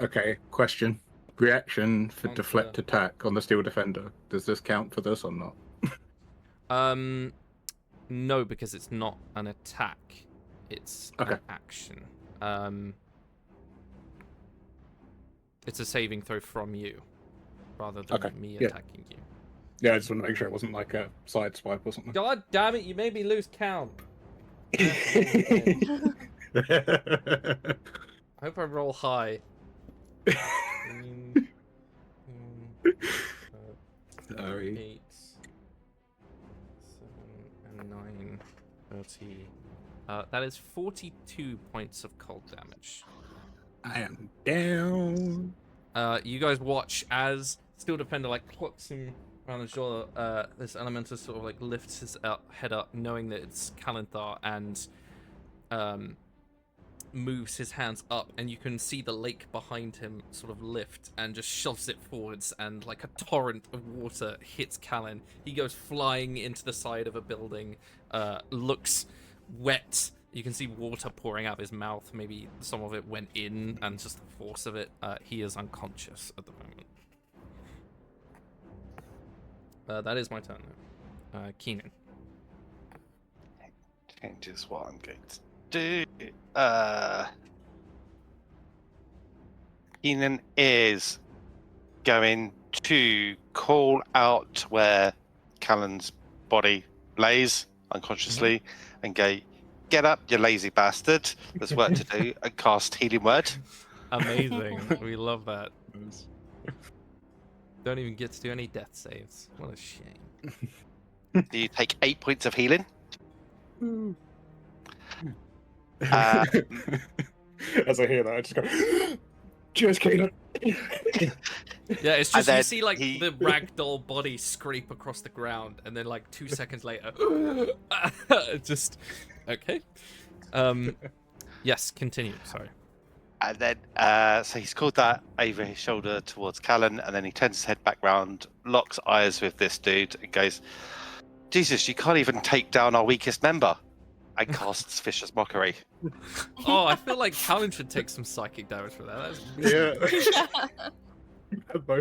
Okay, question. Reaction for Counter. deflect attack on the steel defender. Does this count for this or not? No, because it's not an attack. It's an action. It's a saving throw from you, rather than me attacking you. Yeah, I just want to make sure it wasn't like a side swipe or something. God damn it! You made me lose count. I hope I roll high. 8, 30. That is 42 points of cold damage. I am down. You guys watch as Steel Defender like clocks him around the shoulder. This Elemental sort of like lifts his head up, knowing that it's Kalanthar, and moves his hands up, and you can see the lake behind him sort of lift and just shoves it forwards, and like a torrent of water hits Callan. He goes flying into the side of a building, looks wet. You can see water pouring out of his mouth. Maybe some of it went in, and just the force of it. He is unconscious at the moment. That is my turn now. Keenan. Changes what I'm going to do. Keenan is going to call out where Callan's body lays unconsciously and go, "Get up, you lazy bastard. There's work to do," and cast Healing Word. Amazing. We love that. Don't even get to do any death saves. What a shame. Do you take 8 points of healing? As I hear that, I just go, "Cheers, Keenan." Yeah, it's just you see like he- the ragdoll body scrape across the ground, and then like 2 seconds later, just okay. Yes, continue. Sorry. And then, so he's called that over his shoulder towards Callan, and then he turns his head back round, locks eyes with this dude, and goes, "Jesus, you can't even take down our weakest member," and casts Vicious Mockery. Oh, I feel like Callan should take some psychic damage for that. That's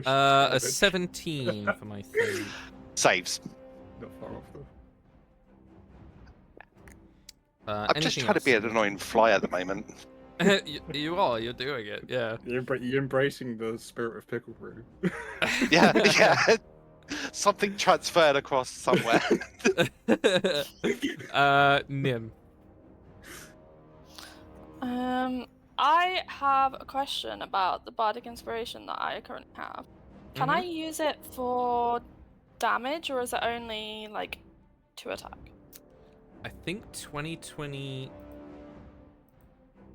Yeah. a 17 for my thing. Saves. Not far off though. I'm just trying to be an annoying fly at the moment. You are. You're doing it. Yeah. You're embracing the spirit of Pickle Brew. Yeah. Something transferred across somewhere. Nim. I have a question about the bardic inspiration that I currently have. Can I use it for damage, or is it only like to attack? I think 2020.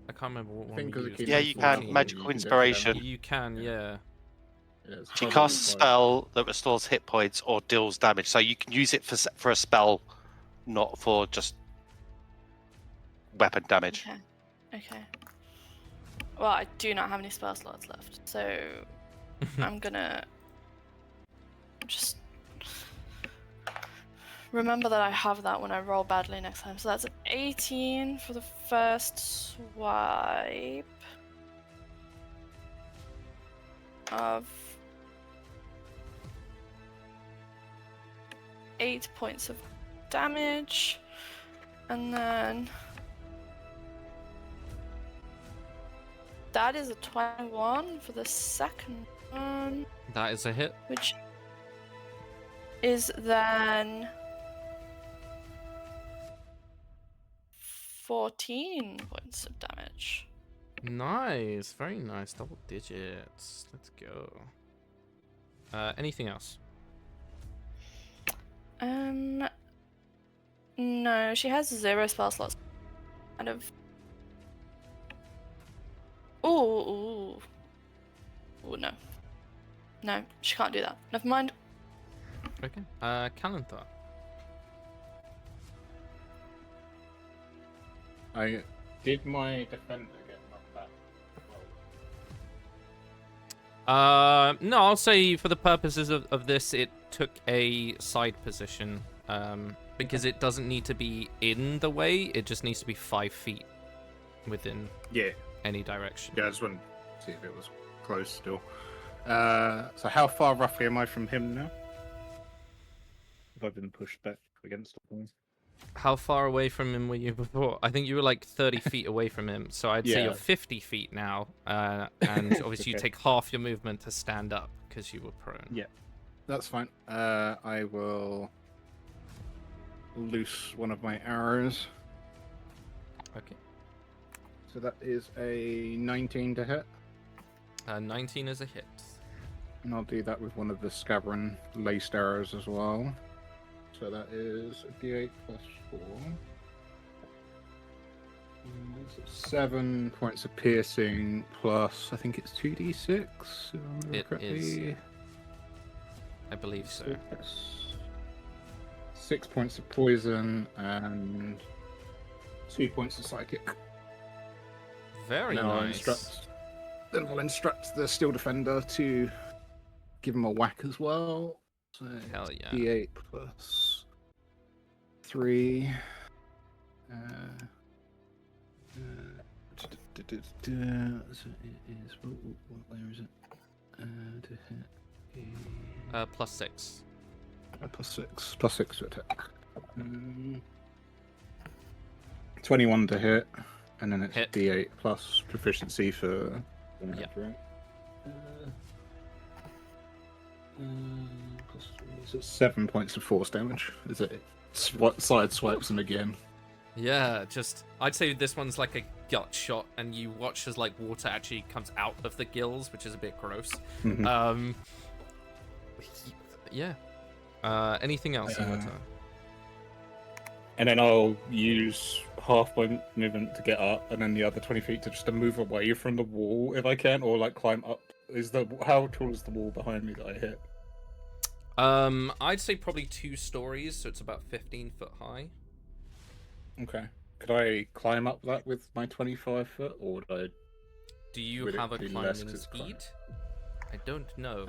I can't remember what one. think we 'cause it used. came Yeah, in you 14, can. Magical you can go for Inspiration. damage. You can, yeah. Yeah, it's She probably casts a like- spell that restores hit points or deals damage, so you can use it for a spell, not for just weapon damage. Okay. Well, I do not have any spell slots left, so I'm gonna just remember that I have that when I roll badly next time. So that's an 18 for the first swipe of 8 points of damage, and then that is a 21 for the second one, That is a hit. which is then 14 points of damage. Nice. Very nice. Double digits. Let's go. Anything else? No, she has 0 spell slots. Kind of. Ooh, no. No, she can't do that. Never mind. Okay. Kalanthar. I did my defender get knocked back? No, I'll say for the purposes of this, it took a side position. Because it doesn't need to be in the way, it just needs to be 5 feet within Yeah. any direction. Yeah, I just wanted to see if it was close still. So how far roughly am I from him now? If I've been pushed back against the How far away from him were you before? I think you were like 30 feet away from him, so I'd say Yeah. you're 50 feet now. And obviously you Okay. take half your movement to stand up because you were prone. Yeah. That's fine. I will loose one of my arrows. Okay. So that is a 19 to hit. 19 is a hit. And I'll do that with one of the Scaverin laced arrows as well. So that is a d8 plus 4. 7 points of piercing plus, I think it's 2d6. If I remember It correctly. is, yeah. I believe so. 6 points of poison and 2 points of psychic. Very nice. Then I'll instruct the Steel Defender to give him a whack as well. So Hell yeah. D8 plus 3. So it is. Where is it? To hit. Plus 6. Plus 6. Plus 6 to attack. 21 to hit, and then it's Hit. D8 plus proficiency for. Yeah. Right? So it's 7 points of force damage. Is it? Side swipes him again. Yeah, I'd say this one's like a gut shot, and you watch as like water actually comes out of the gills, which is a bit gross. Mhm. Yeah. Anything else in your turn? And then I'll use half my movement to get up, and then the other 20 feet to move away from the wall if I can, or like climb up. How tall is the wall behind me that I hit? I'd say probably 2 stories, so it's about 15 foot high. Okay. Could I climb up that with my 25 foot, or would I? Do you Would it have a be climbing less 'cause it's speed? I don't know.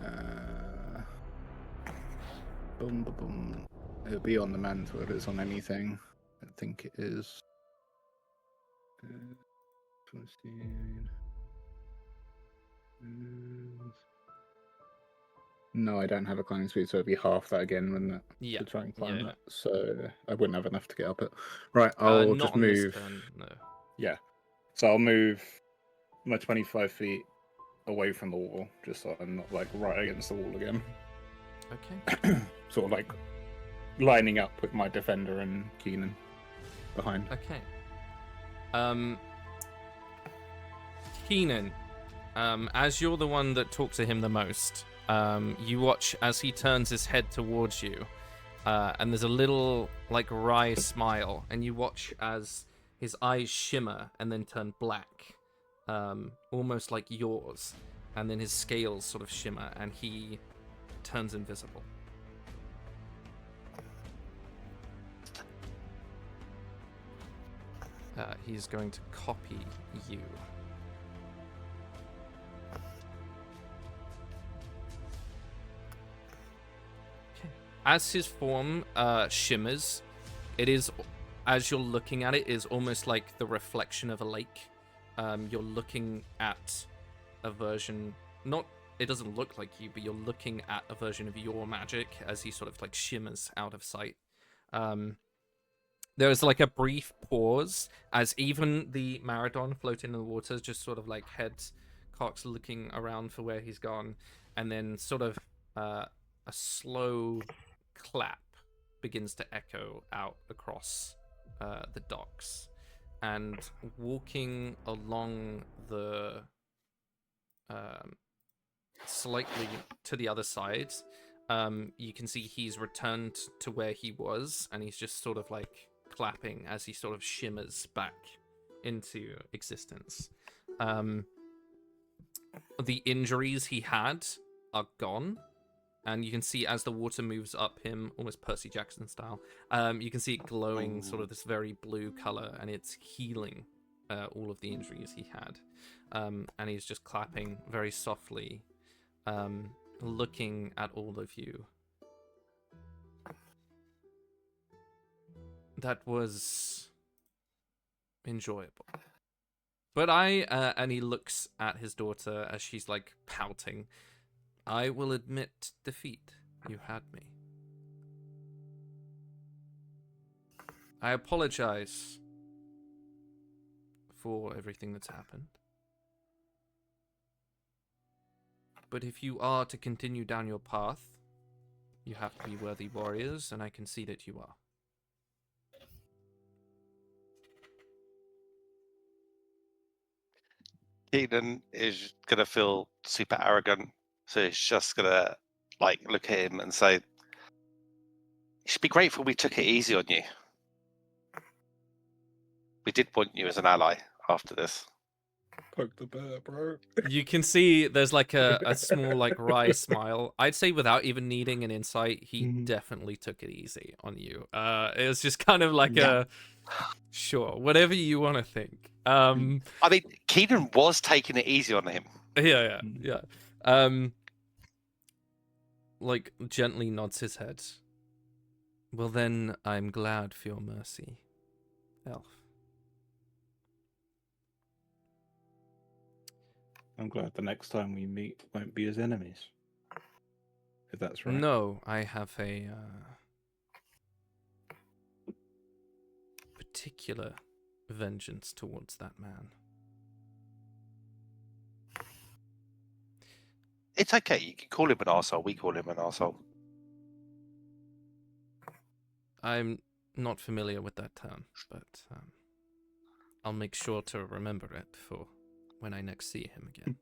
Boom, boom, boom. It'll be on the mantle if it's on anything. I think it is. 16. No, I don't have a climbing speed, so it'd be half that again, wouldn't it? Yeah. To try and climb Yeah. that. So I wouldn't have enough to get up it. Right, I'll Not just on this move. turn, no. Yeah. So I'll move my 25 feet away from the wall, just so I'm not like right against the wall again. Okay. Sort of like lining up with my defender and Keenan behind. Okay. Keenan, as you're the one that talks to him the most, you watch as he turns his head towards you, and there's a little like wry smile, and you watch as his eyes shimmer and then turn black, almost like yours, and then his scales sort of shimmer and he turns invisible. He's going to copy you. Okay. As his form shimmers, it is, as you're looking at it, is almost like the reflection of a lake. You're looking at a version, not, it doesn't look like you, but you're looking at a version of your magic as he sort of like shimmers out of sight. There is like a brief pause as even the Maradon floating in the water just sort of like heads cocks looking around for where he's gone, and then sort of a slow clap begins to echo out across the docks, and walking along the slightly to the other side, you can see he's returned to where he was, and he's just sort of like clapping as he sort of shimmers back into existence. The injuries he had are gone, and you can see as the water moves up him, almost Percy Jackson style, you can see it glowing sort of this very blue color, and it's healing all of the injuries he had. And he's just clapping very softly, looking at all of you. That was enjoyable. But and he looks at his daughter as she's like pouting. I will admit defeat. You had me. I apologize for everything that's happened. But if you are to continue down your path, you have to be worthy warriors, and I can see that you are. Keaton is gonna feel super arrogant, so he's just gonna like look at him and say, "You should be grateful we took it easy on you. We did want you as an ally after this. Poke the bear, bro. You can see there's like a small like wry smile. I'd say without even needing an insight, he definitely took it easy on you. It was just kind of like a sure, whatever you want to think. I mean, Keenan was taking it easy on him. Yeah. Like gently nods his head. Well then, I'm glad for your mercy, elf. I'm glad the next time we meet won't be as enemies. If that's right. No, I have a particular vengeance towards that man. It's okay. You can call him an arsehole. We call him an arsehole. I'm not familiar with that term, but I'll make sure to remember it for when I next see him again.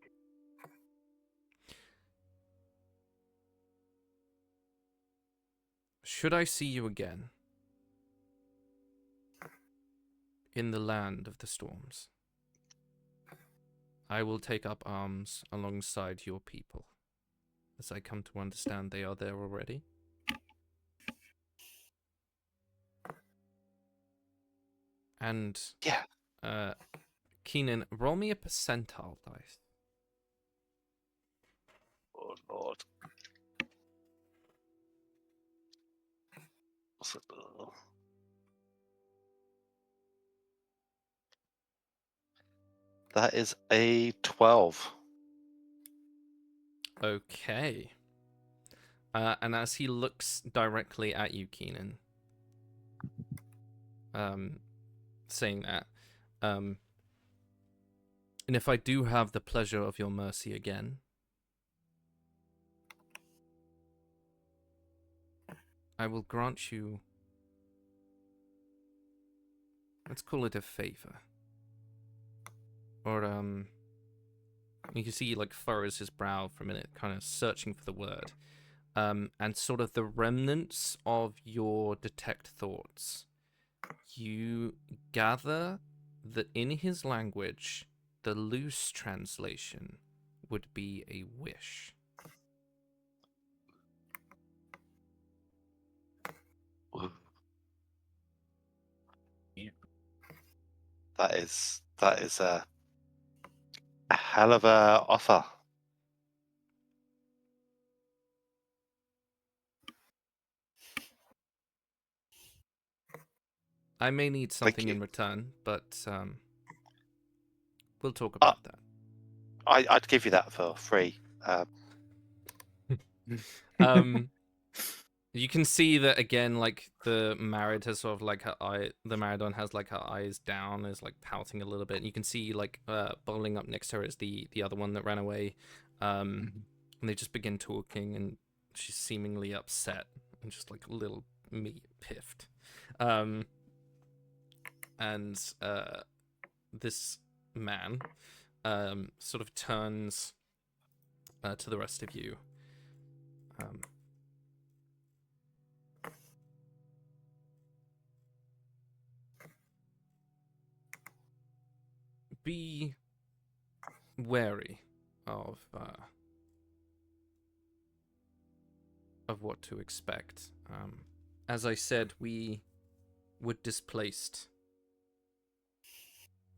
Should I see you again in the land of the storms, I will take up arms alongside your people, as I come to understand they are there already. And Keenan, roll me a percentile dice. Oh Lord. What's it? That is a 12. Okay. And as he looks directly at you, Keenan, saying that, and if I do have the pleasure of your mercy again, I will grant you, let's call it a favor. Or, you can see he, like, furrows his brow for a minute, kind of searching for the word. And sort of the remnants of your detect thoughts. You gather that in his language, the loose translation would be a wish. Yeah. That is a hell of a offer. I may need something in return, but we'll talk about that. I'd give you that for free. You can see that again, like the Marid has sort of like the Maridon has like her eyes down, is like pouting a little bit. And you can see like bowling up next to her is the other one that ran away. And they just begin talking, and she's seemingly upset and just like a little piffed. And this man sort of turns to the rest of you. Be wary of what to expect. As I said, we were displaced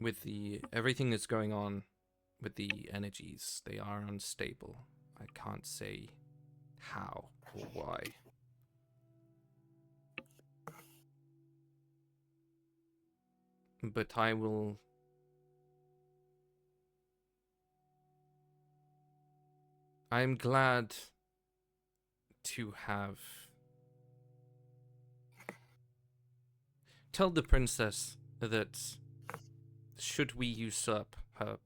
with everything that's going on with the energies. They are unstable. I can't say how or why. But I am glad to have tell the princess that should we usurp her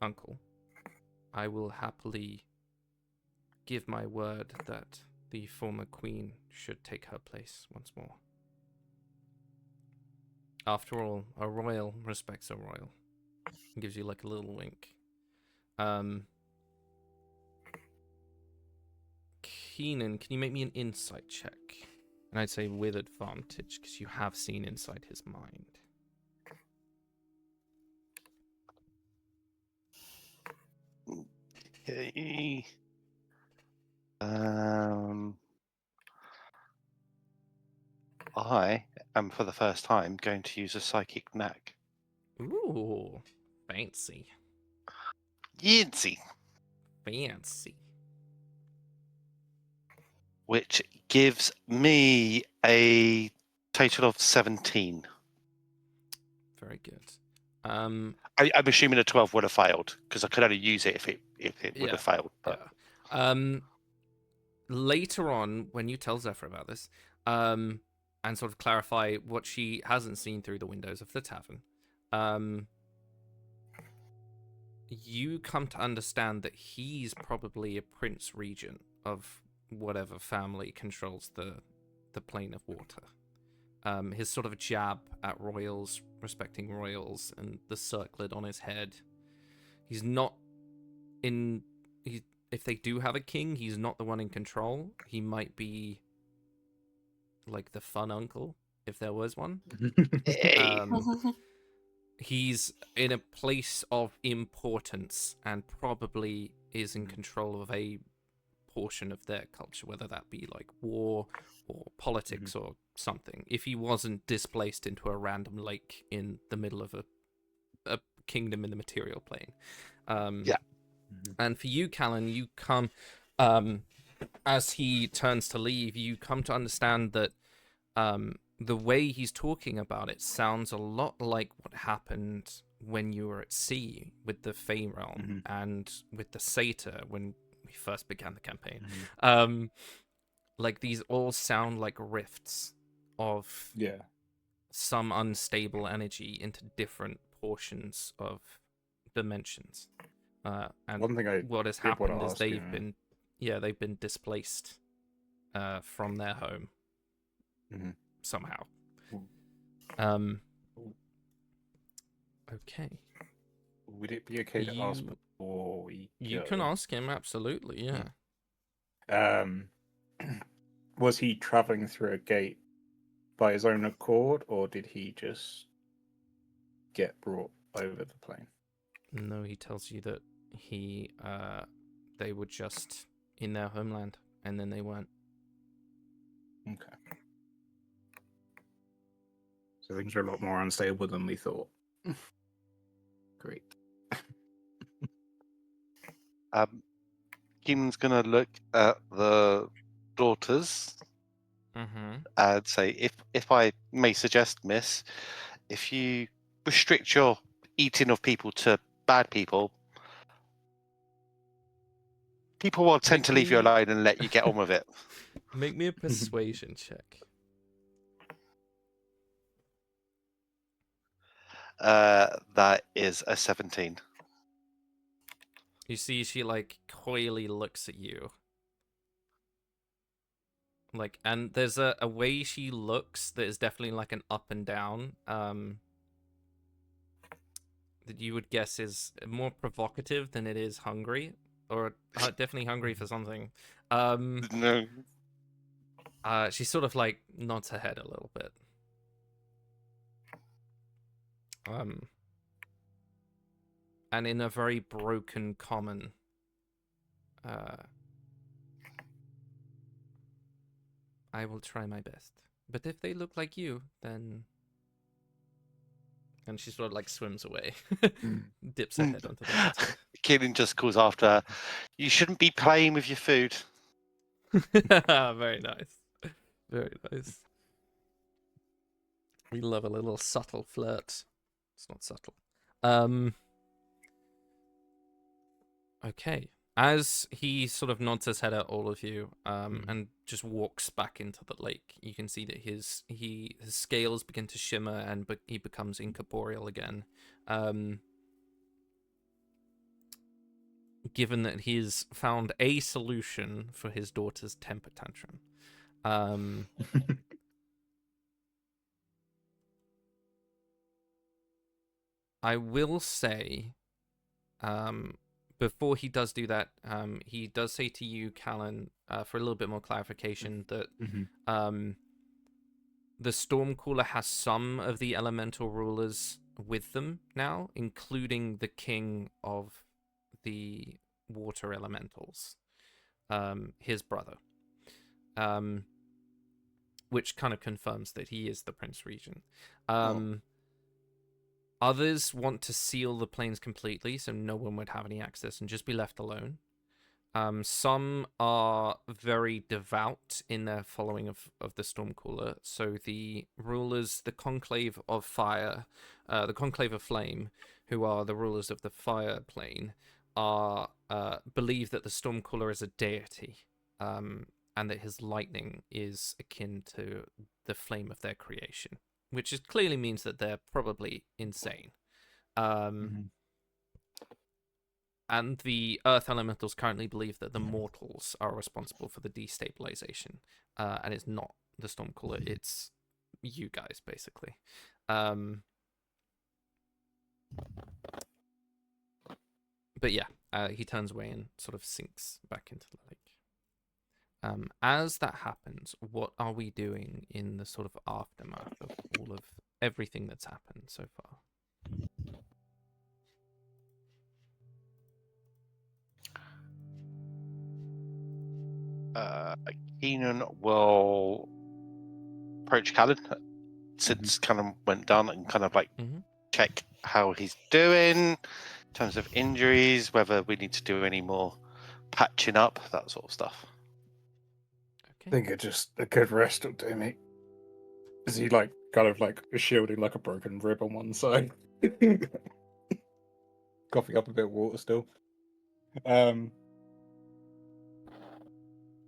uncle, I will happily give my word that the former queen should take her place once more. After all, a royal respects a royal. It gives you like a little wink. Keenan, can you make me an insight check? And I'd say with advantage, because you have seen inside his mind. Okay. I am for the first time going to use a psychic knack. Ooh, fancy. Yidsy. Fancy. Which gives me a total of 17. Very good. I'm assuming a 12 would have failed because I could only use it if it would have failed. But yeah. Later on, when you tell Zephyr about this, and sort of clarify what she hasn't seen through the windows of the tavern, you come to understand that he's probably a prince regent of whatever family controls the plane of water. His sort of jab at royals, respecting royals, and the circlet on his head. He's not in... If they do have a king, he's not the one in control. He might be like the fun uncle, if there was one. He's in a place of importance and probably is in control of a portion of their culture, whether that be like war or politics or something. If he wasn't displaced into a random lake in the middle of a kingdom in the material plane. And for you, Callan, you come, as he turns to leave, you come to understand that the way he's talking about it sounds a lot like what happened when you were at sea with the Fey Realm and with the Satyr when we first began the campaign. Like, these all sound like rifts of some unstable energy into different portions of dimensions. And one thing what has happened is they've been displaced from their home somehow. Okay. Would it be okay to ask before we go? You can ask him, absolutely, yeah. Was he traveling through a gate by his own accord, or did he just get brought over the plane? No, he tells you that they were just in their homeland, and then they weren't. Okay. So things are a lot more unstable than we thought. Great. Keenan's going to look at the daughters and say, if I may suggest, miss, if you restrict your eating of people to bad people, people will tend to leave you alone and let you get on with it. Make me a persuasion check. That is a 17. You see, she like coyly looks at you. Like, and there's a way she looks that is definitely like an up and down. That you would guess is more provocative than it is hungry, or definitely hungry for something. No. She sort of like nods her head a little bit. And in a very broken common, I will try my best. But if they look like you, then... And she sort of like swims away. Dips her head onto the water. Keenan just calls after her, you shouldn't be playing with your food. Very nice. Very nice. We love a little subtle flirt. It's not subtle. Okay. As he sort of nods his head at all of you, and just walks back into the lake, you can see that his scales begin to shimmer and he becomes incorporeal again. Given that he's found a solution for his daughter's temper tantrum. I will say, before he does do that, he does say to you, Callan, for a little bit more clarification, that the Stormcaller has some of the elemental rulers with them now, including the king of the water elementals, his brother, which kind of confirms that he is the Prince Regent. Others want to seal the planes completely, so no one would have any access and just be left alone. Some are very devout in their following of the Stormcaller. So the rulers, the Conclave of Fire, the Conclave of Flame, who are the rulers of the fire plane, are believe that the Stormcaller is a deity, and that his lightning is akin to the flame of their creation, which clearly means that they're probably insane. And the Earth Elementals currently believe that the mortals are responsible for the destabilization, and it's not the Stormcaller, it's you guys, basically. But yeah, he turns away and sort of sinks back into the lake. As that happens, what are we doing in the sort of aftermath of all of everything that's happened so far? Keenan will approach Callan since kind of went down and kind of like check how he's doing in terms of injuries, whether we need to do any more patching up, that sort of stuff. I think it's just a good rest will do me. Is he like kind of like shielding like a broken rib on one side? Coughing up a bit of water still.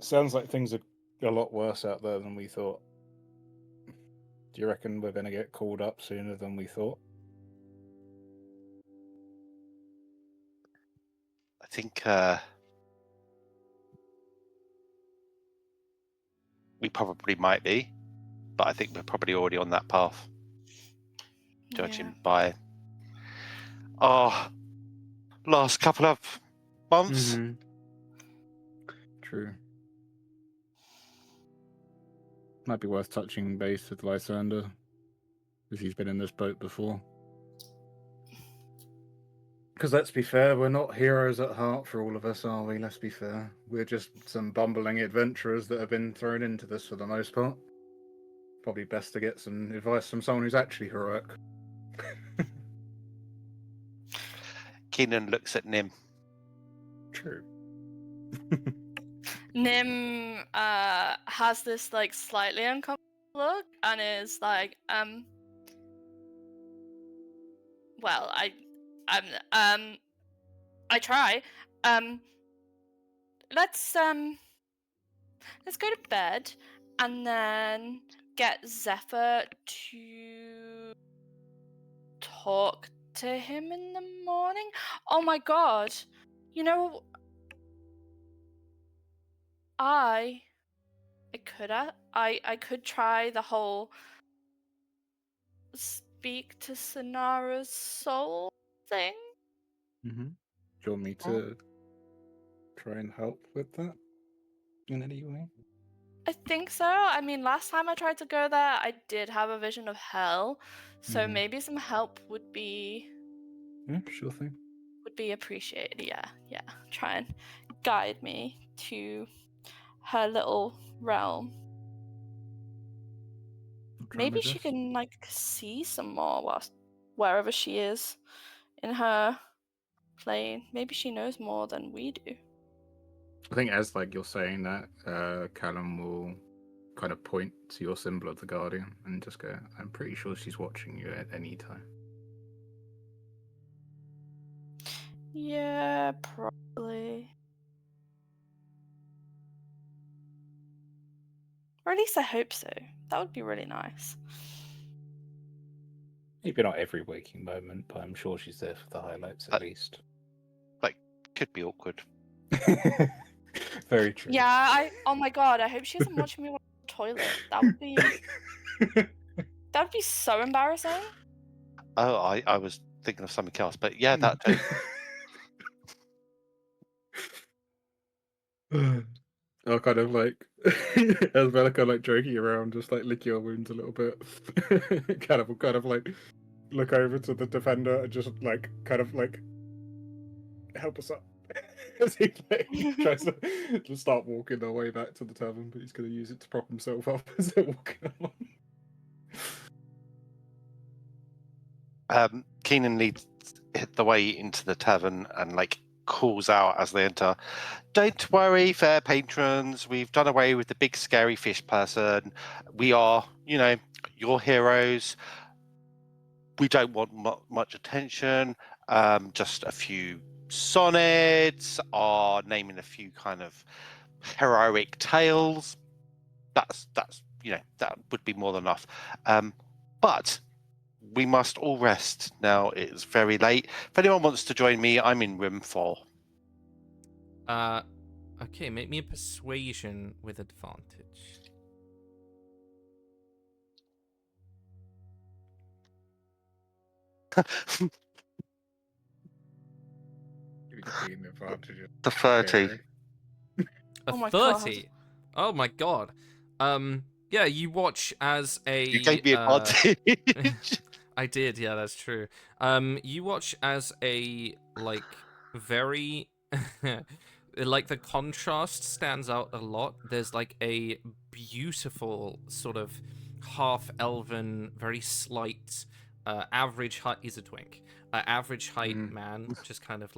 Sounds like things are a lot worse out there than we thought. Do you reckon we're going to get called up sooner than we thought? I think we probably might be, but I think we're probably already on that path, judging by our last couple of months. True. Might be worth touching base with Lysander, because he's been in this boat before. Because let's be fair, we're not heroes at heart for all of us, are we? Let's be fair. We're just some bumbling adventurers that have been thrown into this for the most part. Probably best to get some advice from someone who's actually heroic. Keenan looks at Nim. True. Nim has this like slightly uncomfortable look and is like, well, I try. Let's go to bed and then get Zephyr to talk to him in the morning. Oh my god. You know, I could try the whole speak to Sonara's soul thing. Do you want me to try and help with that in any way? I think so. I mean, last time I tried to go there, I did have a vision of hell, so maybe some help would be... Yeah, sure thing. Would be appreciated, yeah. Try and guide me to her little realm. Maybe she can like see some more whilst wherever she is in her plane. Maybe she knows more than we do. I think as like you're saying that, Callum will kind of point to your symbol of the Guardian and just go, I'm pretty sure she's watching you at any time. Yeah, probably. Or at least I hope so. That would be really nice. Maybe not every waking moment, but I'm sure she's there for the highlights at least. Like, could be awkward. Very true. Yeah, oh my god, I hope she isn't watching me on the toilet. That would be so embarrassing. Oh, I was thinking of something else, but yeah, that too. I'll kind of like, as Velika like joking around, just like lick your wounds a little bit. kind of like look over to the defender and just like kind of like help us up. As he tries to start walking their way back to the tavern, but he's going to use it to prop himself up as they're walking along. Keenan leads the way into the tavern and calls out as they enter, "Don't worry, fair patrons. We've done away with the big scary fish person. We are, your heroes. We don't want much attention. Just a few sonnets, or naming a few kind of heroic tales. That's that would be more than enough. But we must all rest now. It's very late. If anyone wants to join me, I'm in room 4. Okay, make me a persuasion with advantage. The 30. A Oh my 30. Oh my god. Yeah, you watch as a You gave me advantage. I did, yeah, that's true. You watch as a very the contrast stands out a lot. There's a beautiful sort of half elven, very slight average height. He's a twink. Average height man, just kind of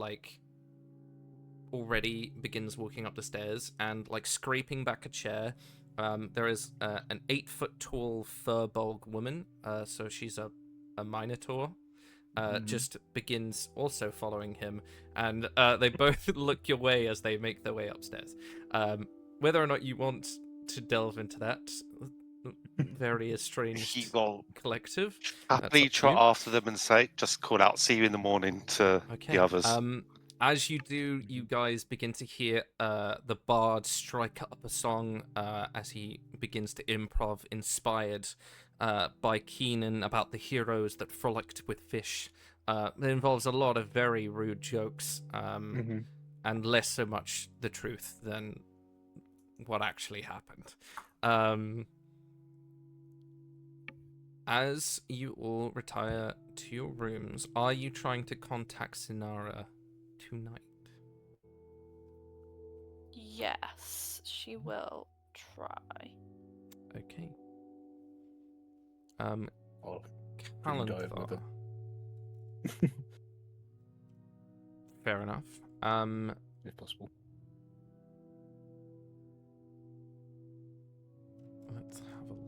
already begins walking up the stairs and scraping back a chair. There is an 8-foot tall furbolg woman, so she's a minotaur, just begins also following him, and they both look your way as they make their way upstairs. Whether or not you want to delve into that very estranged collective, happily trot after them and just call out, "See you in the morning" to the others. As you do, you guys begin to hear the bard strike up a song as he begins to improv, inspired by Keenan about the heroes that frolicked with fish. It involves a lot of very rude jokes, and less so much the truth than what actually happened. As you all retire to your rooms, are you trying to contact Sinara tonight? Yes, she will try. Okay. I'll Calendar. dive with Fair enough. if possible. Let's have a look.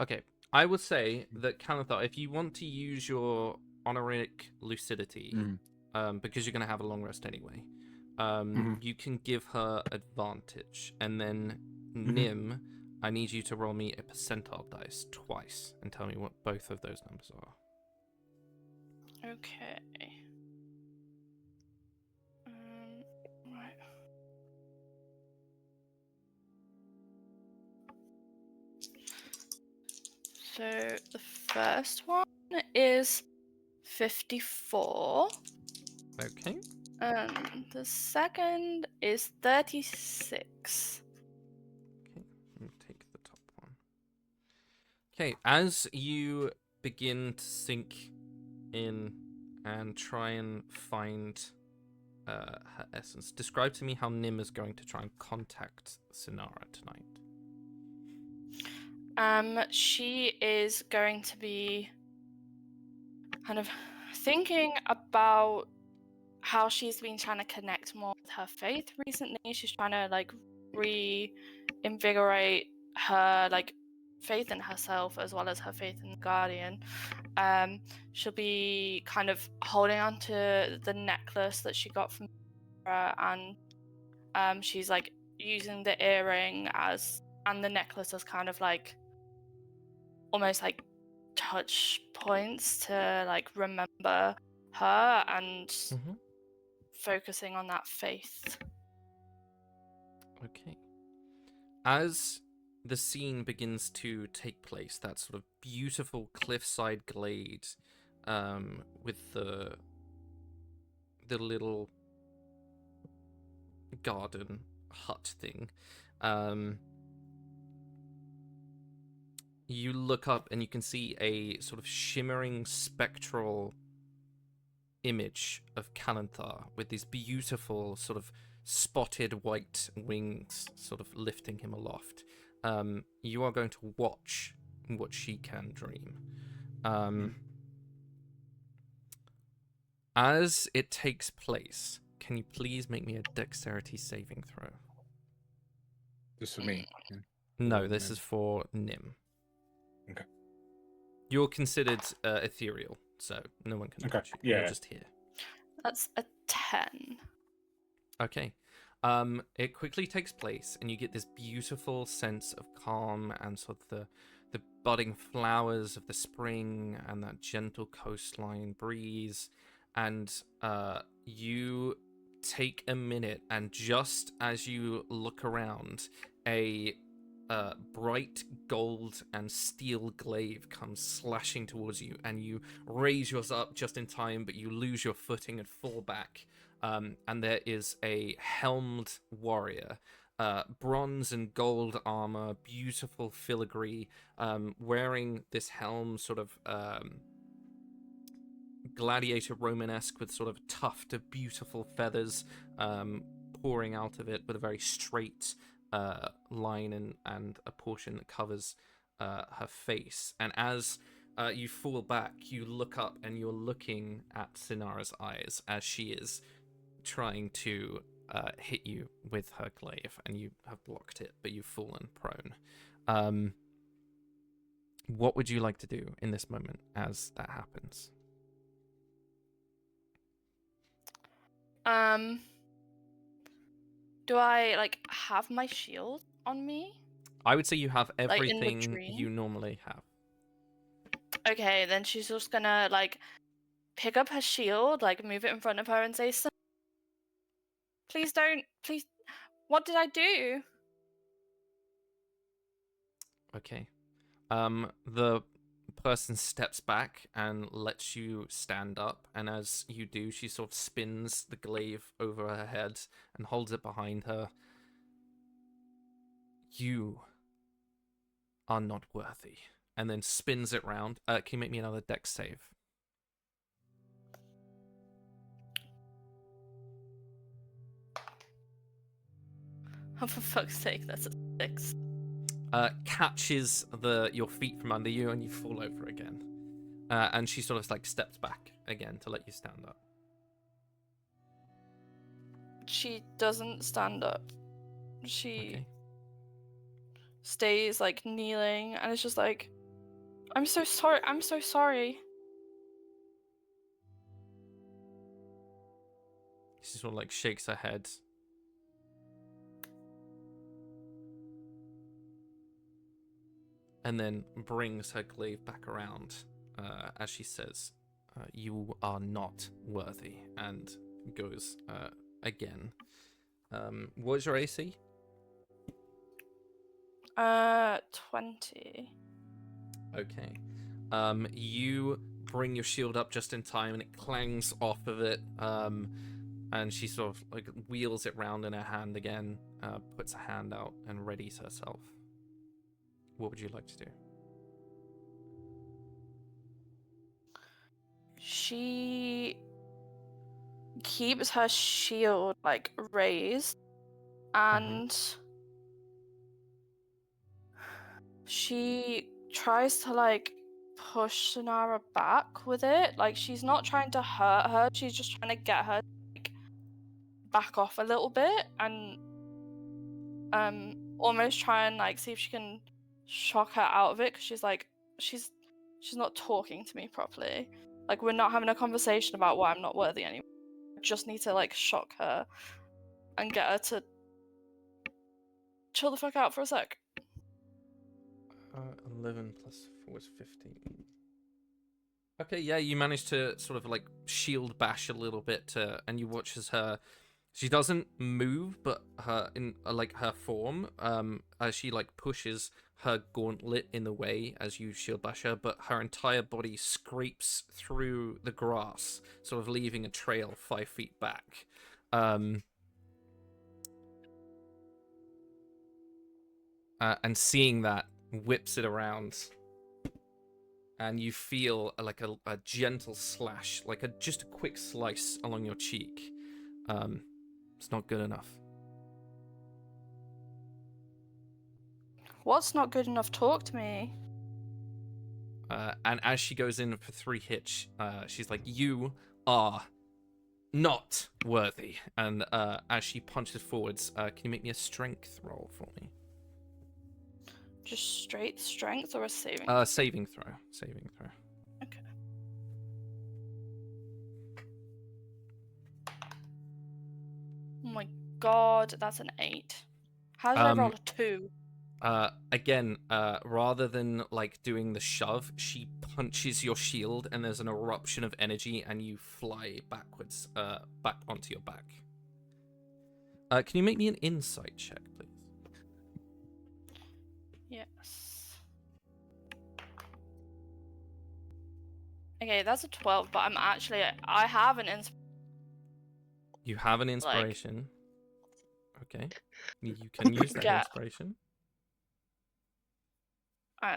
Okay, I would say that Canathar, if you want to use your honorific lucidity, because you're going to have a long rest anyway, you can give her advantage. And then Nim, I need you to roll me a percentile dice twice and tell me what both of those numbers are. Okay. Right. So the first one is 54. Okay. And the second is 36. Okay, let me take the top one. Okay, as you begin to sink in and try and find her essence, describe to me how Nim is going to try and contact Sinara tonight. She is going to be kind of thinking about how she's been trying to connect more with her faith recently. She's trying to reinvigorate her faith in herself as well as her faith in the Guardian. She'll be kind of holding on to the necklace that she got from her, and she's using the earring and the necklace as kind of almost touch points to like remember her and focusing on that faith. Okay. As the scene begins to take place, that sort of beautiful cliffside glade, with the little garden hut thing, you look up and you can see a sort of shimmering spectral image of Kalanthar with these beautiful sort of spotted white wings sort of lifting him aloft. You are going to watch what she can dream. As it takes place, can you please make me a dexterity saving throw? This for me? Yeah. No, this is for Nim. Okay. You're considered ethereal, so no one can touch you. Yeah. You're just here. That's a 10. Okay. It quickly takes place, and you get this beautiful sense of calm and sort of the budding flowers of the spring and that gentle coastline breeze. And you take a minute, and just as you look around, a bright gold and steel glaive comes slashing towards you, and you raise yours up just in time, but you lose your footing and fall back. And there is a helmed warrior, bronze and gold armor, beautiful filigree, wearing this helm sort of gladiator Romanesque with sort of a tuft of beautiful feathers pouring out of it with a very straight line and a portion that covers her face. And as you fall back, you look up and you're looking at Sinara's eyes as she is trying to hit you with her glaive, and you have blocked it, but you've fallen prone. What would you like to do in this moment as that happens? Do I like have my shield on me? I would say you have Like in the everything dream? you normally have. Okay, then she's just gonna like pick up her shield, like move it in front of her and say, please don't, please, what did I do? Okay. The person steps back and lets you stand up, and as you do, she sort of spins the glaive over her head and holds it behind her. You are not worthy. And then spins it round. Can you make me another dex save? Oh, for fuck's sake, that's a 6. Catches your feet from under you, and you fall over again. And she sort of like steps back again to let you stand up. She doesn't stand up. She Okay. stays like kneeling, and it's just like, I'm so sorry, I'm so sorry. She sort of like shakes her head. And then brings her glaive back around as she says, you are not worthy, and goes again. What is your AC? 20. Okay. You bring your shield up just in time, and it clangs off of it. And she sort of like wheels it round in her hand again, puts a hand out, and readies herself. What would you like to do? She keeps her shield like raised, and she tries to like push Sinara back with it. Like, she's not trying to hurt her, she's just trying to get her to, like, back off a little bit, and almost try and like see if she can shock her out of it, because she's like, she's not talking to me properly. Like, we're not having a conversation about why I'm not worthy anymore. I just need to like shock her and get her to chill the fuck out for a sec. 11 plus 4 is 15. Okay, yeah, you manage to sort of like shield bash a little bit, and you watch as she doesn't move, but her in like her form, as she like pushes her gauntlet in the way as you shield bash her, but her entire body scrapes through the grass, sort of leaving a trail 5 feet back. And seeing that whips it around. And you feel like a gentle slash, like just a quick slice along your cheek. It's not good enough. What's not good enough? Talk to me. And as she goes in for 3 hits, she's like, "You are not worthy." And as she punches forwards, can you make me a strength roll for me? Just straight strength or a saving? Saving throw. Saving throw. Okay. Oh my god, that's an 8. How did I roll a 2? Again, rather than like doing the shove, she punches your shield and there's an eruption of energy and you fly backwards, back onto your back. Can you make me an insight check, please? Yes. Okay, that's a 12, but I have an You have an inspiration. Okay. You can use that inspiration.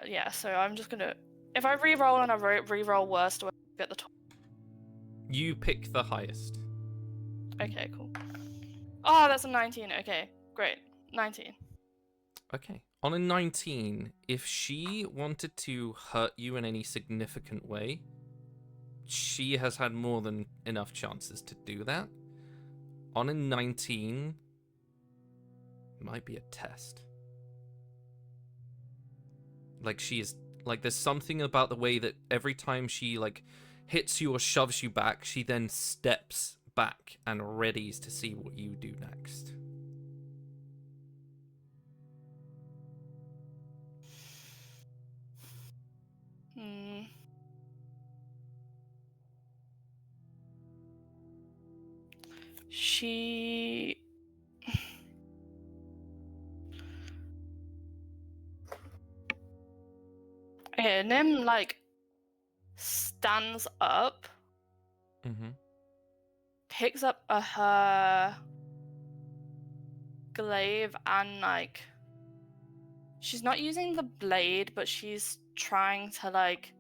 Yeah, so I'm just gonna... If I re-roll and I re-roll worse, do I get the 12? You pick the highest. Okay, cool. Oh, that's a 19. Okay, great. 19. Okay. On a 19, if she wanted to hurt you in any significant way, she has had more than enough chances to do that. On a 19, might be a test. Like, she is... Like, there's something about the way that every time she, like, hits you or shoves you back, she then steps back and readies to see what you do next. She... Okay, Nim, like, stands up, picks up her glaive and, like, she's not using the blade, but she's trying to, like,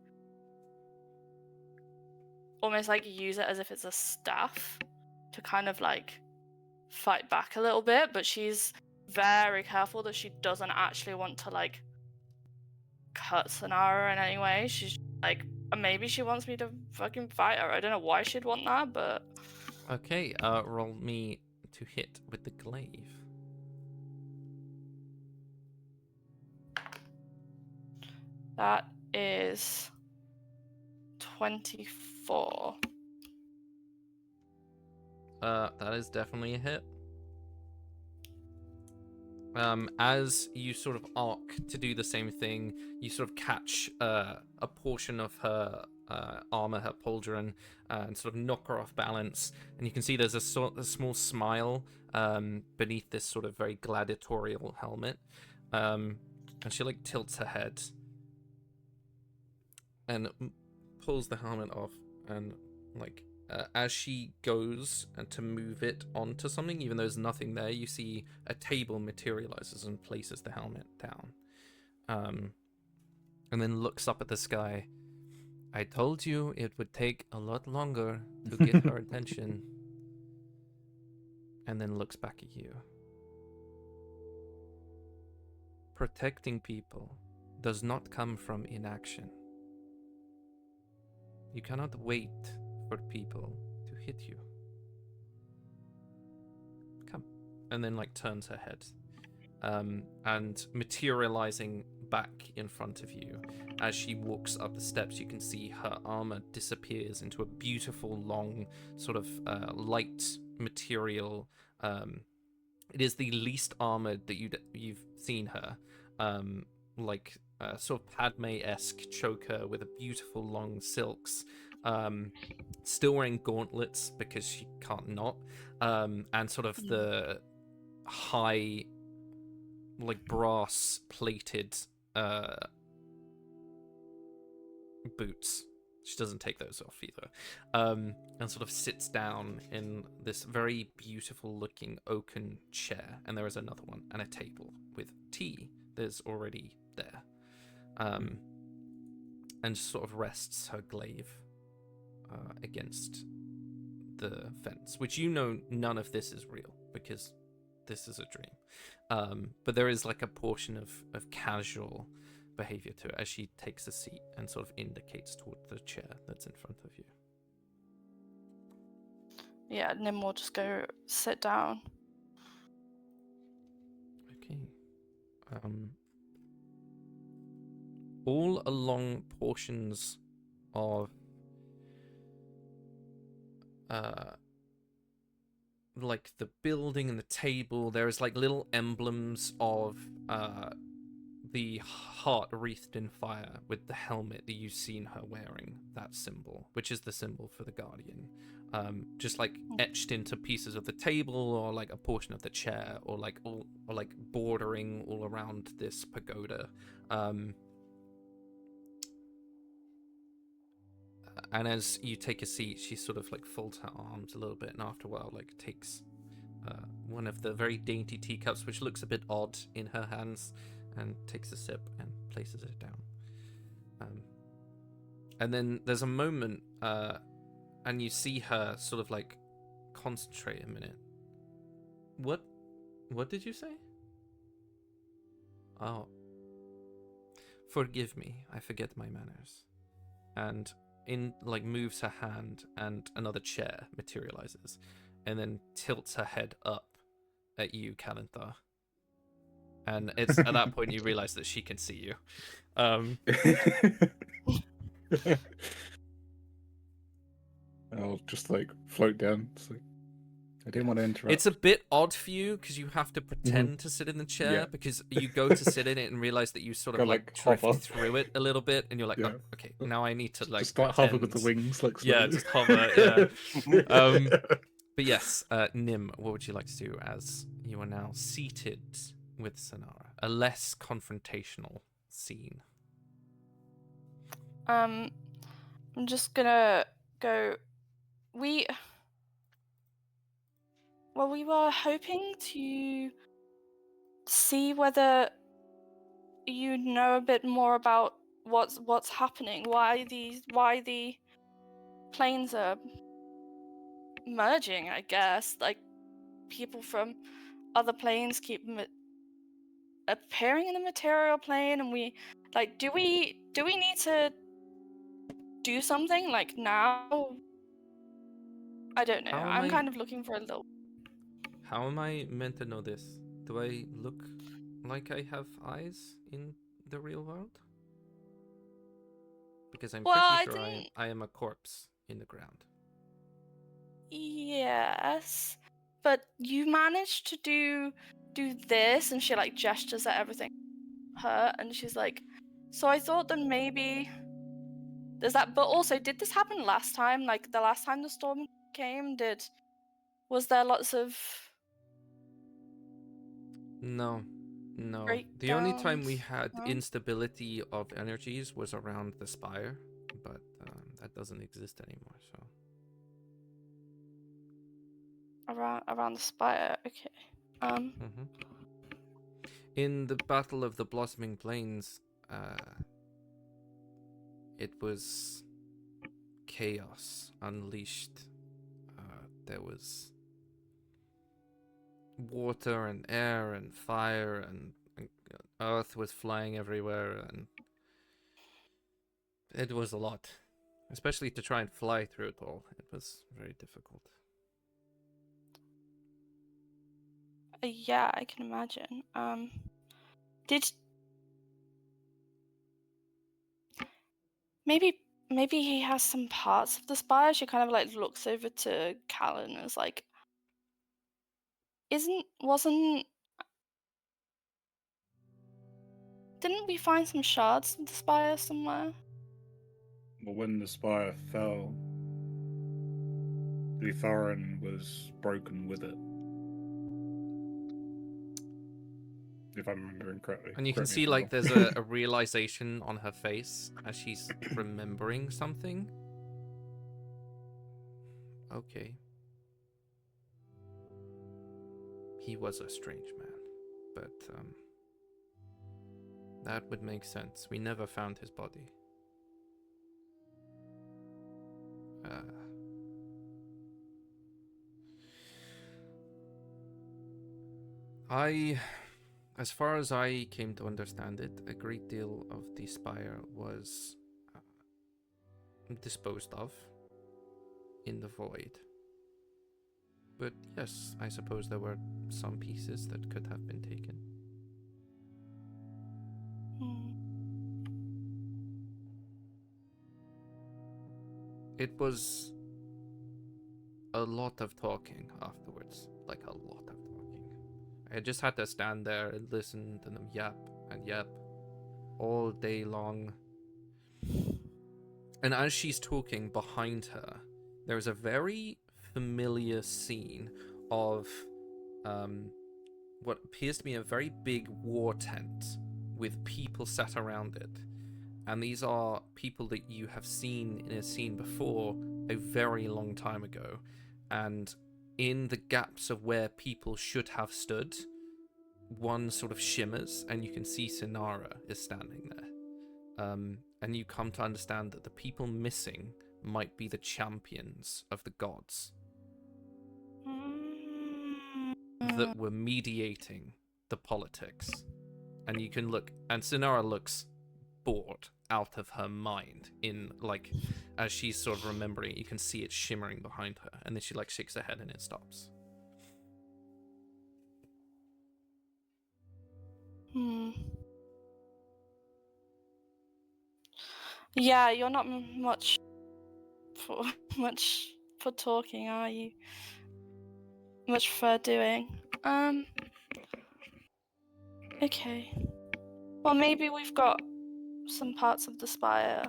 almost, like, use it as if it's a staff to kind of, like, fight back a little bit, but she's very careful that she doesn't actually want to, like, cut Sonara in any way. She's like, maybe she wants me to fucking fight her. I don't know why she'd want that, but... Okay, roll me to hit with the glaive. That is 24. That is definitely a hit. As you sort of arc to do the same thing, you sort of catch a portion of her armor, her pauldron, and sort of knock her off balance. And you can see there's a small smile beneath this sort of very gladiatorial helmet. And she like tilts her head and pulls the helmet off, and like as she goes to move it onto something, even though there's nothing there, you see a table materializes and places the helmet down. And then looks up at the sky. I told you it would take a lot longer to get her attention. And then looks back at you. Protecting people does not come from inaction. You cannot wait for people to hit you. Come. And then like turns her head. And materializing back in front of you, as she walks up the steps, you can see her armor disappears into a beautiful long sort of light material. It is the least armored that you've seen her. sort of Padme-esque choker with a beautiful long silks, still wearing gauntlets because she can't not, and sort of the high, like, brass plated boots. She doesn't take those off either, and sort of sits down in this very beautiful looking oaken chair, and there is another one and a table with tea that's already there, and just sort of rests her glaive against the fence, which, you know, none of this is real because this is a dream, but there is like a portion of casual behavior to it as she takes a seat and sort of indicates toward the chair that's in front of you. Yeah, Nim will just go sit down. Okay. All along portions of like the building and the table, there is like little emblems of the heart wreathed in fire with the helmet that you've seen her wearing, that symbol, which is the symbol for the Guardian, just like etched into pieces of the table, or like a portion of the chair, or like bordering all around this pagoda. And as you take a seat, she sort of like folds her arms a little bit, and after a while, like takes one of the very dainty teacups, which looks a bit odd in her hands, and takes a sip and places it down. And then there's a moment, and you see her sort of like concentrate a minute. What did you say? Oh, forgive me, I forget my manners. And moves her hand, and another chair materializes, and then tilts her head up at you, Kalinthar. And it's at that point you realize that she can see you. I'll just like float down. It's like, I didn't want to interrupt. It's a bit odd for you because you have to pretend to sit in the chair, because you go to sit in it and realize that you sort of like drift through it a little bit, and you're like, oh, okay, now I need to like just like hover with the wings, like yeah, just hover. Yeah. But yes, Nim, what would you like to do as you are now seated with Sonara? A less confrontational scene. I'm just gonna go. We were hoping to see whether you know a bit more about what's happening. Why the planes are merging, I guess. Like, people from other planes keep appearing in the material plane, and we like, do we need to do something like now? I don't know. I'm kind of looking for a little. How am I meant to know this? Do I look like I have eyes in the real world? Because I'm pretty sure I am a corpse in the ground. Yes, but you managed to do this, and she like gestures at everything her, and she's like, so I thought that maybe there's that. But also, did this happen last time? Like the last time the storm came, was there lots of No. The only time we had instability of energies was around the spire, but that doesn't exist anymore. So around the spire, okay. In the Battle of the Blossoming Plains, it was chaos unleashed. There was water and air and fire, and earth was flying everywhere, and it was a lot. Especially to try and fly through it all. It was very difficult. Yeah, I can imagine. Maybe he has some parts of the spire. She kind of like looks over to Callan and is like, wasn't Didn't we find some shards of the spire somewhere? Well, when the spire fell, the Thorin was broken with it. If I'm remembering correctly. And you can Correct me see if I'm like wrong. there's a realization on her face as she's remembering something. Okay. He was a strange man, but that would make sense. We never found his body. As far as I came to understand it, a great deal of the spire was disposed of in the void. But yes, I suppose there were some pieces that could have been taken. It was a lot of talking afterwards, like a lot of talking. I just had to stand there and listen to them yap and yap all day long. And as she's talking, behind her, there's a very familiar scene of what appears to be a very big war tent with people sat around it. And these are people that you have seen in a scene before a very long time ago. And in the gaps of where people should have stood, one sort of shimmers, and you can see Sinara is standing there. And you come to understand that the people missing might be the champions of the gods that were mediating the politics. And you can look, and Sinara looks bored out of her mind in like as she's sort of remembering, you can see it shimmering behind her, and then she like shakes her head and it stops. Yeah, you're not much for talking, are you? Much for doing. Okay. Well, maybe we've got some parts of the spire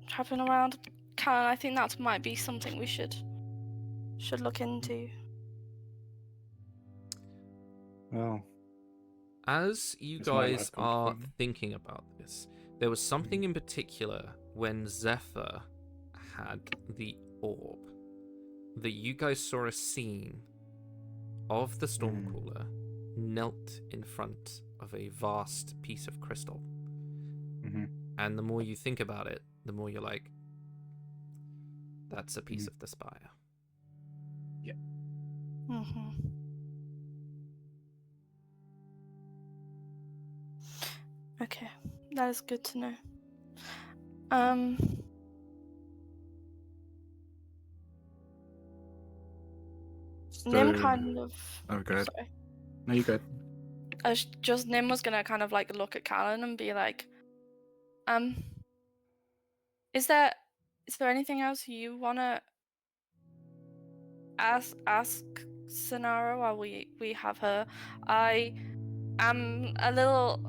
trapping around. Callan, I think that might be something we should look into. Well, as you guys are thinking about this, there was something in particular when Zephyr had the orb that you guys saw a scene of the Stormcaller knelt in front of a vast piece of crystal. And the more you think about it, the more you're like, that's a piece of the spire. Yeah. Okay, that is good to know. Nim kind of. Oh, go ahead. Sorry. No, you good. Just Nim was gonna kind of like look at Callan and be like, is there anything else you wanna ask Sonara while we have her? I am a little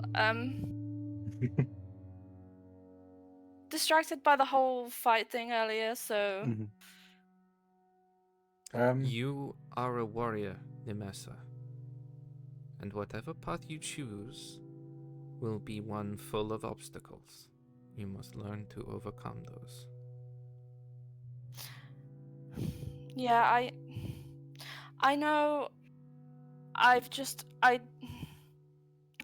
distracted by the whole fight thing earlier, so. You are a warrior, Nemessa, and whatever path you choose will be one full of obstacles. You must learn to overcome those. Yeah, I know. I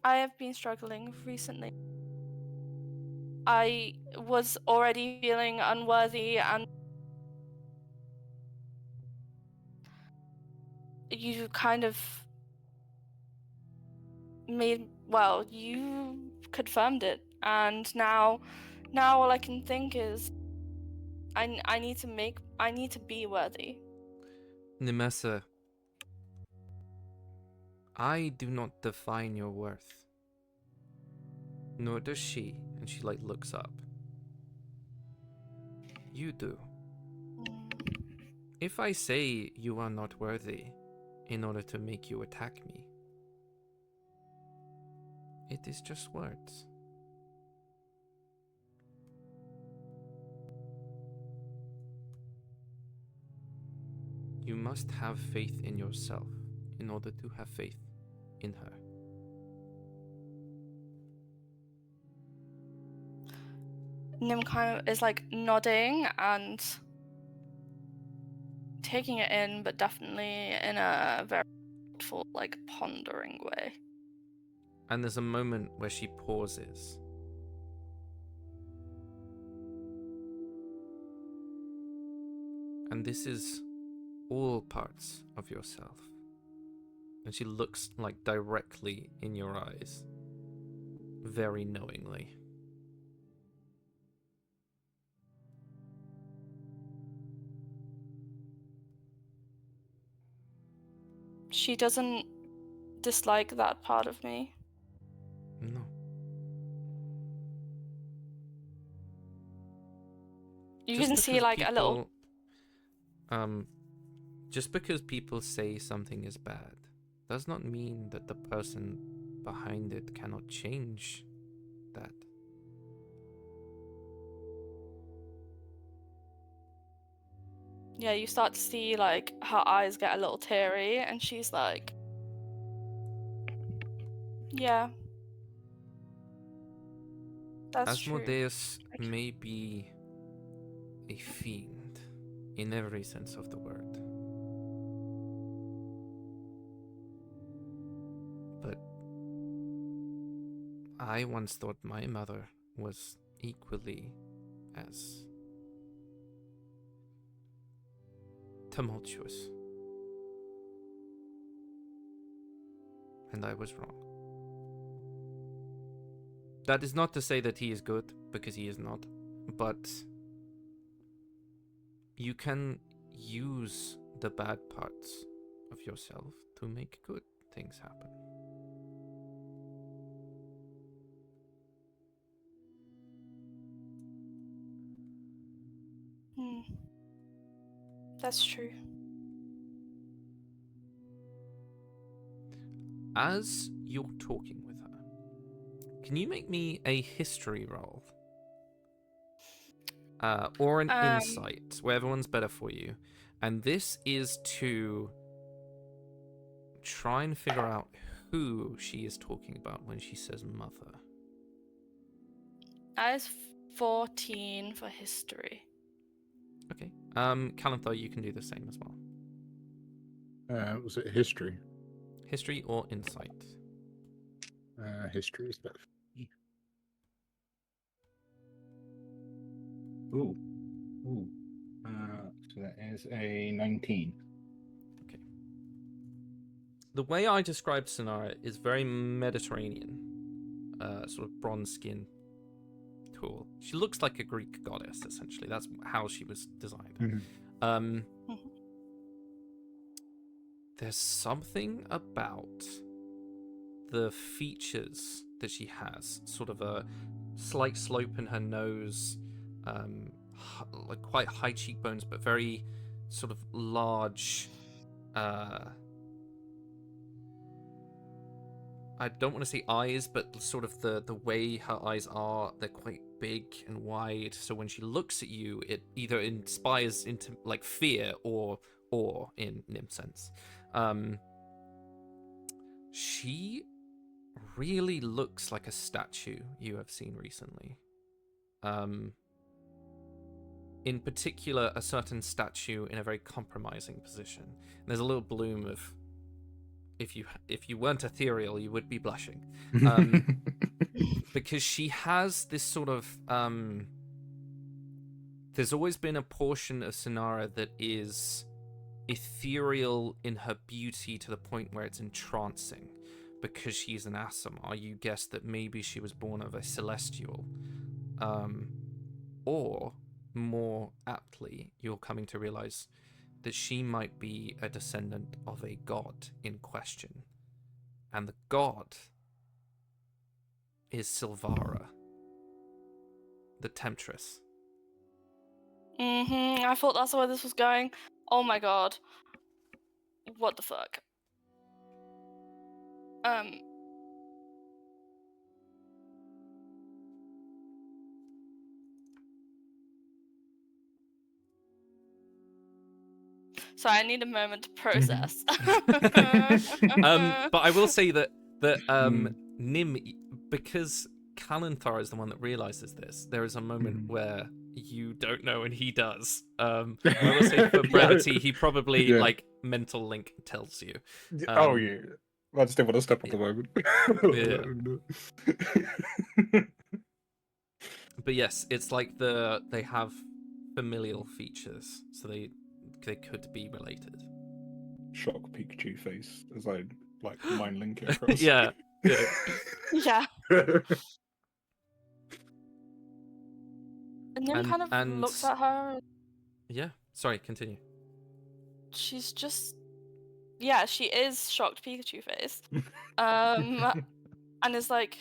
have been struggling recently. I was already feeling unworthy, and you kind of you confirmed it, and now all I can think is I need to be worthy. Nemessa, I do not define your worth. Nor does she, and she like looks up. You do. If I say you are not worthy in order to make you attack me, It is just words. You must have faith in yourself in order to have faith in her. Nim kind of is like nodding and taking it in, but definitely in a very thoughtful, like pondering way. And there's a moment where she pauses. And this is all parts of yourself. And she looks like directly in your eyes, very knowingly. She doesn't dislike that part of me. No. You Just can see because like a little. Just because people say something is bad does not mean that the person behind it cannot change that. Yeah, you start to see like her eyes get a little teary, and she's like, "Yeah, that's true." Asmodeus may be a fiend in every sense of the word. But I once thought my mother was equally as tumultuous. And I was wrong. That is not to say that he is good, because he is not, but you can use the bad parts of yourself to make good things happen. That's true. As you're talking with her, can you make me a history roll? Or an insight, wherever one's better for you. And this is to try and figure out who she is talking about when she says mother. That is 14 for history. Okay. Calanthar, you can do the same as well. Was it history? History or insight? History is better. Ooh. So that is a 19. Okay. The way I describe Sonara is very Mediterranean. Sort of bronze skin. Cool. She looks like a Greek goddess, essentially. That's how she was designed. Mm-hmm. There's something about the features that she has, sort of a slight slope in her nose, like quite high cheekbones, but very sort of large. I don't want to say eyes, but sort of the way her eyes are, they're quite big and wide. So when she looks at you, it either inspires into like fear or awe in Nim's sense. She really looks like a statue you have seen recently. In particular, a certain statue in a very compromising position. And there's a little bloom of, if you weren't ethereal, you would be blushing, because she has this sort of. There's always been a portion of Sonara that is ethereal in her beauty to the point where it's entrancing, because she's an Aasimar. You guess that maybe she was born of a celestial, or more aptly, you're coming to realize that she might be a descendant of a god in question. And the god is Silvara, the Temptress. I thought that's where this was going. Oh my god. What the fuck? So I need a moment to process. But I will say that Nim, because Kalanthar is the one that realizes this, there is a moment where you don't know and he does. I will say for brevity, he probably like mental link tells you. Oh yeah. I just didn't want to step on the moment. But yes, it's like they have familial features, so they could be related. Shock Pikachu face as I like mind link it across. Yeah. Yeah. And Nim kind of looks at her. Yeah. Sorry, continue. She's just... Yeah, she is shocked Pikachu face. And is like...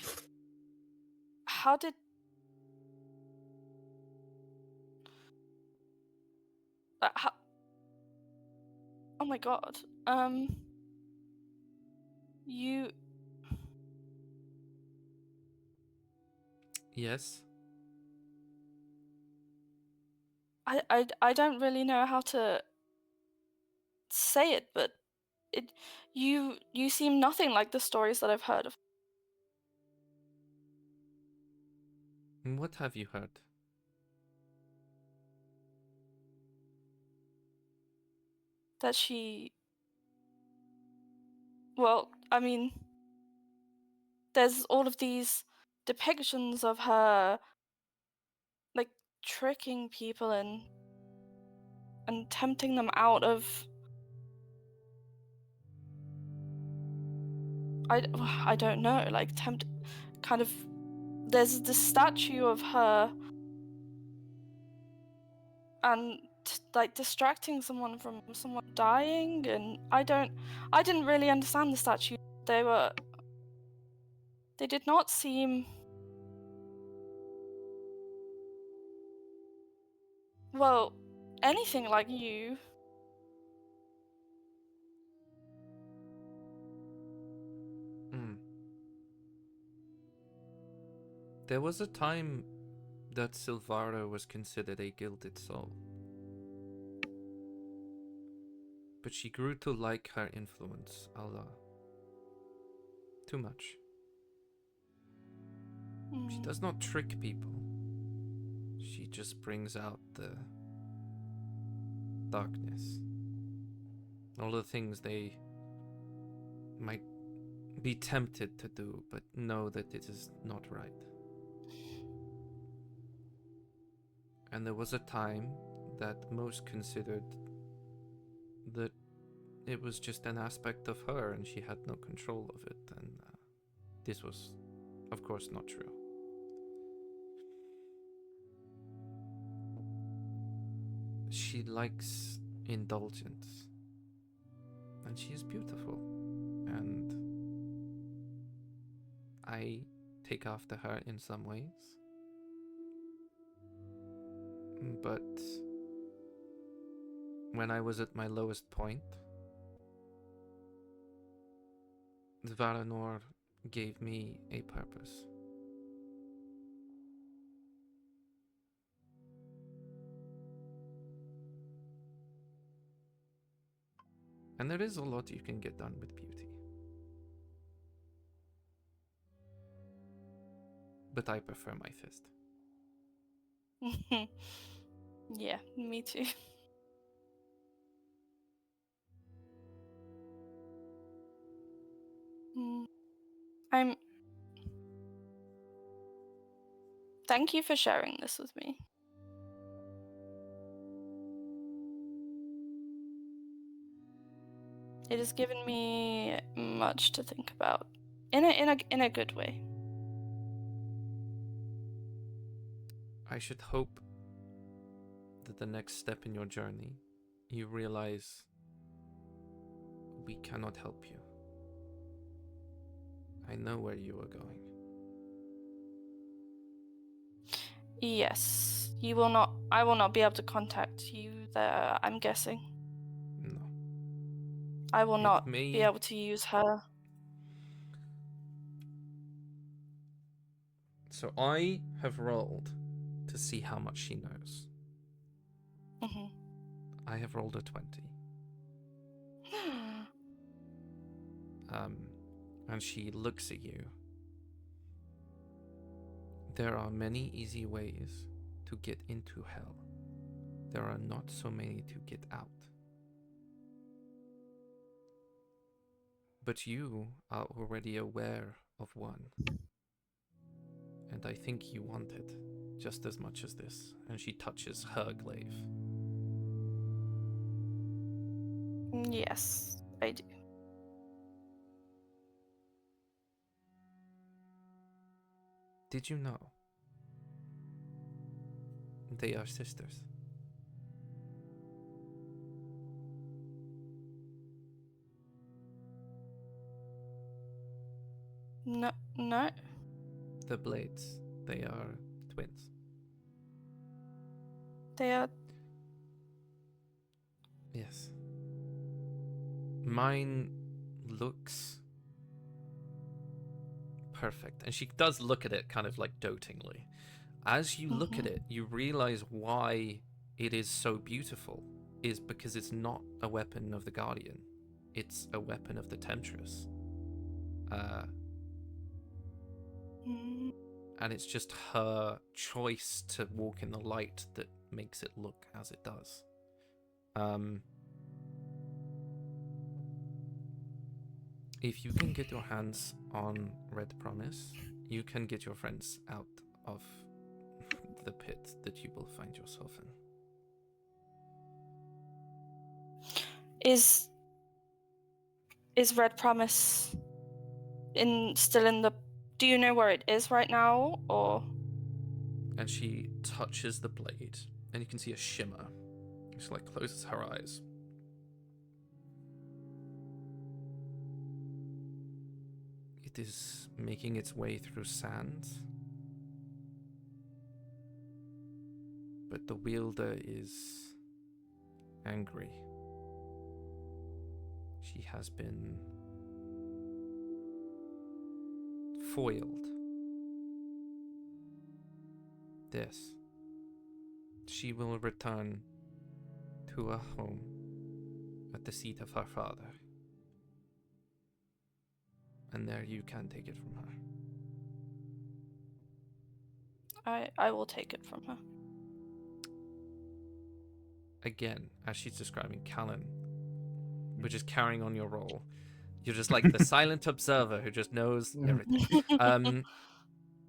How did... how... Oh my god. You... Yes. I don't really know how to say it, but you seem nothing like the stories that I've heard of. What have you heard? That she... Well, I mean, there's all of these depictions of her like tricking people and tempting them out of... I don't know, like kind of... There's this statue of her and like distracting someone from someone dying, and I didn't really understand the statue. They did not seem... Well, anything like you. There was a time that Silvara was considered a gilded soul. But she grew to like her influence, Allah. Too much. She does not trick people. She just brings out the darkness. All the things they might be tempted to do, but know that it is not right. And there was a time that most considered that it was just an aspect of her and she had no control of it, and this was, of course, not true. She likes indulgence, and she is beautiful, and I take after her in some ways. But when I was at my lowest point, Varanor gave me a purpose. And there is a lot you can get done with beauty. But I prefer my fist. Yeah, me too. Thank you for sharing this with me. It has given me much to think about, in a good way. I should hope that the next step in your journey, you realize we cannot help you. I know where you are going. Yes, you will not. I will not be able to contact you there, I'm guessing. No. I will not be able to use her. So I have rolled to see how much she knows. Mm-hmm. I have rolled a 20. And she looks at you. There are many easy ways to get into hell. There are not so many to get out. But you are already aware of one. And I think you want it just as much as this. And she touches her glaive. Yes, I do. Did you know they are sisters? No, no. The blades, they are twins. They are. Yes. Mine looks perfect. And she does look at it kind of like dotingly. As you look at it, you realize why it is so beautiful is because it's not a weapon of the Guardian. It's a weapon of the Temptress. And it's just her choice to walk in the light that makes it look as it does. If you can get your hands on Red Promise, you can get your friends out of the pit that you will find yourself in. Is Red Promise still in the? Do you know where it is right now, or? And she touches the blade, and you can see a shimmer. She like closes her eyes. It is making its way through sand, but the wielder is angry. She has been foiled. This. She will return to her home at the seat of her father. And there you can take it from her. I will take it from her. Again, as she's describing, Callan, we're just carrying on your role. You're just like the silent observer who just knows everything.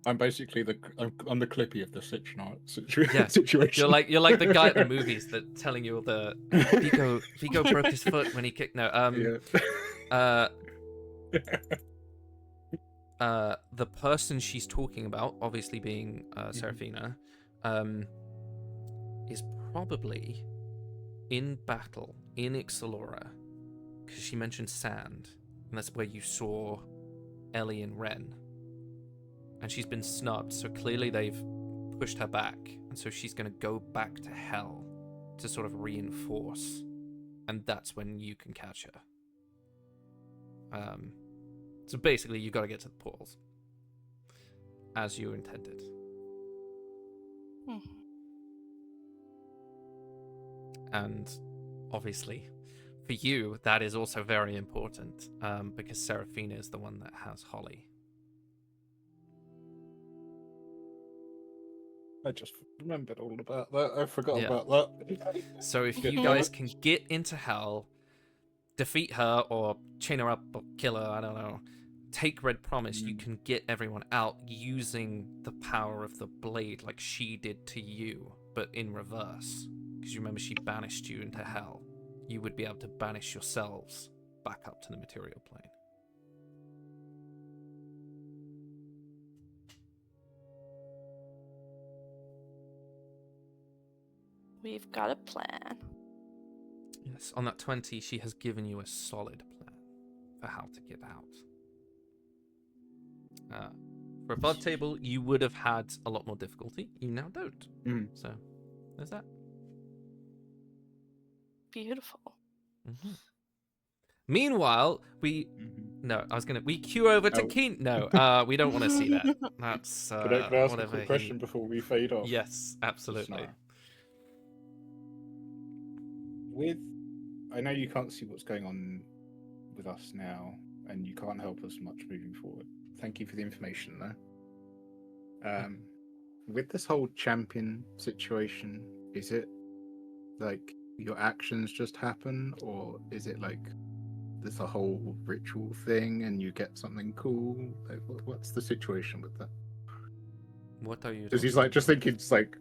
I'm basically I'm the Clippy of the situation. You're like the guy at the movies that telling you all the Vigo broke his foot when he kicked. No, the person she's talking about, obviously being Seraphina, is probably in battle in Ixalora, because she mentioned sand, and that's where you saw Ellie and Ren. And she's been snubbed, so clearly they've pushed her back, and so she's going to go back to hell to sort of reinforce, and that's when you can catch her. So basically, you got to get to the portals as you intended. And obviously, for you, that is also very important, because Seraphina is the one that has Holly. I just remembered all about that. I forgot about that. So if you guys can get into hell, defeat her or chain her up or kill her, I don't know, take Red Promise, you can get everyone out using the power of the blade like she did to you, but in reverse. Because you remember she banished you into hell. You would be able to banish yourselves back up to the material plane. We've got a plan. Yes, on that 20, she has given you a solid plan for how to get out. For a blood table, you would have had a lot more difficulty. You now don't. So, there's that. Beautiful. Meanwhile, we queue over to Keen. No, we don't want to see that. That's Could I ask a quick question before we fade off? Yes, absolutely. I know you can't see what's going on with us now, and you can't help us much moving forward. Thank you for the information, though. With this whole champion situation, is it like your actions just happen, or is it like there's a whole ritual thing and you get something cool? Like, what's the situation with that? What are you? Because he's like just thinking, it's like,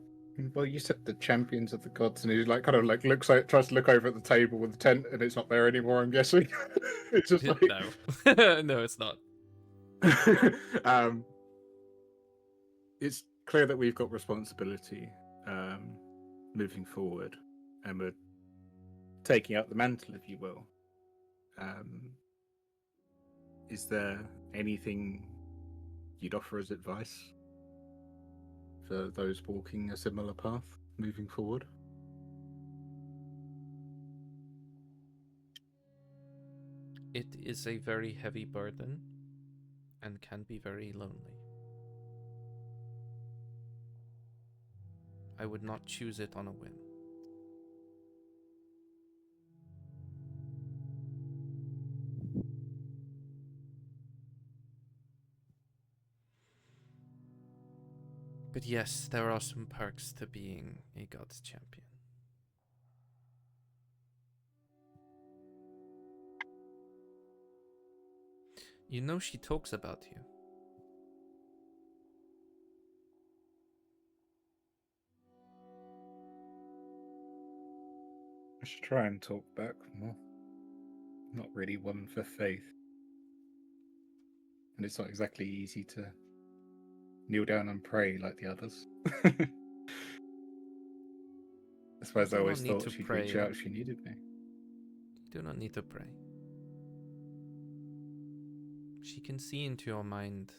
well, you said the champions of the gods, and he like kind of like tries to look over at the table with the tent, and it's not there anymore. I'm guessing. It's just like No, no, it's not. It's clear that we've got responsibility moving forward, and we're taking out the mantle, if you will. Is there anything you'd offer as advice for those walking a similar path moving forward? It is a very heavy burden and can be very lonely. I would not choose it on a whim. But yes, there are some perks to being a God's champion. You know she talks about you. I should try and talk back more. Not really one for faith. And it's not exactly easy to kneel down and pray like the others. I suppose I always thought she'd reach out if she needed me. You do not need to pray. She can see into your mind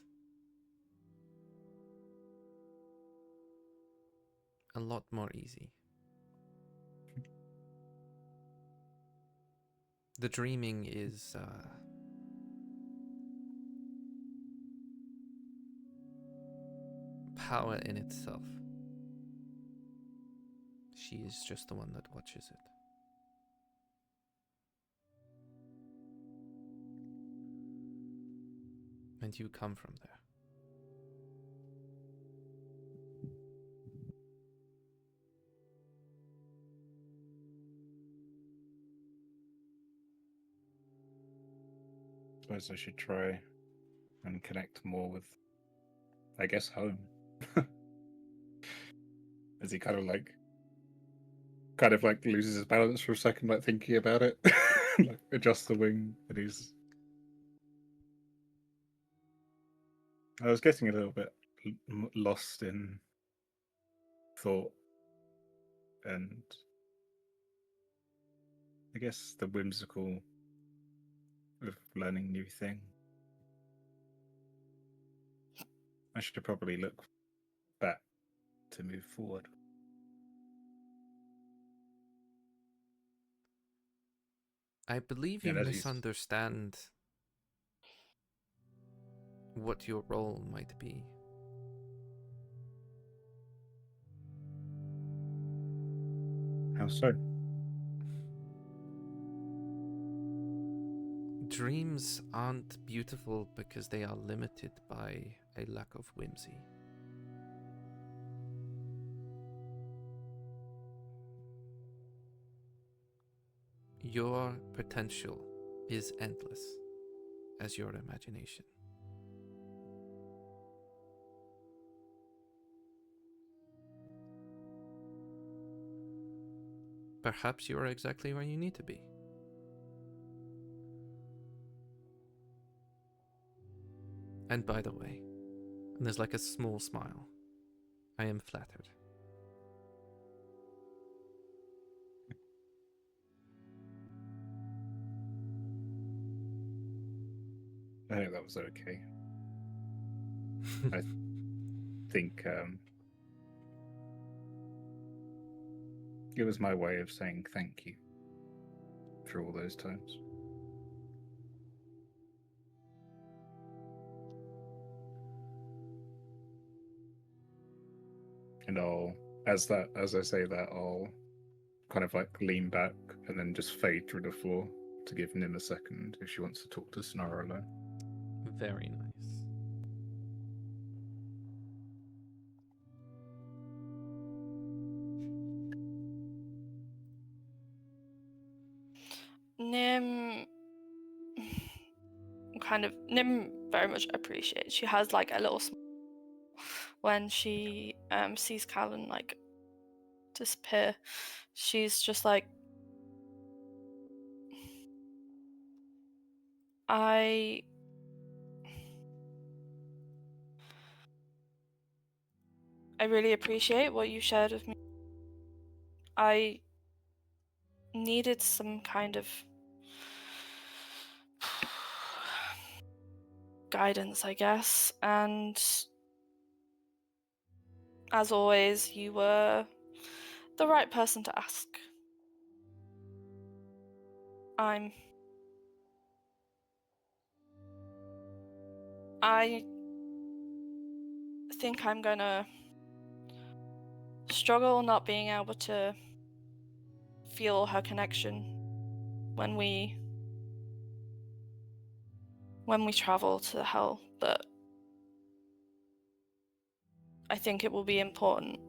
a lot more easy. The dreaming is power in itself. She is just the one that watches it. And you come from there. I suppose I should try and connect more with, I guess, home. As he kind of loses his balance for a second, like thinking about it, like adjusts the wing, and I was getting a little bit lost in thought, and I guess the whimsical of learning new thing. I should probably look back to move forward. I believe you misunderstand what your role might be. How so? Dreams aren't beautiful because they are limited by a lack of whimsy. Your potential is endless as your imagination. Perhaps you are exactly where you need to be. And by the way, and there's like a small smile, I am flattered. I think that was okay. I think it was my way of saying thank you for all those times. And as I say that, I'll kind of like lean back and then just fade through the floor to give Nim a second if she wants to talk to Sonara alone. Very nice. Nim Nim very much appreciates. She has like a little smile when she sees Calvin like disappear. She's just like, I really appreciate what you shared with me. I needed some kind of guidance, I guess, and as always, you were the right person to ask. I think I'm gonna struggle not being able to feel her connection when we travel to hell, but I think it will be important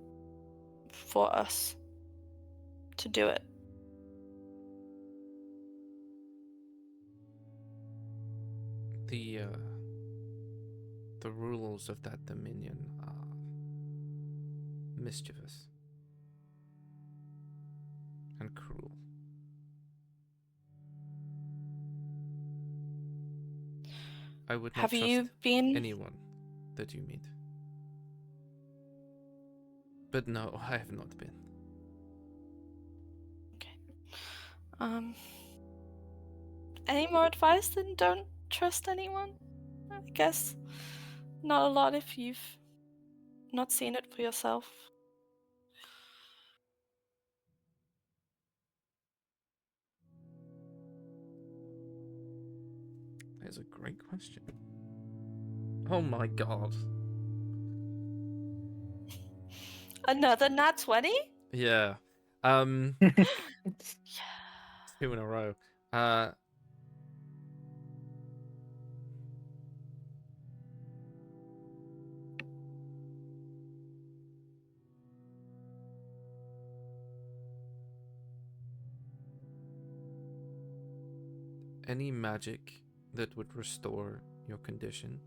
for us to do it. The rules of that dominion are mischievous and cruel. I would not Have trust you been anyone that you meet. But no, I have not been. Okay. Any more advice than don't trust anyone? I guess not a lot if you've not seen it for yourself. That's a great question. Oh my god. Another nat 20? Yeah. Yeah. 2 in a row. Any magic that would restore your condition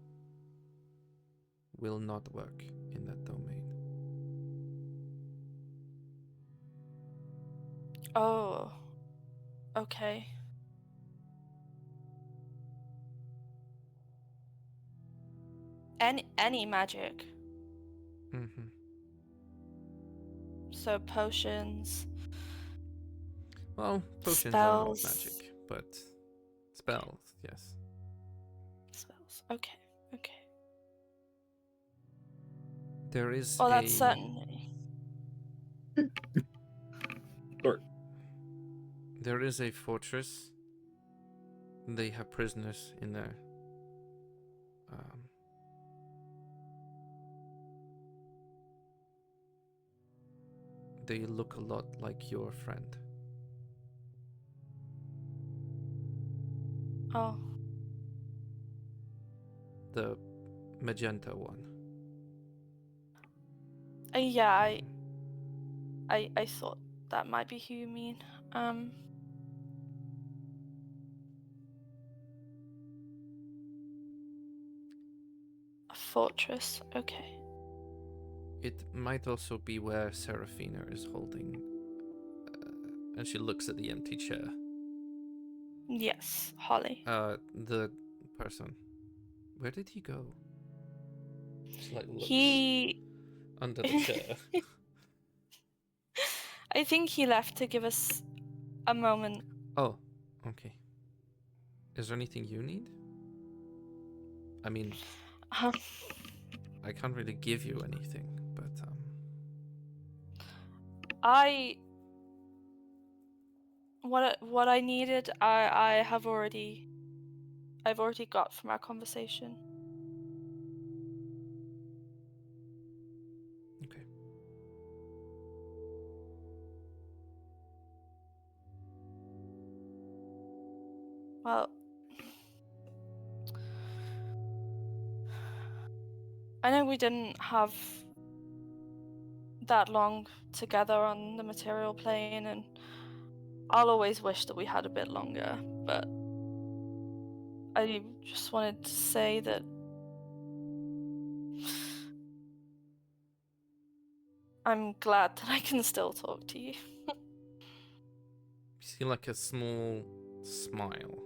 will not work in that domain. Oh. Okay. Any magic. Mm-hmm. So potions. Well, potions are not Spells. magic, but spells, yes. Spells. Okay. There is Well, that's certainly. Sorry. There is a fortress. They have prisoners in there. They look a lot like your friend. Oh. The magenta one. Yeah, I thought that might be who you mean. A fortress. Okay. It might also be where Seraphina is holding. And she looks at the empty chair. Yes, Holly. The person. Where did he go? She like looks He under the chair. I think he left to give us a moment. Oh, okay. Is there anything you need? I mean, I can't really give you anything, but what I needed, I've already got from our conversation. okay. Well, I know we didn't have that long together on the material plane, and I'll always wish that we had a bit longer, but I just wanted to say that I'm glad that I can still talk to you. You see like a small smile.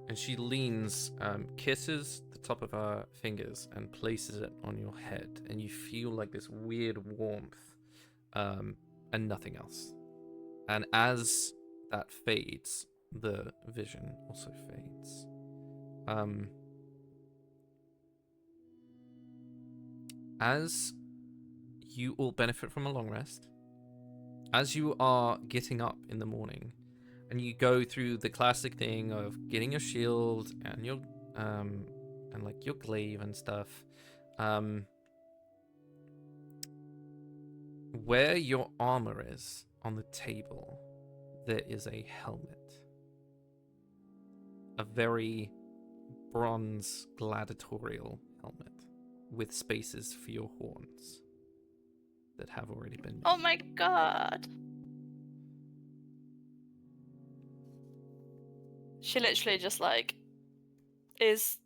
And she leans, kisses the top of her fingers and places it on your head, and you feel like this weird warmth, and nothing else. And as that fades, the vision also fades. As you all benefit from a long rest, as you are getting up in the morning, and you go through the classic thing of getting your shield and your and like your glaive and stuff, where your armor is on the table, there is a helmet, a very bronze gladiatorial helmet with spaces for your horns that have already been made. Oh my god! She literally just like she's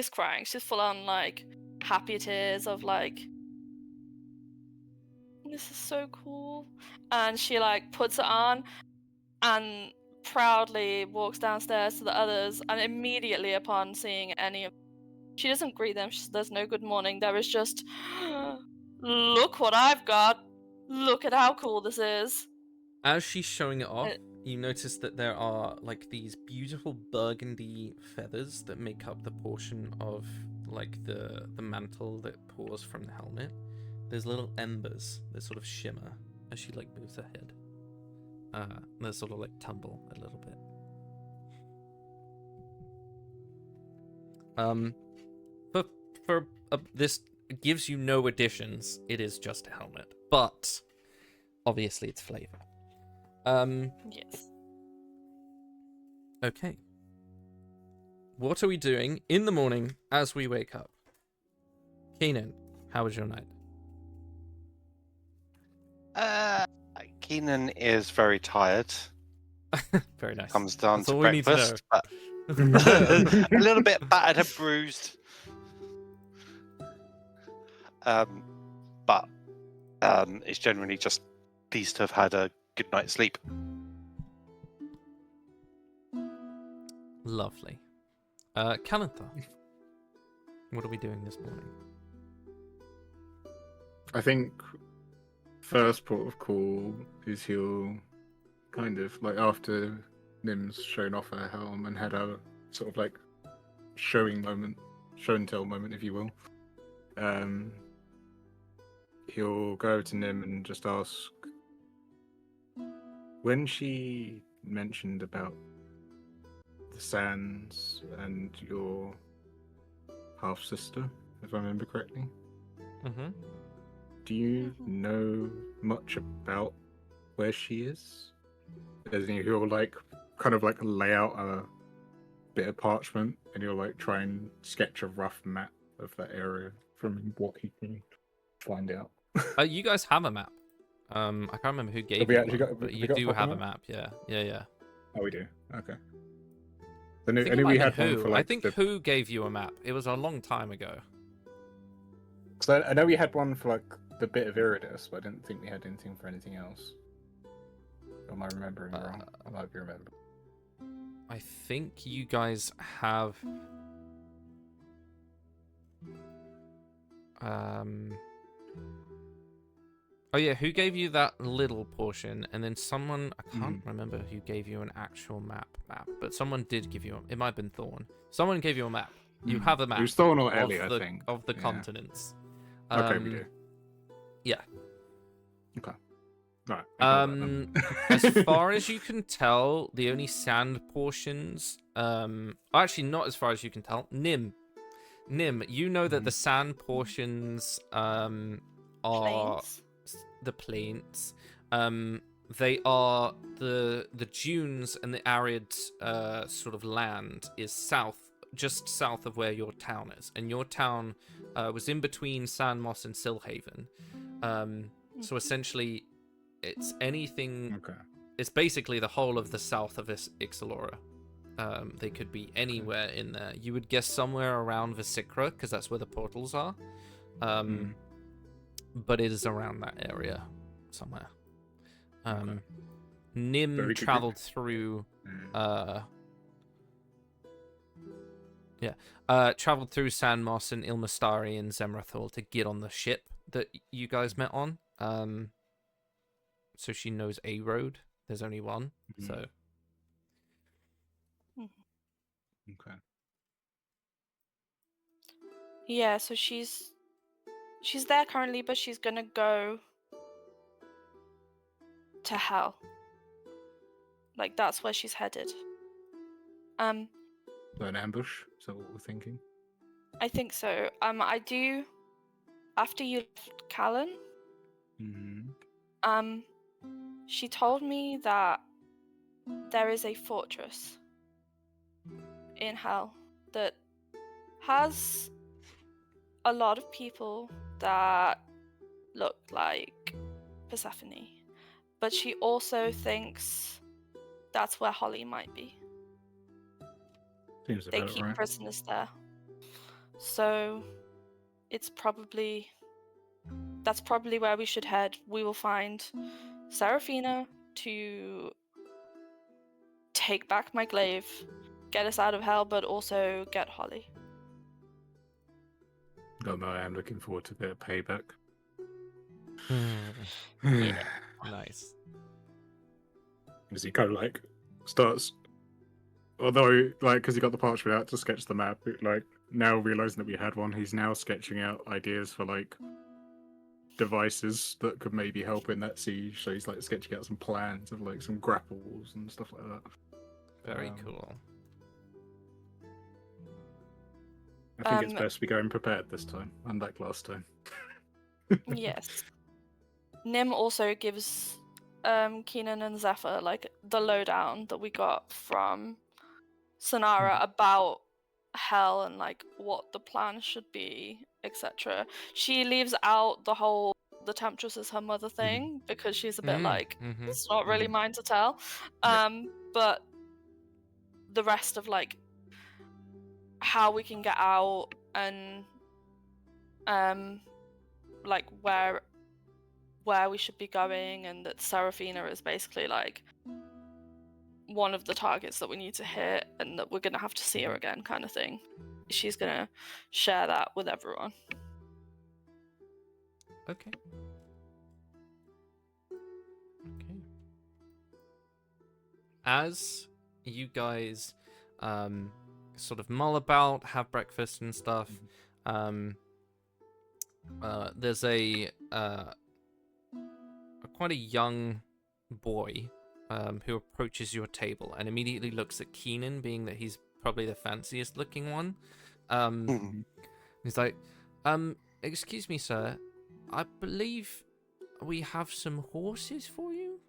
crying. She's full on like happy tears of like, this is so cool. And she like puts it on and proudly walks downstairs to the others, and immediately upon seeing any of, she doesn't greet them. There's no good morning. There is just, look what I've got. Look at how cool this is. As she's showing it off, you notice that there are like these beautiful burgundy feathers that make up the portion of like the mantle that pours from the helmet. There's little embers that sort of shimmer as she like moves her head. They sort of like tumble a little bit. For this gives you no additions. It is just a helmet, but obviously it's flavor. Yes. Okay. What are we doing in the morning as we wake up? Keenan, how was your night? Keenan is very tired. Very nice. Comes down That's to all we need to breakfast, know. but a little bit battered and bruised. But it's generally just pleased to have had a good night's sleep. Lovely. Kalantha, what are we doing this morning? I think first port of call is he'll kind of like, after Nim's shown off her helm and had a sort of like show and tell moment, if you will. He'll go over to Nim and just ask, when she mentioned about the sands and your half sister, if I remember correctly, do you know much about where she is? As in, he'll like kind of like lay out a bit of parchment and he'll like try and sketch a rough map of that area from what he can find out. You guys have a map. I can't remember who gave we you actually one, got- but we you got do proper have a map? map. Yeah. Oh, we do. Okay. I think I it knew might we have had been one Who. for like. I think Who gave you a map. It was a long time ago. Because I know we had one for like the bit of Iridus, but I didn't think we had anything for anything else. Or am I remembering wrong? I might be remembering. I think you guys have. Oh yeah, who gave you that little portion? And then someone, I can't remember who gave you an actual map, but someone did give you. It might have been Thorn. Someone gave you a map. You have a map. It was Thorn or of Ellie, I the, think. of the Yeah. continents. Okay, we do. Yeah. Okay. Right. As far as you can tell, the only sand portions, actually not as far as you can tell. Nim, you know that the sand portions are Plains. the plains, They are the dunes and the arid sort of land is just south of where your town is, and your town was in between Sandmoss and Silhaven. So essentially, it's anything. Okay. It's basically the whole of the south of Ixalora. They could be anywhere in there. You would guess somewhere around Vesicra, because that's where the portals are. But it is around that area somewhere. Nim traveled through traveled through Sandmoss and Ilmastari and Zemrathol to get on the ship that you guys met on. So she knows a road. There's only one. So Okay. Yeah, so she's there currently, but she's gonna go to hell. Like, that's where she's headed. So an ambush? Is that what we're thinking? I think so. I do. After you left Callan, she told me that there is a fortress in hell that has a lot of people that look like Persephone, but she also thinks that's where Holly might be. Seems They about keep right. prisoners there, so that's probably where we should head. We will find Seraphina to take back my glaive, get us out of hell, but also get Holly. Don't know, I am looking forward to a bit of payback. Yeah. nice. As he kind of like starts, although like because he got the parchment out to sketch the map, like now realizing that we had one, he's now sketching out ideas for like devices that could maybe help in that siege. So he's like sketching out some plans of like some grapples and stuff like that. Very cool. I think it's best we go in prepared this time, unlike last time. Yes. Nim also gives Keenan and Zephyr like the lowdown that we got from Sonara about hell and like what the plan should be, etc. She leaves out the Temptress is her mother thing because she's a bit like it's not really mine to tell. But the rest of like how we can get out and like where we should be going, and that Seraphina is basically like one of the targets that we need to hit, and that we're gonna have to see her again, kind of thing. She's gonna share that with everyone. Okay. As you guys sort of mull about, have breakfast and stuff, there's a quite a young boy who approaches your table and immediately looks at Keenan, being that he's probably the fanciest looking one. He's like, excuse me, sir, I believe we have some horses for you?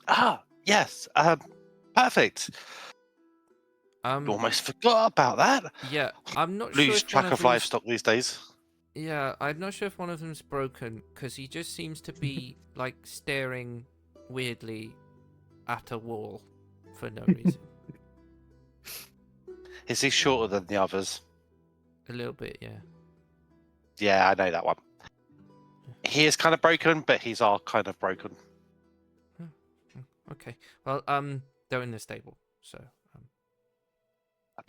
Ah, yes, perfect. Almost forgot about that. Yeah, I'm not Lose sure if track of livestock these days. Yeah, I'm not sure if one of them's broken, because he just seems to be, like, staring weirdly at a wall for no reason. Is he shorter than the others? A little bit, yeah. Yeah, I know that one. He is kind of broken, but he's all kind of broken. Okay. Well, they're in the stable, so...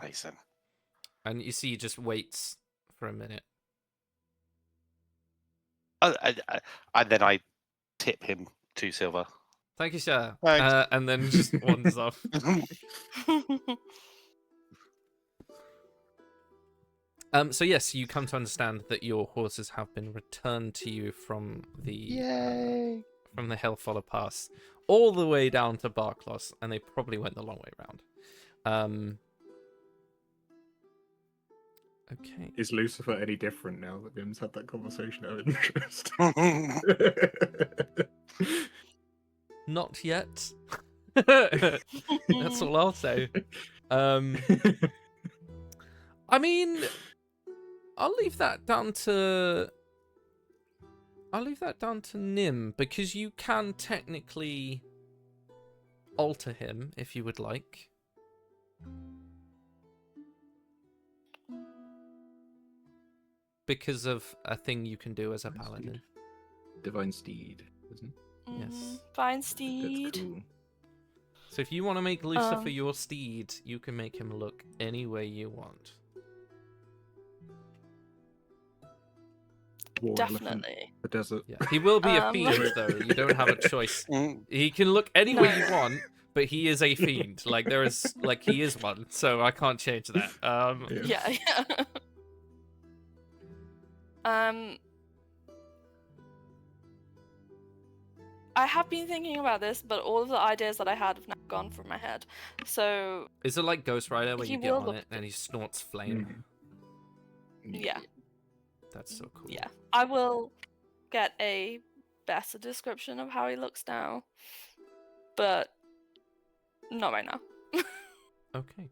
Amazing. And you see he just waits for a minute. And then I tip him 2 silver. Thank you, sir. Thanks. And then just wanders off. So yes, you come to understand that your horses have been returned to you from the Hellfaller Pass, all the way down to Barkloss, and they probably went the long way round. Okay. Is Lucifer any different now that Bim's had that conversation of interest? Not yet. That's all I'll say. I mean, I'll leave that down to Nim, because you can technically alter him if you would like. Because of a thing you can do as a paladin. Divine Steed, isn't it? Yes. Fine steed. That's cool. So if you want to make Lucifer your steed, you can make him look any way you want. War elephant, Definitely. the desert. Yeah. He will be a fiend, though. You don't have a choice. He can look any way you want, but he is a fiend. Like, there is, like, he is one, so I can't change that. Yeah. I have been thinking about this, but all of the ideas that I had have now gone from my head. So Is it like Ghost Rider where He you get will on look it and he snorts flame? yeah, That's so cool. yeah. I will get a better description of how he looks now, but not right now. Okay.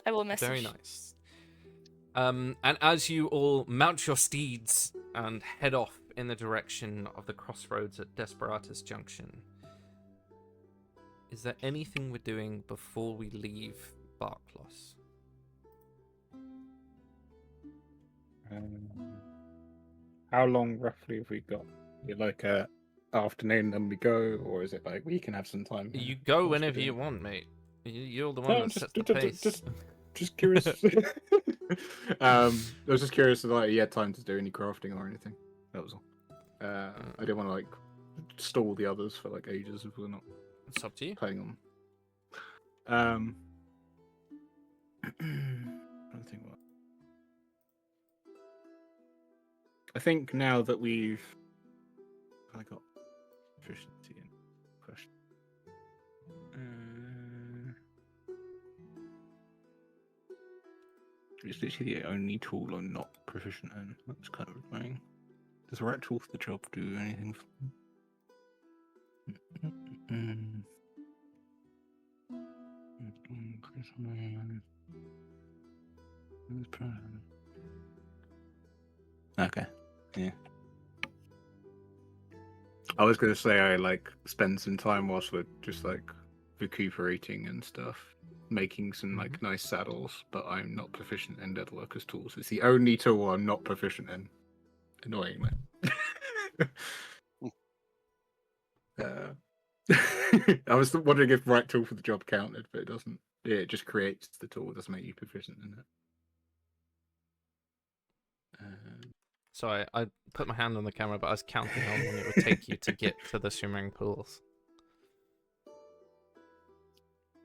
I will message. Very nice. And as you all mount your steeds and head off in the direction of the crossroads at Desperatus Junction, is there anything we're doing before we leave Barkloss? How long roughly have we got? Is it like a afternoon and we go, or is it like we can have some time? You go whenever you want, mate. You're the one No, that sets the pace. Just curious. I was just curious if like, you had time to do any crafting or anything. That was all. I didn't want to like stall the others for like ages if we're not It's up to you. playing on. I don't think what. I think now that we've I got efficiency in question. It's literally the only tool I'm not proficient in. That's kind of annoying. Does Rat Tool for the job do anything for Okay. Yeah. I was gonna say I like spend some time whilst we're just like recuperating and stuff, making some like nice saddles, but I'm not proficient in leatherworkers tools. It's the only tool I'm not proficient in. Annoyingly. I was wondering if right tool for the job counted, but it doesn't. Yeah, it just creates the tool. It doesn't make you proficient in it. Sorry, I put my hand on the camera, but I was counting how long it would take you to get to the swimming pools.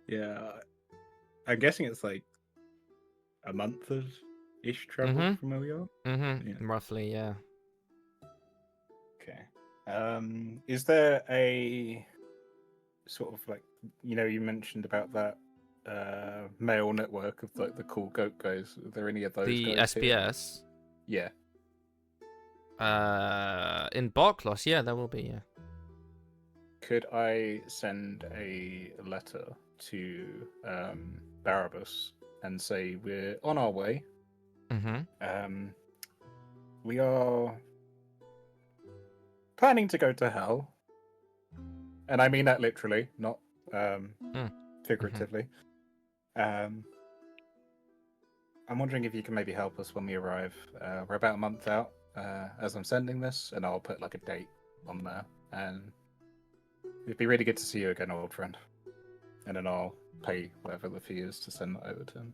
Yeah, I'm guessing it's like a month of ish travel from where we are. Yeah. Roughly, yeah. Okay. Is there a sort of like, you know, you mentioned about that mail network of like the cool goat guys? Are there any of those? The guys SPS? Here? Yeah. In Barkloss, yeah, there will be, yeah. Could I send a letter to Barabbas and say we're on our way? We are planning to go to hell, and I mean that literally, not figuratively. I'm wondering if you can maybe help us when we arrive. We're about a month out as I'm sending this, and I'll put like a date on there, and it'd be really good to see you again, old friend. And then I'll pay whatever the fee is to send that over to him.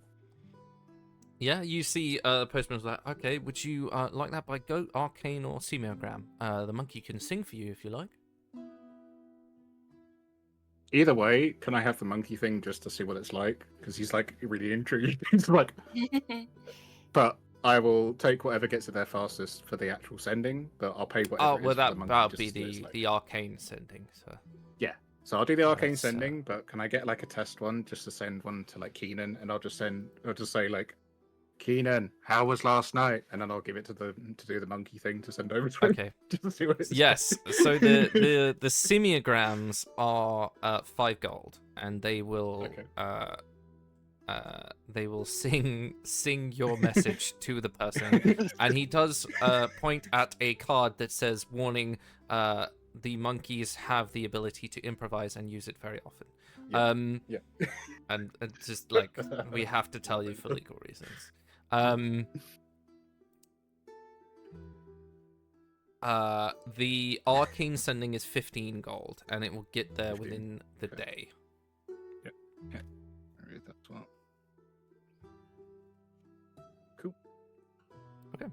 Yeah, you see the postman's like, okay, would you like that by goat, arcane, or semiogram? The monkey can sing for you if you like. Either way, can I have the monkey thing just to see what it's like? Because he's like really intrigued. He's like, but I will take whatever gets it there fastest for the actual sending, but I'll pay whatever. Oh, it well, is for the monkey that'll just be to see what it's like. the arcane sending, so. Yeah, so I'll do the arcane That's, sending, but can I get like a test one just to send one to like Keenan, and I'll just say like, Keenan, how was last night? And then I'll give it to do the monkey thing to send over to him. Okay. Just to see what it Yes. says. So the simiograms are 5 gold, and they will they will sing your message to the person, and he does point at a card that says warning. The monkeys have the ability to improvise and use it very often. Yeah. And it's just like we have to tell you for legal reasons. The arcane sending is 15 gold, and it will get there 15, within the okay. day. Yep. Okay. I read that as well. Cool. Okay.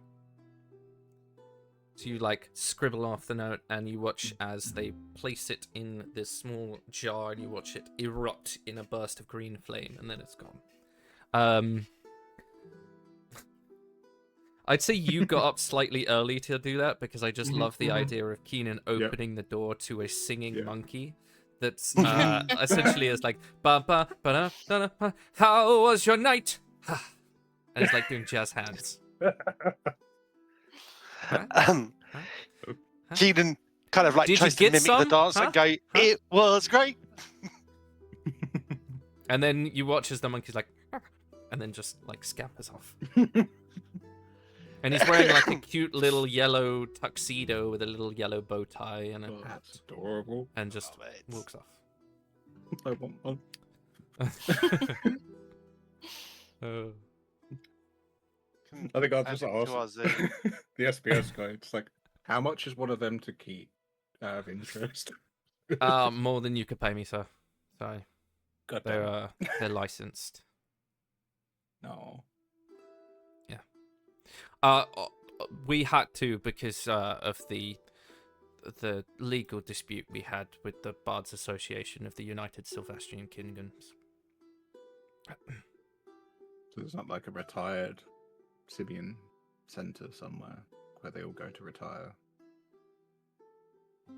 So you like scribble off the note, and you watch as they place it in this small jar, and you watch it erupt in a burst of green flame, and then it's gone. I'd say you got up slightly early to do that, because I just love the idea of Keenan opening the door to a singing monkey that's essentially is like ba ba ba da da da ba. How was your night? And it's like doing jazz hands. Keenan kind of like Did you tries to get mimic the some? dance and go, it was great. And then you watch as the monkey's like, and then just like scampers off. And he's wearing like a cute little yellow tuxedo with a little yellow bow tie and a hat. That's adorable. And just walks off. I want one. I think I'll just ask the SBS guy. It's like, how much is one of them to keep out of interest? More than you could pay me, sir. Sorry. God damn They're licensed. No. We had to because of the legal dispute we had with the Bards Association of the United Sylvestrian Kingdoms. So there's not like a retired Sibian center somewhere where they all go to retire.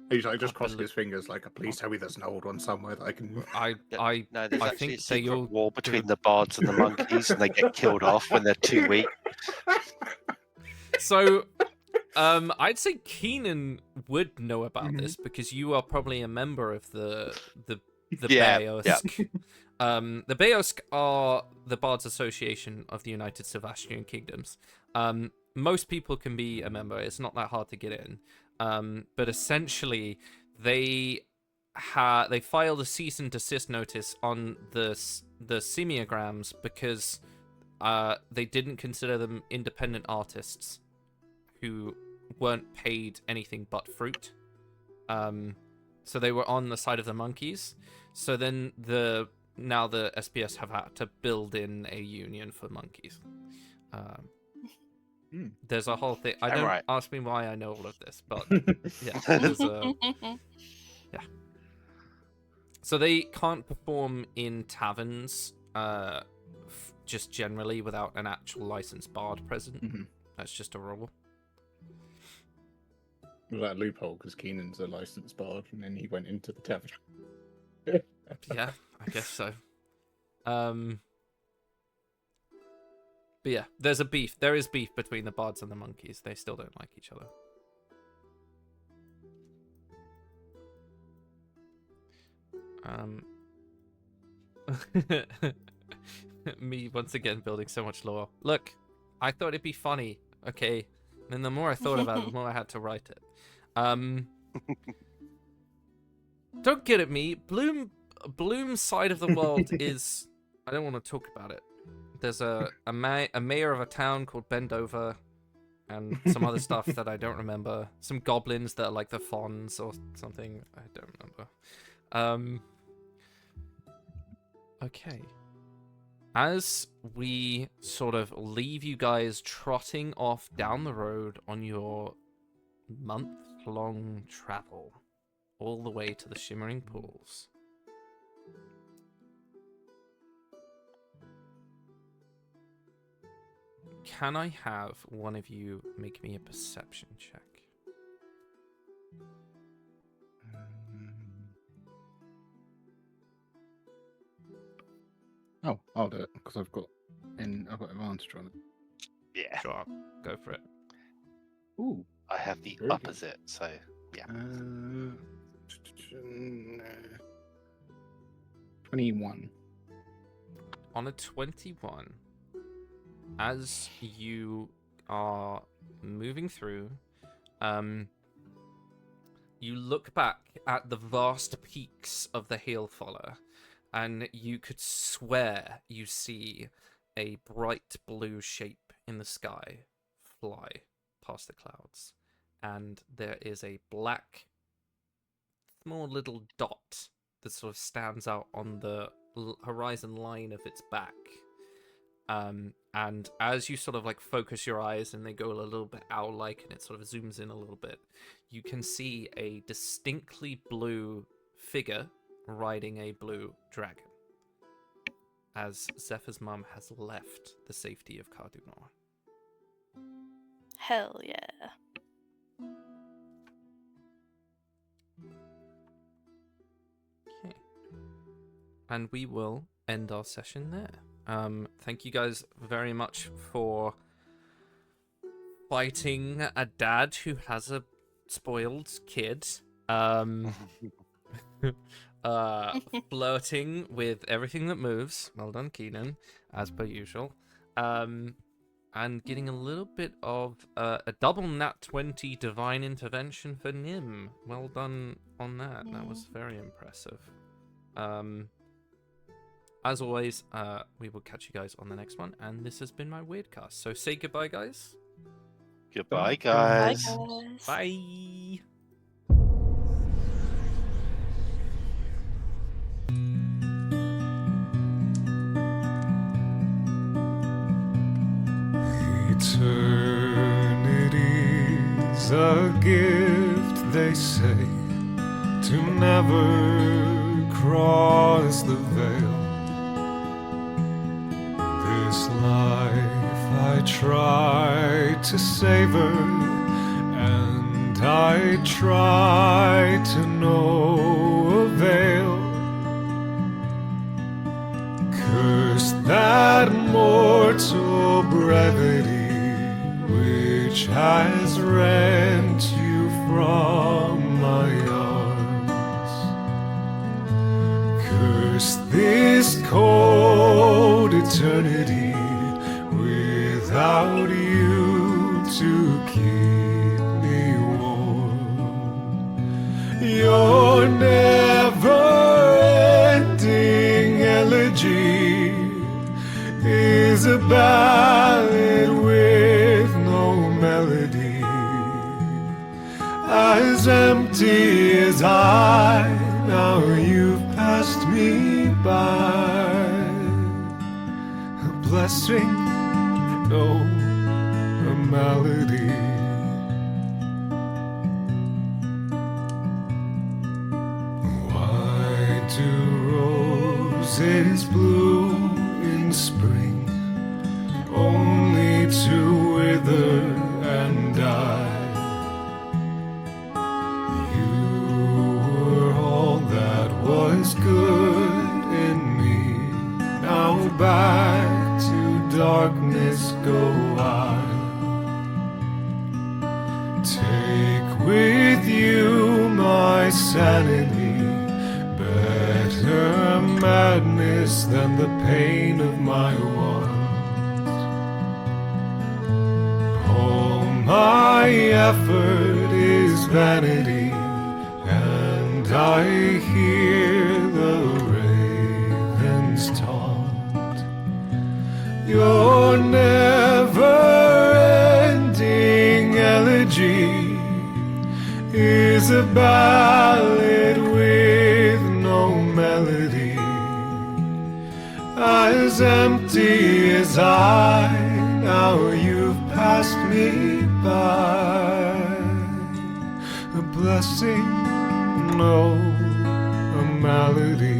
He's like just crossing his fingers, like, please tell me there's an old one somewhere that I can. No, there's I actually think a secret they all war between the bards and the monkeys, and they get killed off when they're too weak. So, I'd say Keenan would know about this because you are probably a member of the Bayosk. The Bayosk are the Bards Association of the United Sylvestrian Kingdoms. Most people can be a member. It's not that hard to get in. But essentially, they filed a cease and desist notice on the simiograms because they didn't consider them independent artists who weren't paid anything but fruit. So they were on the side of the monkeys. So then now the SPS have had to build in a union for monkeys. There's a whole thing. Don't ask me why I know all of this, but yeah. Yeah. So they can't perform in taverns just generally without an actual licensed bard present. That's just a rule. Was that a loophole because Keenan's a licensed bard and then he went into the tavern? Yeah, I guess so. But yeah, there's a beef. There is beef between the bards and the monkeys. They still don't like each other. Me once again building so much lore. Look, I thought it'd be funny. Okay, and the more I thought about it, the more I had to write it. Don't get at me. Bloom's side of the world is. I don't want to talk about it. There's a mayor of a town called Bendover, and some other stuff that I don't remember. Some goblins that are like the Fawns or something. I don't remember. Okay. As we sort of leave you guys trotting off down the road on your month-long travel, all the way to the Shimmering Pools. Can I have one of you make me a perception check? Oh, I'll do it because I've got advantage on it. Yeah. Sure, go for it. Ooh. I have the Very good. opposite, so yeah. 21. On a 21, as you are moving through, you look back at the vast peaks of the Hailfaller, and you could swear you see a bright blue shape in the sky fly past the clouds. And there is a black, small little dot that sort of stands out on the horizon line of its back. And as you sort of like focus your eyes and they go a little bit owl-like and it sort of zooms in a little bit, you can see a distinctly blue figure riding a blue dragon, as Zephyr's mum has left the safety of Cardunor. Hell yeah. Okay. And we will end our session there. Thank you guys very much for fighting a dad who has a spoiled kid. Flirting with everything that moves. Well done, Keenan, as per usual. And getting a little bit of a double nat 20 divine intervention for Nim. Well done on that. That was very impressive. As always, we will catch you guys on the next one, and this has been my Wyrdcast. So say goodbye, guys. Goodbye, guys. Bye, guys. Bye. Eternity's a gift, they say, to never cross the veil. This life I try to savor, and I try to no avail. Curse that mortal brevity which has rent you from my arms. Curse this cold eternity without you to keep me warm. Your never-ending elegy is a ballad with no melody, as empty as I. Now you've passed me by. A blessing, no, a malady. Why do roses bloom in spring, only to wither and die? You were all that was good in me. Now back to darkness go I. Take with you my sanity, better madness than the pain of my want. All my effort is vanity, and I hear the ravens taunt. Your never-ending elegy is a ballad with no melody, as empty as I. Now you've passed me by. A blessing, no, a malady.